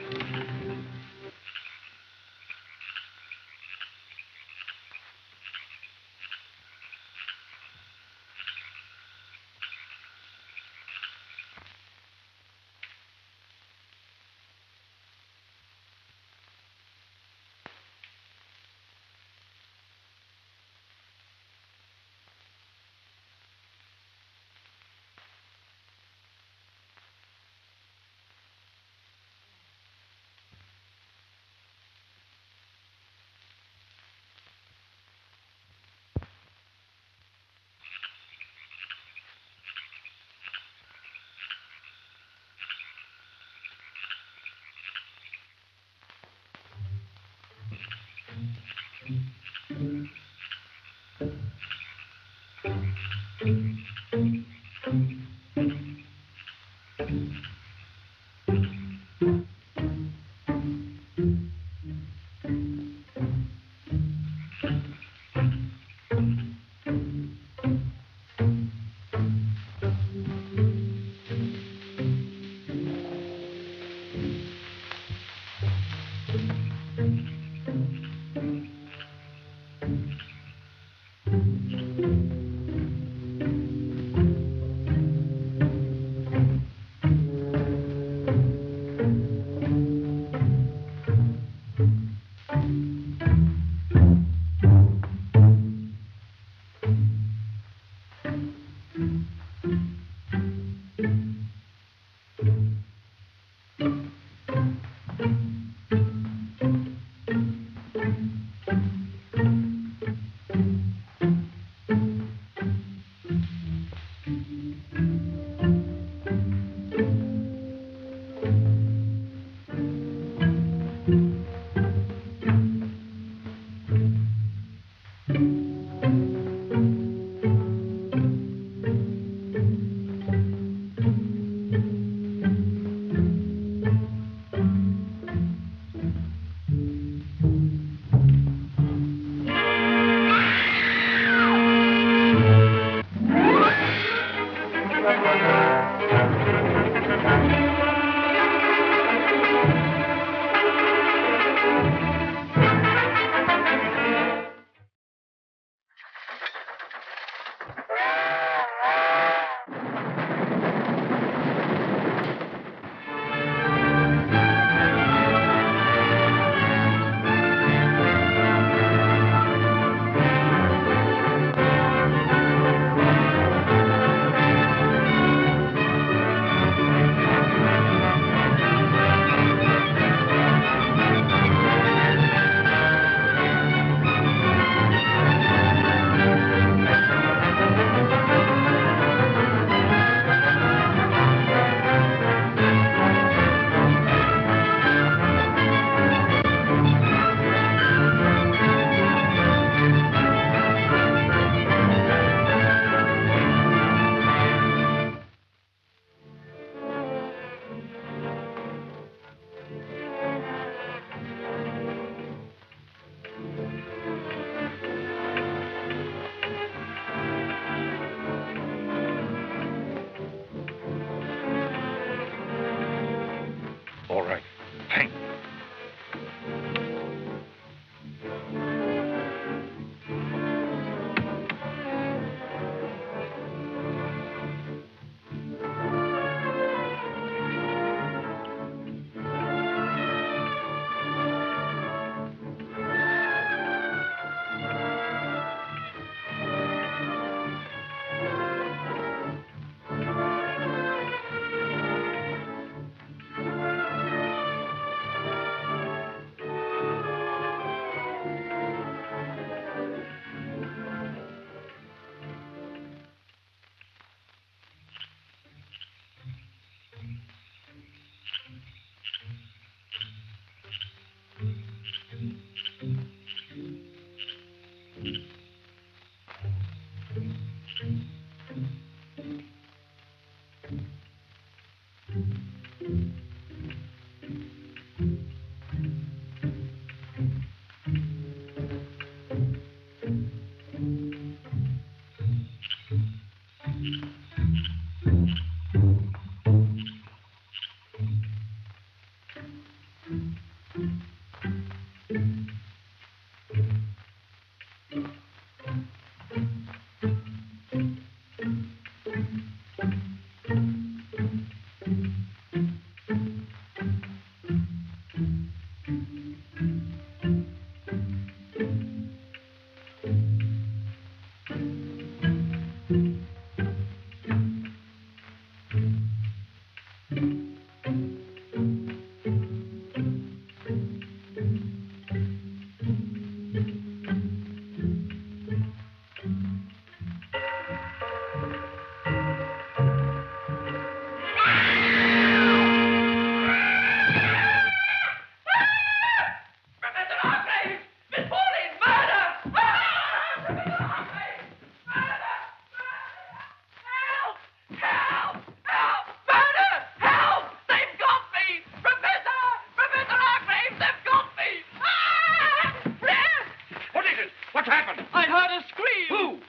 What happened? I heard a scream. Who?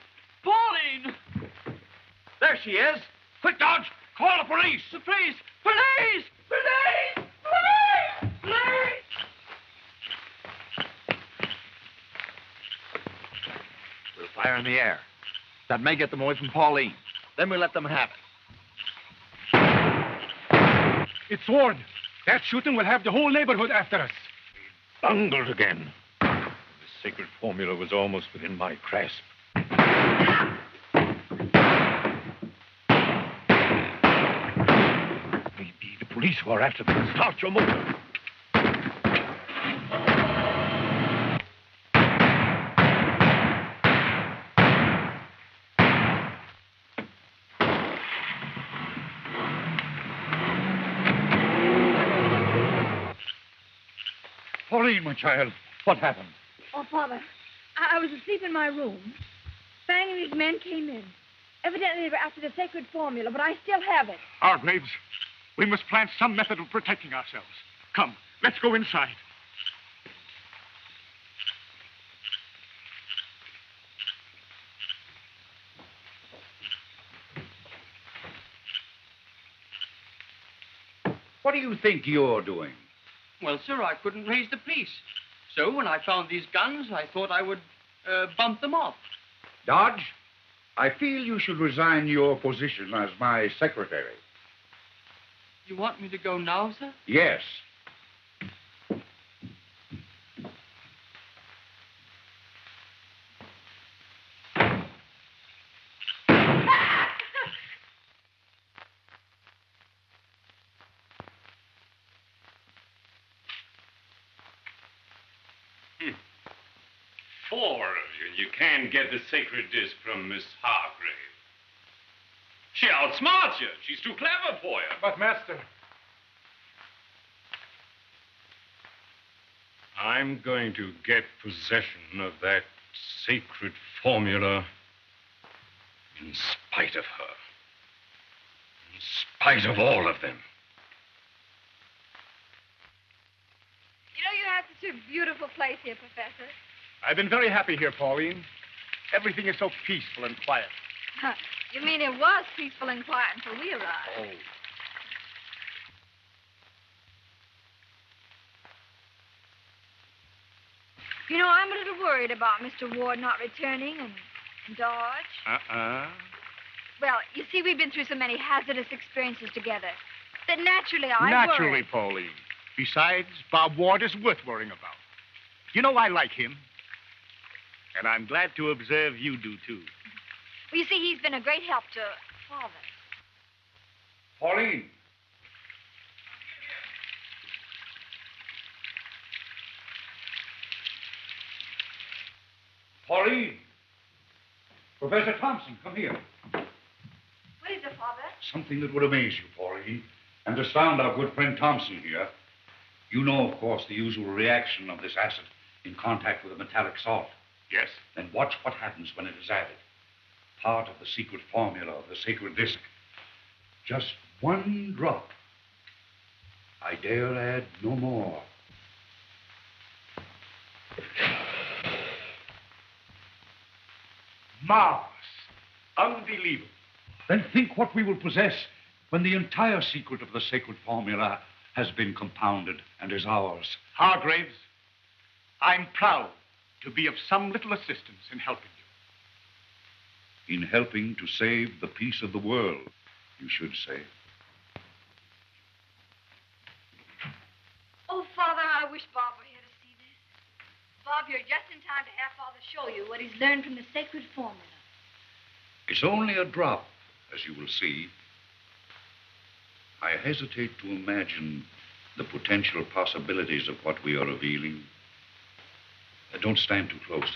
Pauline. There she is. Quick, Dodge. Call the police. The police. Police. Police. Police. Police. We'll fire in the air. That may get them away from Pauline. Then we'll let them have it. It's Ward. That shooting will have the whole neighborhood after us. Bungled again. The sacred formula was almost within my grasp. Maybe the police who are after them. Start your motor. Pauline, my child, what happened? Oh, Father, I was asleep in my room. Fang and his men came in. Evidently, they were after the sacred formula, but I still have it. Hargraves, we must plan some method of protecting ourselves. Come, let's go inside. What do you think you're doing? Well, sir, I couldn't raise the police. So when I found these guns, I thought I would bump them off. Dodge, I feel you should resign your position as my secretary. You want me to go now, sir? Yes. Four of you, and you can't get the sacred disc from Miss Hargrave. She outsmarts you. She's too clever for you. But, Master... I'm going to get possession of that sacred formula in spite of her. In spite of all of them. You know, you have such a beautiful place here, Professor. I've been very happy here, Pauline. Everything is so peaceful and quiet. You mean it was peaceful and quiet until we arrived? Oh. You know, I'm a little worried about Mr. Ward not returning and Dodge. Well, you see, we've been through so many hazardous experiences together that naturally I Naturally, worry. Pauline. Besides, Bob Ward is worth worrying about. You know, I like him. And I'm glad to observe you do, too. Well, you see, he's been a great help to Father. Pauline. Pauline. Professor Thompson, come here. What is it, Father? Something that would amaze you, Pauline, and astound our good friend Thompson here. You know, of course, the usual reaction of this acid in contact with a metallic salt. Yes? Then watch what happens when it is added. Part of the secret formula of the sacred disc. Just one drop. I dare add no more. Marvelous. Unbelievable. Then think what we will possess when the entire secret of the sacred formula has been compounded and is ours. Hargraves, I'm proud to be of some little assistance in helping you. In helping to save the peace of the world, you should say. Oh, Father, I wish Bob were here to see this. Bob, you're just in time to have Father show you what he's learned from the sacred formula. It's only a drop, as you will see. I hesitate to imagine the potential possibilities of what we are revealing. Don't stand too close.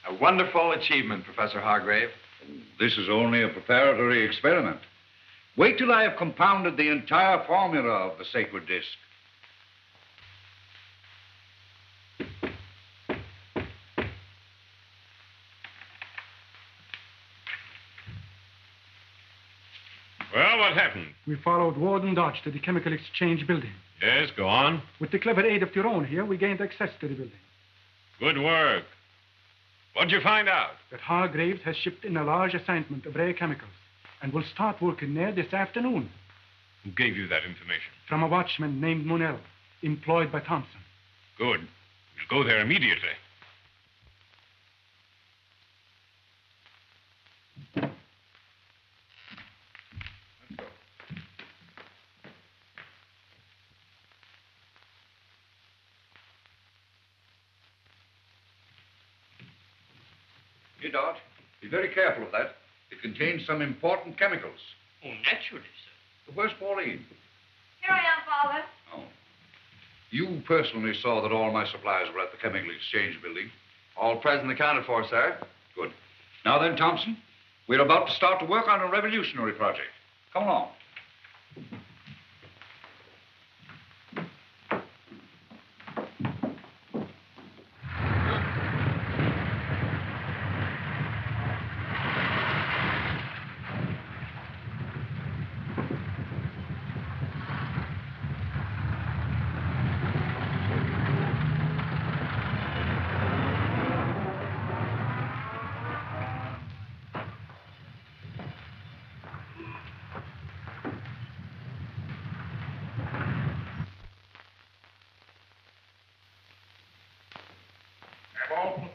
A wonderful achievement, Professor Hargrave. This is only a preparatory experiment. Wait till I have compounded the entire formula of the sacred disc. Well, what happened? We followed Ward and Dodge to the chemical exchange building. Yes, go on. With the clever aid of Tyrone here, we gained access to the building. Good work. What'd you find out? That Hargraves has shipped in a large assignment of rare chemicals and will start working there this afternoon. Who gave you that information? From a watchman named Monell, employed by Thompson. Good. We'll go there immediately. Here, Dodge. Be very careful of that. It contains some important chemicals. Oh, naturally, sir. Where's Pauline? Here I am, Father. Oh. You personally saw that all my supplies were at the chemical exchange building? All present accounted for, sir. Good. Now then, Thompson, we're about to start to work on a revolutionary project. Come along.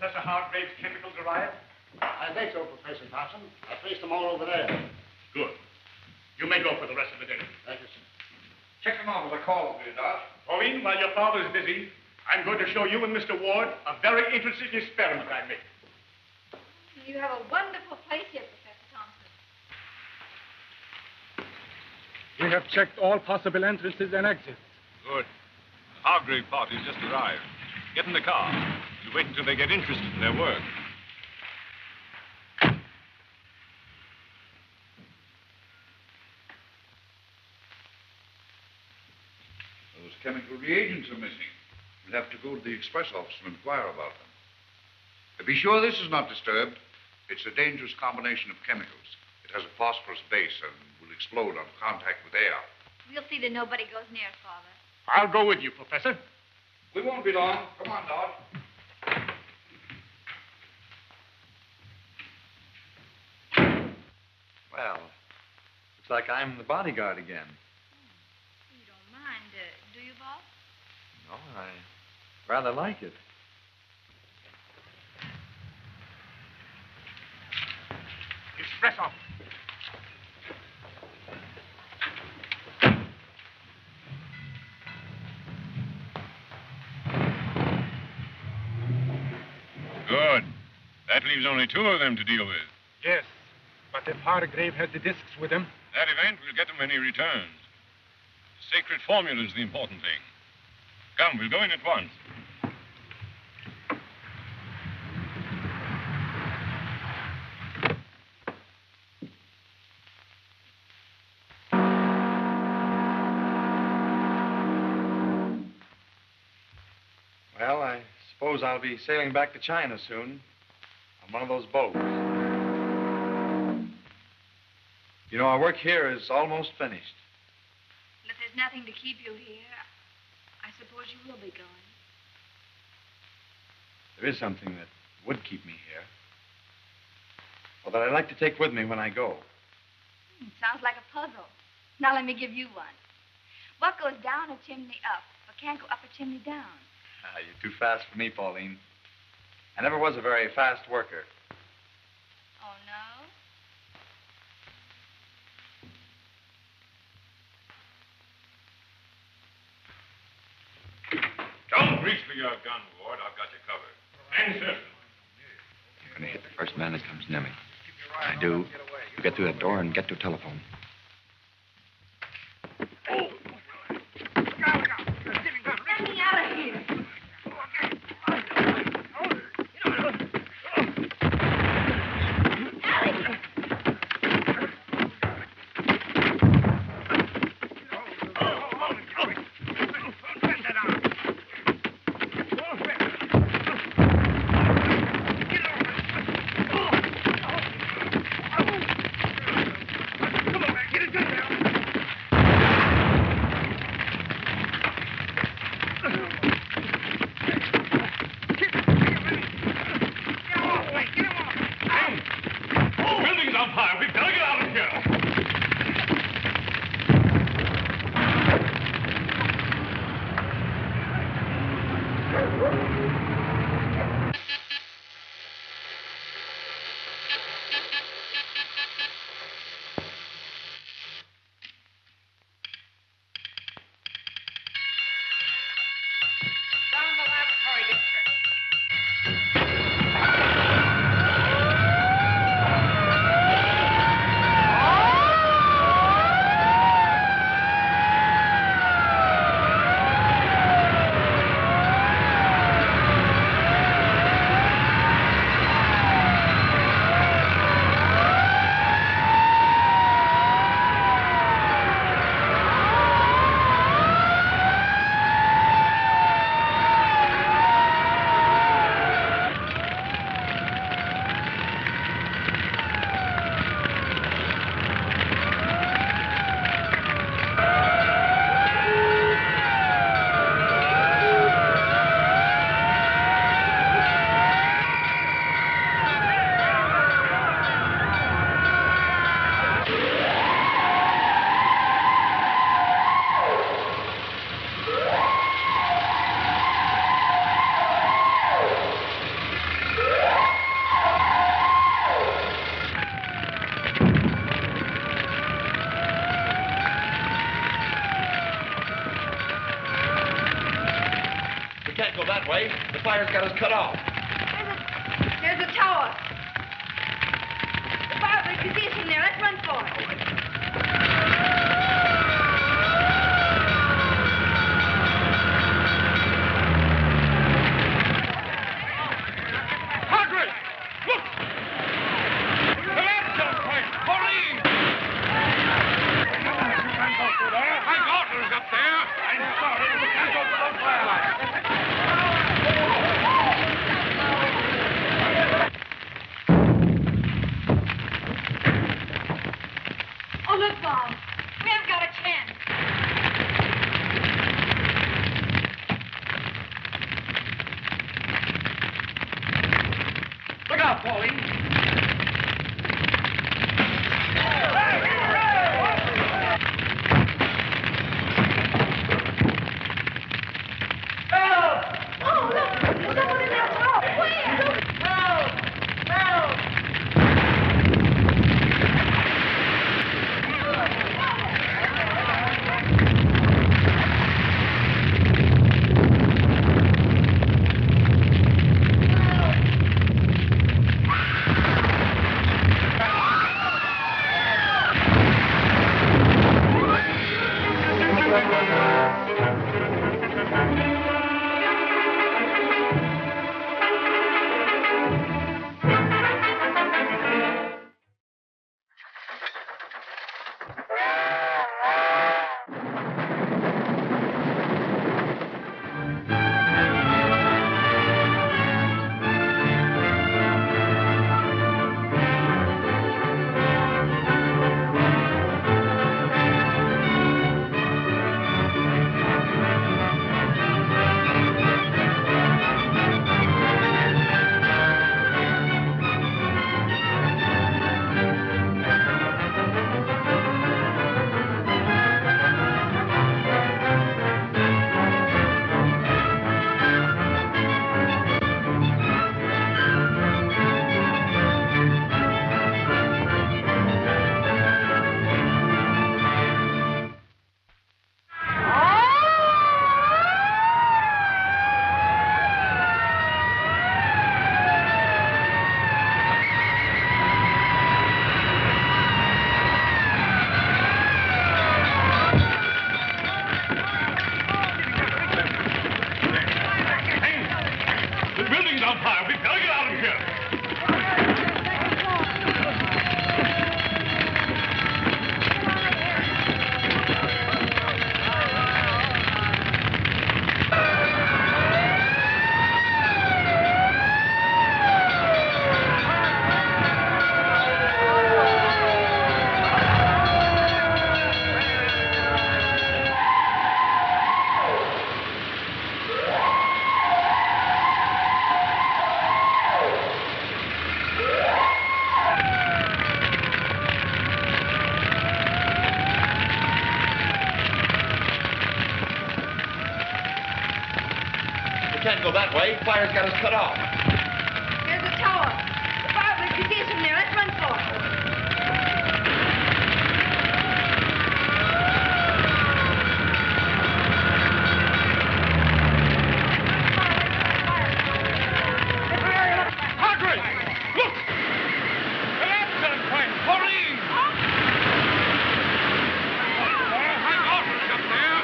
Professor Hargraves' chemicals arrived? I think so, Professor Thompson. I placed them all over there. Good. You may go for the rest of the dinner. Thank you, sir. Check them out with a call, please, Dodge. Pauline, while your father is busy, I'm going to show you and Mr. Ward a very interesting experiment I made. You have a wonderful place here, Professor Thompson. We have checked all possible entrances and exits. Good. The Hargrave party's just arrived. Get in the car. We'll wait until they get interested in their work. Those chemical reagents are missing. We'll have to go to the express office and inquire about them. Be sure this is not disturbed. It's a dangerous combination of chemicals. It has a phosphorus base and will explode on contact with air. We'll see that nobody goes near it, Father. I'll go with you, Professor. We won't be long. Come on, Dodge. Well, looks like I'm the bodyguard again. You don't mind, do you, boss? No, I rather like it. Express office. Good. That leaves only two of them to deal with. Yes, but if Hargrave has the discs with him... That event, we'll get them when he returns. The sacred formula is the important thing. Come, we'll go in at once. Well, I suppose I'll be sailing back to China soon on one of those boats. You know, our work here is almost finished. But there's nothing to keep you here. I suppose you will be going. There is something that would keep me here. Or that I'd like to take with me when I go. Sounds like a puzzle. Now let me give you one. What goes down a chimney up, but can't go up a chimney down? You're too fast for me, Pauline. I never was a very fast worker. Oh, no? Don't reach for your gun, Ward. I've got you covered. And certain. I'm going to hit the first man that comes near me. I do. You get through that door and get to a telephone. Get me out of here. Come on, fire's got us cut off. There's a tower. The fire break you see us from there. Let's run for it. Margaret! Look! The lantern point! Pauline! My daughter's up there. I'm sorry. We can't go to the fire. Oh, look, Bob. We haven't got a chance. Look out, Pauline. Oh, look. There's someone in that tower. Where? Can't go that way. Fire's got us cut off. There's a tower. The fire break you see us from there. Let's run for it. Margaret! Look! The lantern point! Pauline! My daughter's up there.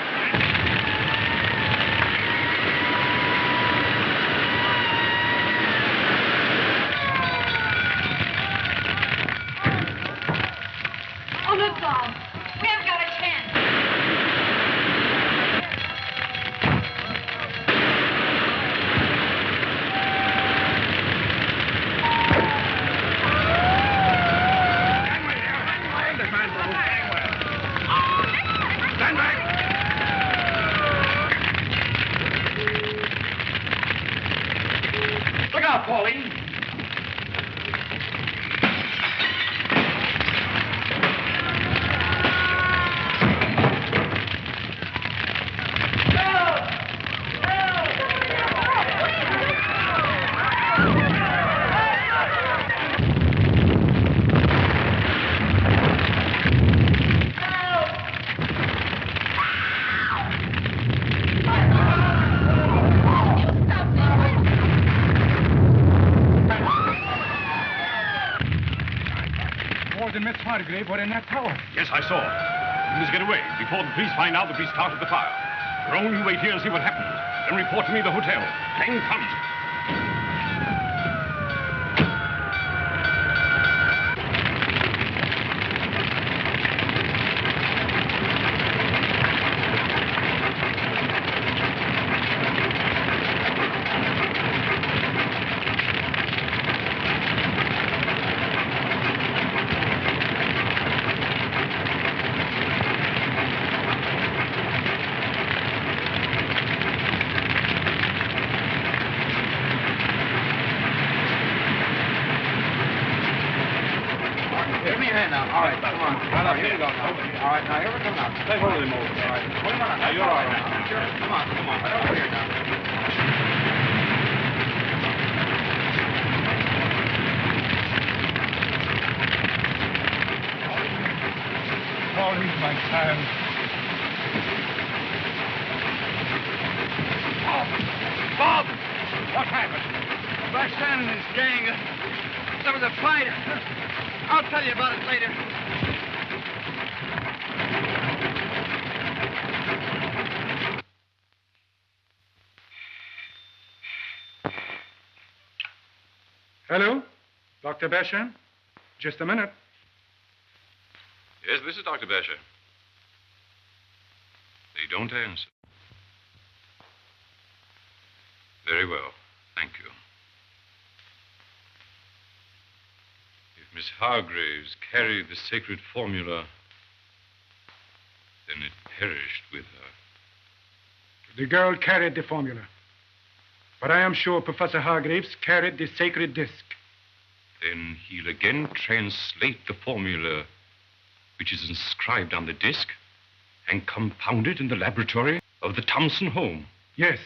Warlord and Miss Hargrave were in that tower. Yes, I saw. We must get away before the police find out that we started the fire. Roan, you wait here and see what happens. Then report to me the hotel. Then come. Pauline, my child. Bob! What happened? Bashan and his gang. There was a fight. I'll tell you about it later. Hello? Dr. Bashan? Just a minute. Yes, this is Dr. Bashan. They don't answer. Very well. Thank you. If Miss Hargraves carried the sacred formula, then it perished with her. The girl carried the formula. But I am sure Professor Hargraves carried the sacred disc. Then he'll again translate the formula which is inscribed on the disc and compound it in the laboratory of the Thompson home. Yes.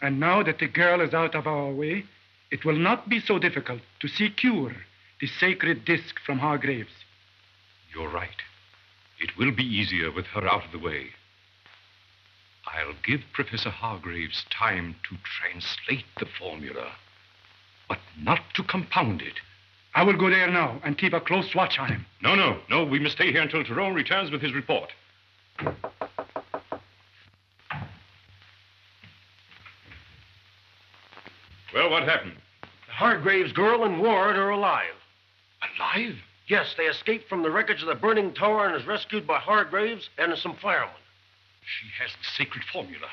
And now that the girl is out of our way, it will not be so difficult to secure the sacred disc from Hargraves. You're right. It will be easier with her out of the way. I'll give Professor Hargraves time to translate the formula, but not to compound it. I will go there now and keep a close watch on him. No. We must stay here until Tyrone returns with his report. Well, what happened? The Hargraves girl and Ward are alive. Alive? Yes, they escaped from the wreckage of the burning tower and is rescued by Hargraves and some firemen. She has the sacred formula.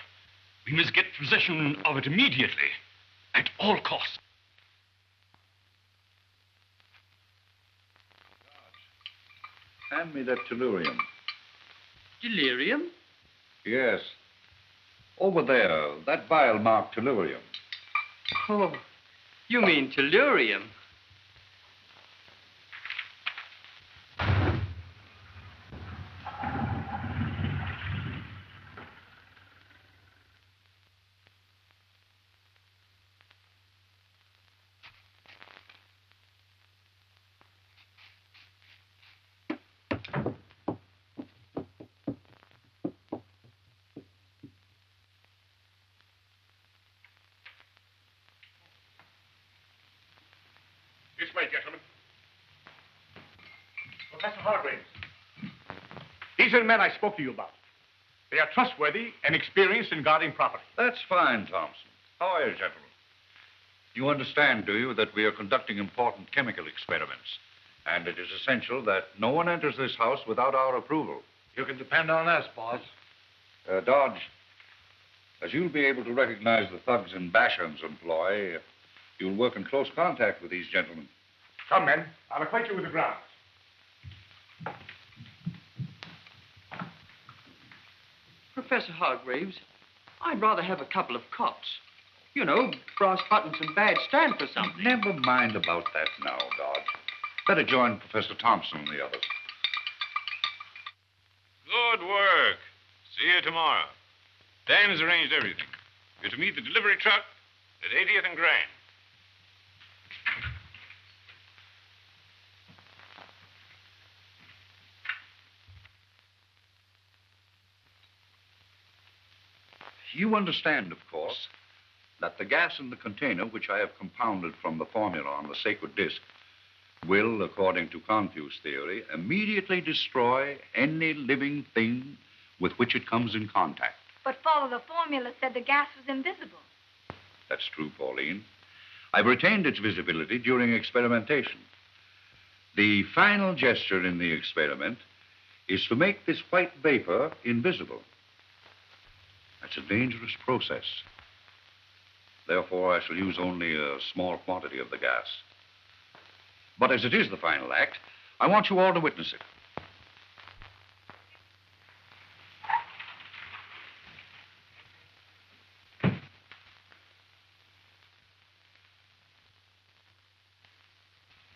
We must get possession of it immediately, at all costs. Hand me that tellurium. Delirium? Yes. Over there, that vial marked tellurium. Oh, you mean tellurium. This way, gentlemen. Professor Hargraves. These are the men I spoke to you about. They are trustworthy and experienced in guarding property. That's fine, Thompson. How are you, gentlemen? You understand, do you, that we are conducting important chemical experiments, and it is essential that no one enters this house without our approval. You can depend on us, boss. Dodge, as you'll be able to recognize the thugs in Bashan's employ, you'll work in close contact with these gentlemen. Come, men. I'll acquaint you with the grounds. Professor Hargraves, I'd rather have a couple of cops. You know, brass buttons and badge stand for something. Never mind about that now, Dodge. Better join Professor Thompson and the others. Good work. See you tomorrow. Dan has arranged everything. You're to meet the delivery truck at 80th and Grand. You understand, of course, that the gas in the container, which I have compounded from the formula on the sacred disc, will, according to Confu's theory, immediately destroy any living thing with which it comes in contact. But follow the formula said the gas was invisible. That's true, Pauline. I've retained its visibility during experimentation. The final gesture in the experiment is to make this white vapor invisible. That's a dangerous process. Therefore, I shall use only a small quantity of the gas. But as it is the final act, I want you all to witness it.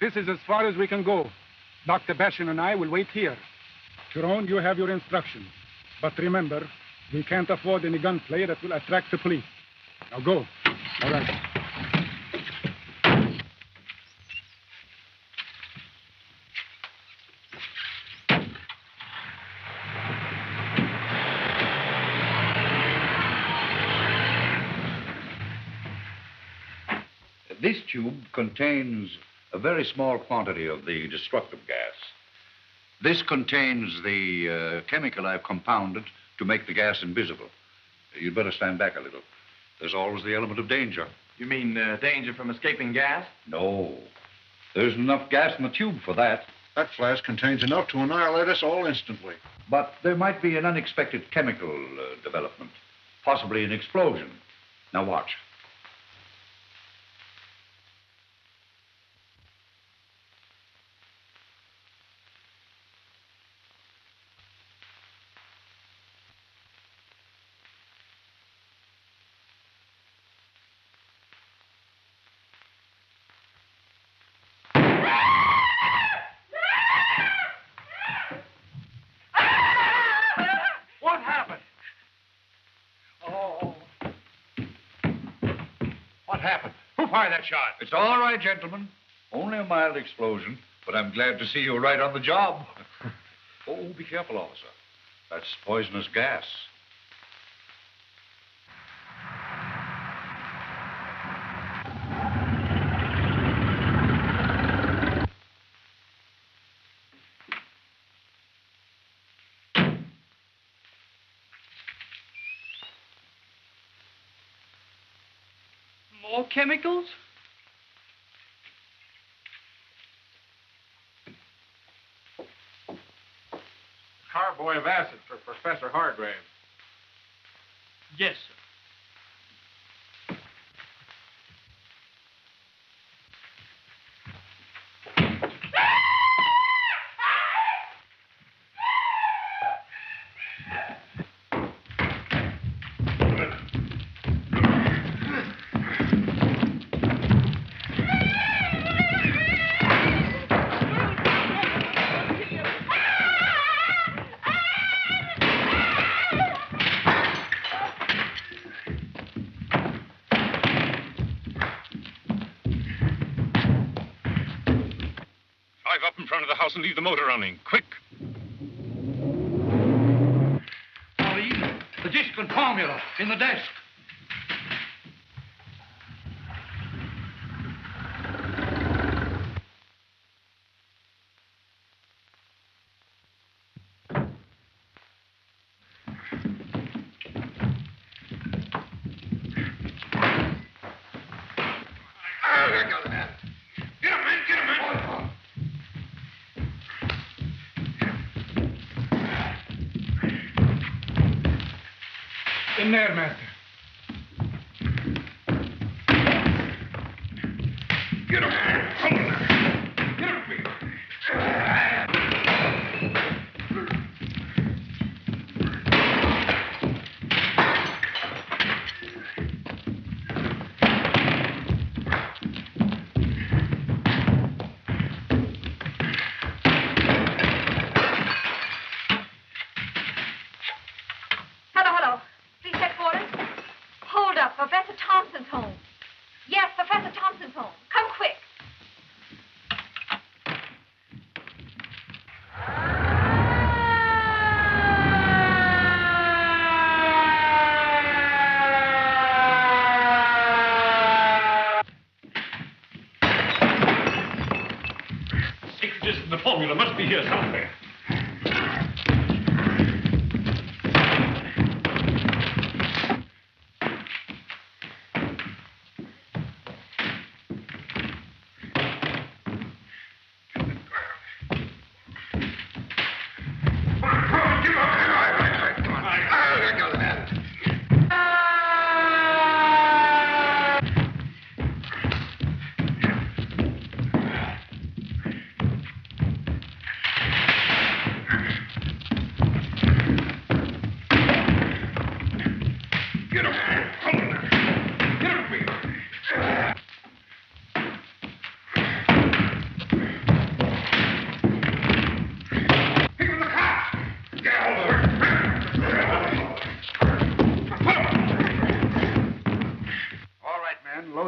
This is as far as we can go. Dr. Bashan and I will wait here. Tyrone, you have your instructions. But remember, we can't afford any gunplay that will attract the police. Now go. All right. This tube contains a very small quantity of the destructive gas. This contains the chemical I've compounded to make the gas invisible. You'd better stand back a little. There's always the element of danger. You mean danger from escaping gas? No. There's enough gas in the tube for that. That flask contains enough to annihilate us all instantly. But there might be an unexpected chemical development, possibly an explosion. Now watch. That shot. It's all right, gentlemen. Only a mild explosion, but I'm glad to see you right on the job. Oh, be careful, officer. That's poisonous gas. More chemicals? Carboy of acid for Professor Hargrave. Yes, sir. And leave the motor running. Quick. Pauline, the disc and formula in the desk. In there, Master. Get him! Hold him there! Get him, please! Hello. Please check quarters. The formula must be here somewhere.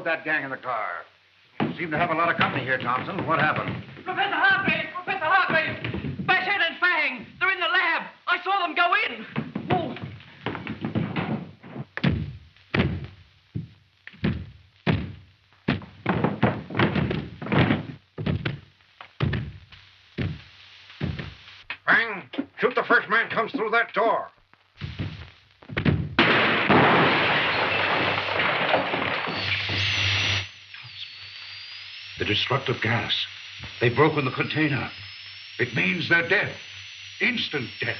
That gang in the car. Seem to have a lot of company here, Thompson. What happened? Professor Hargraves! Professor Hargraves! Bashan and Fang! They're in the lab! I saw them go in! Fang, shoot the first man comes through that door. The destructive gas. They've broken the container. It means they're dead. Instant death.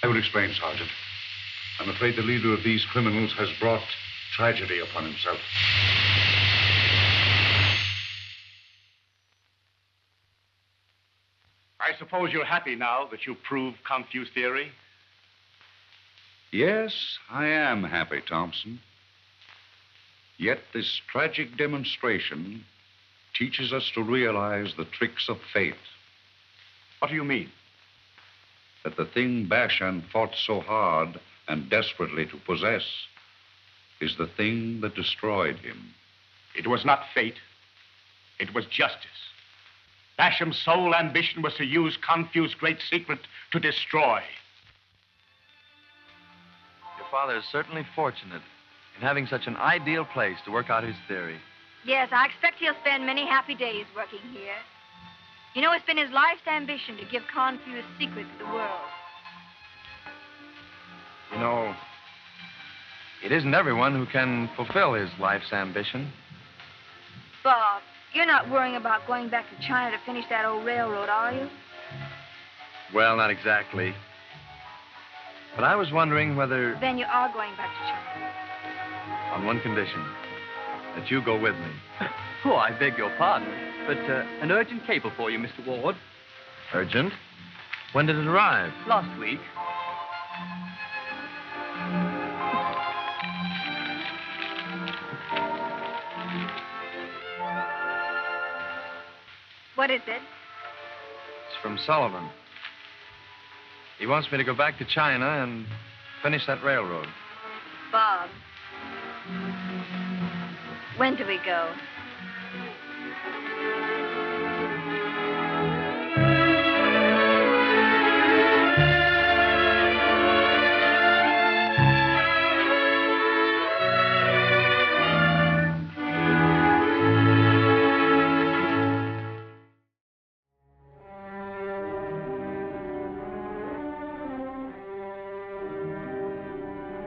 I will explain, Sergeant. I'm afraid the leader of these criminals has brought tragedy upon himself. I suppose you're happy now that you proved Confu's theory? Yes, I am happy, Thompson. Yet this tragic demonstration teaches us to realize the tricks of fate. What do you mean? That the thing Bashan fought so hard and desperately to possess is the thing that destroyed him. It was not fate. It was justice. Basham's sole ambition was to use Confu's great secret to destroy. Your father is certainly fortunate in having such an ideal place to work out his theory. Yes, I expect he'll spend many happy days working here. You know, it's been his life's ambition to give Confu's secret to the world. You know, it isn't everyone who can fulfill his life's ambition. Bob, you're not worrying about going back to China to finish that old railroad, are you? Well, not exactly. But I was wondering whether... Then you are going back to China. On one condition. That you go with me. Oh, I beg your pardon, but an urgent cable for you, Mr. Ward. Urgent? When did it arrive? Last week. What is it? It's from Sullivan. He wants me to go back to China and finish that railroad. Bob, when do we go?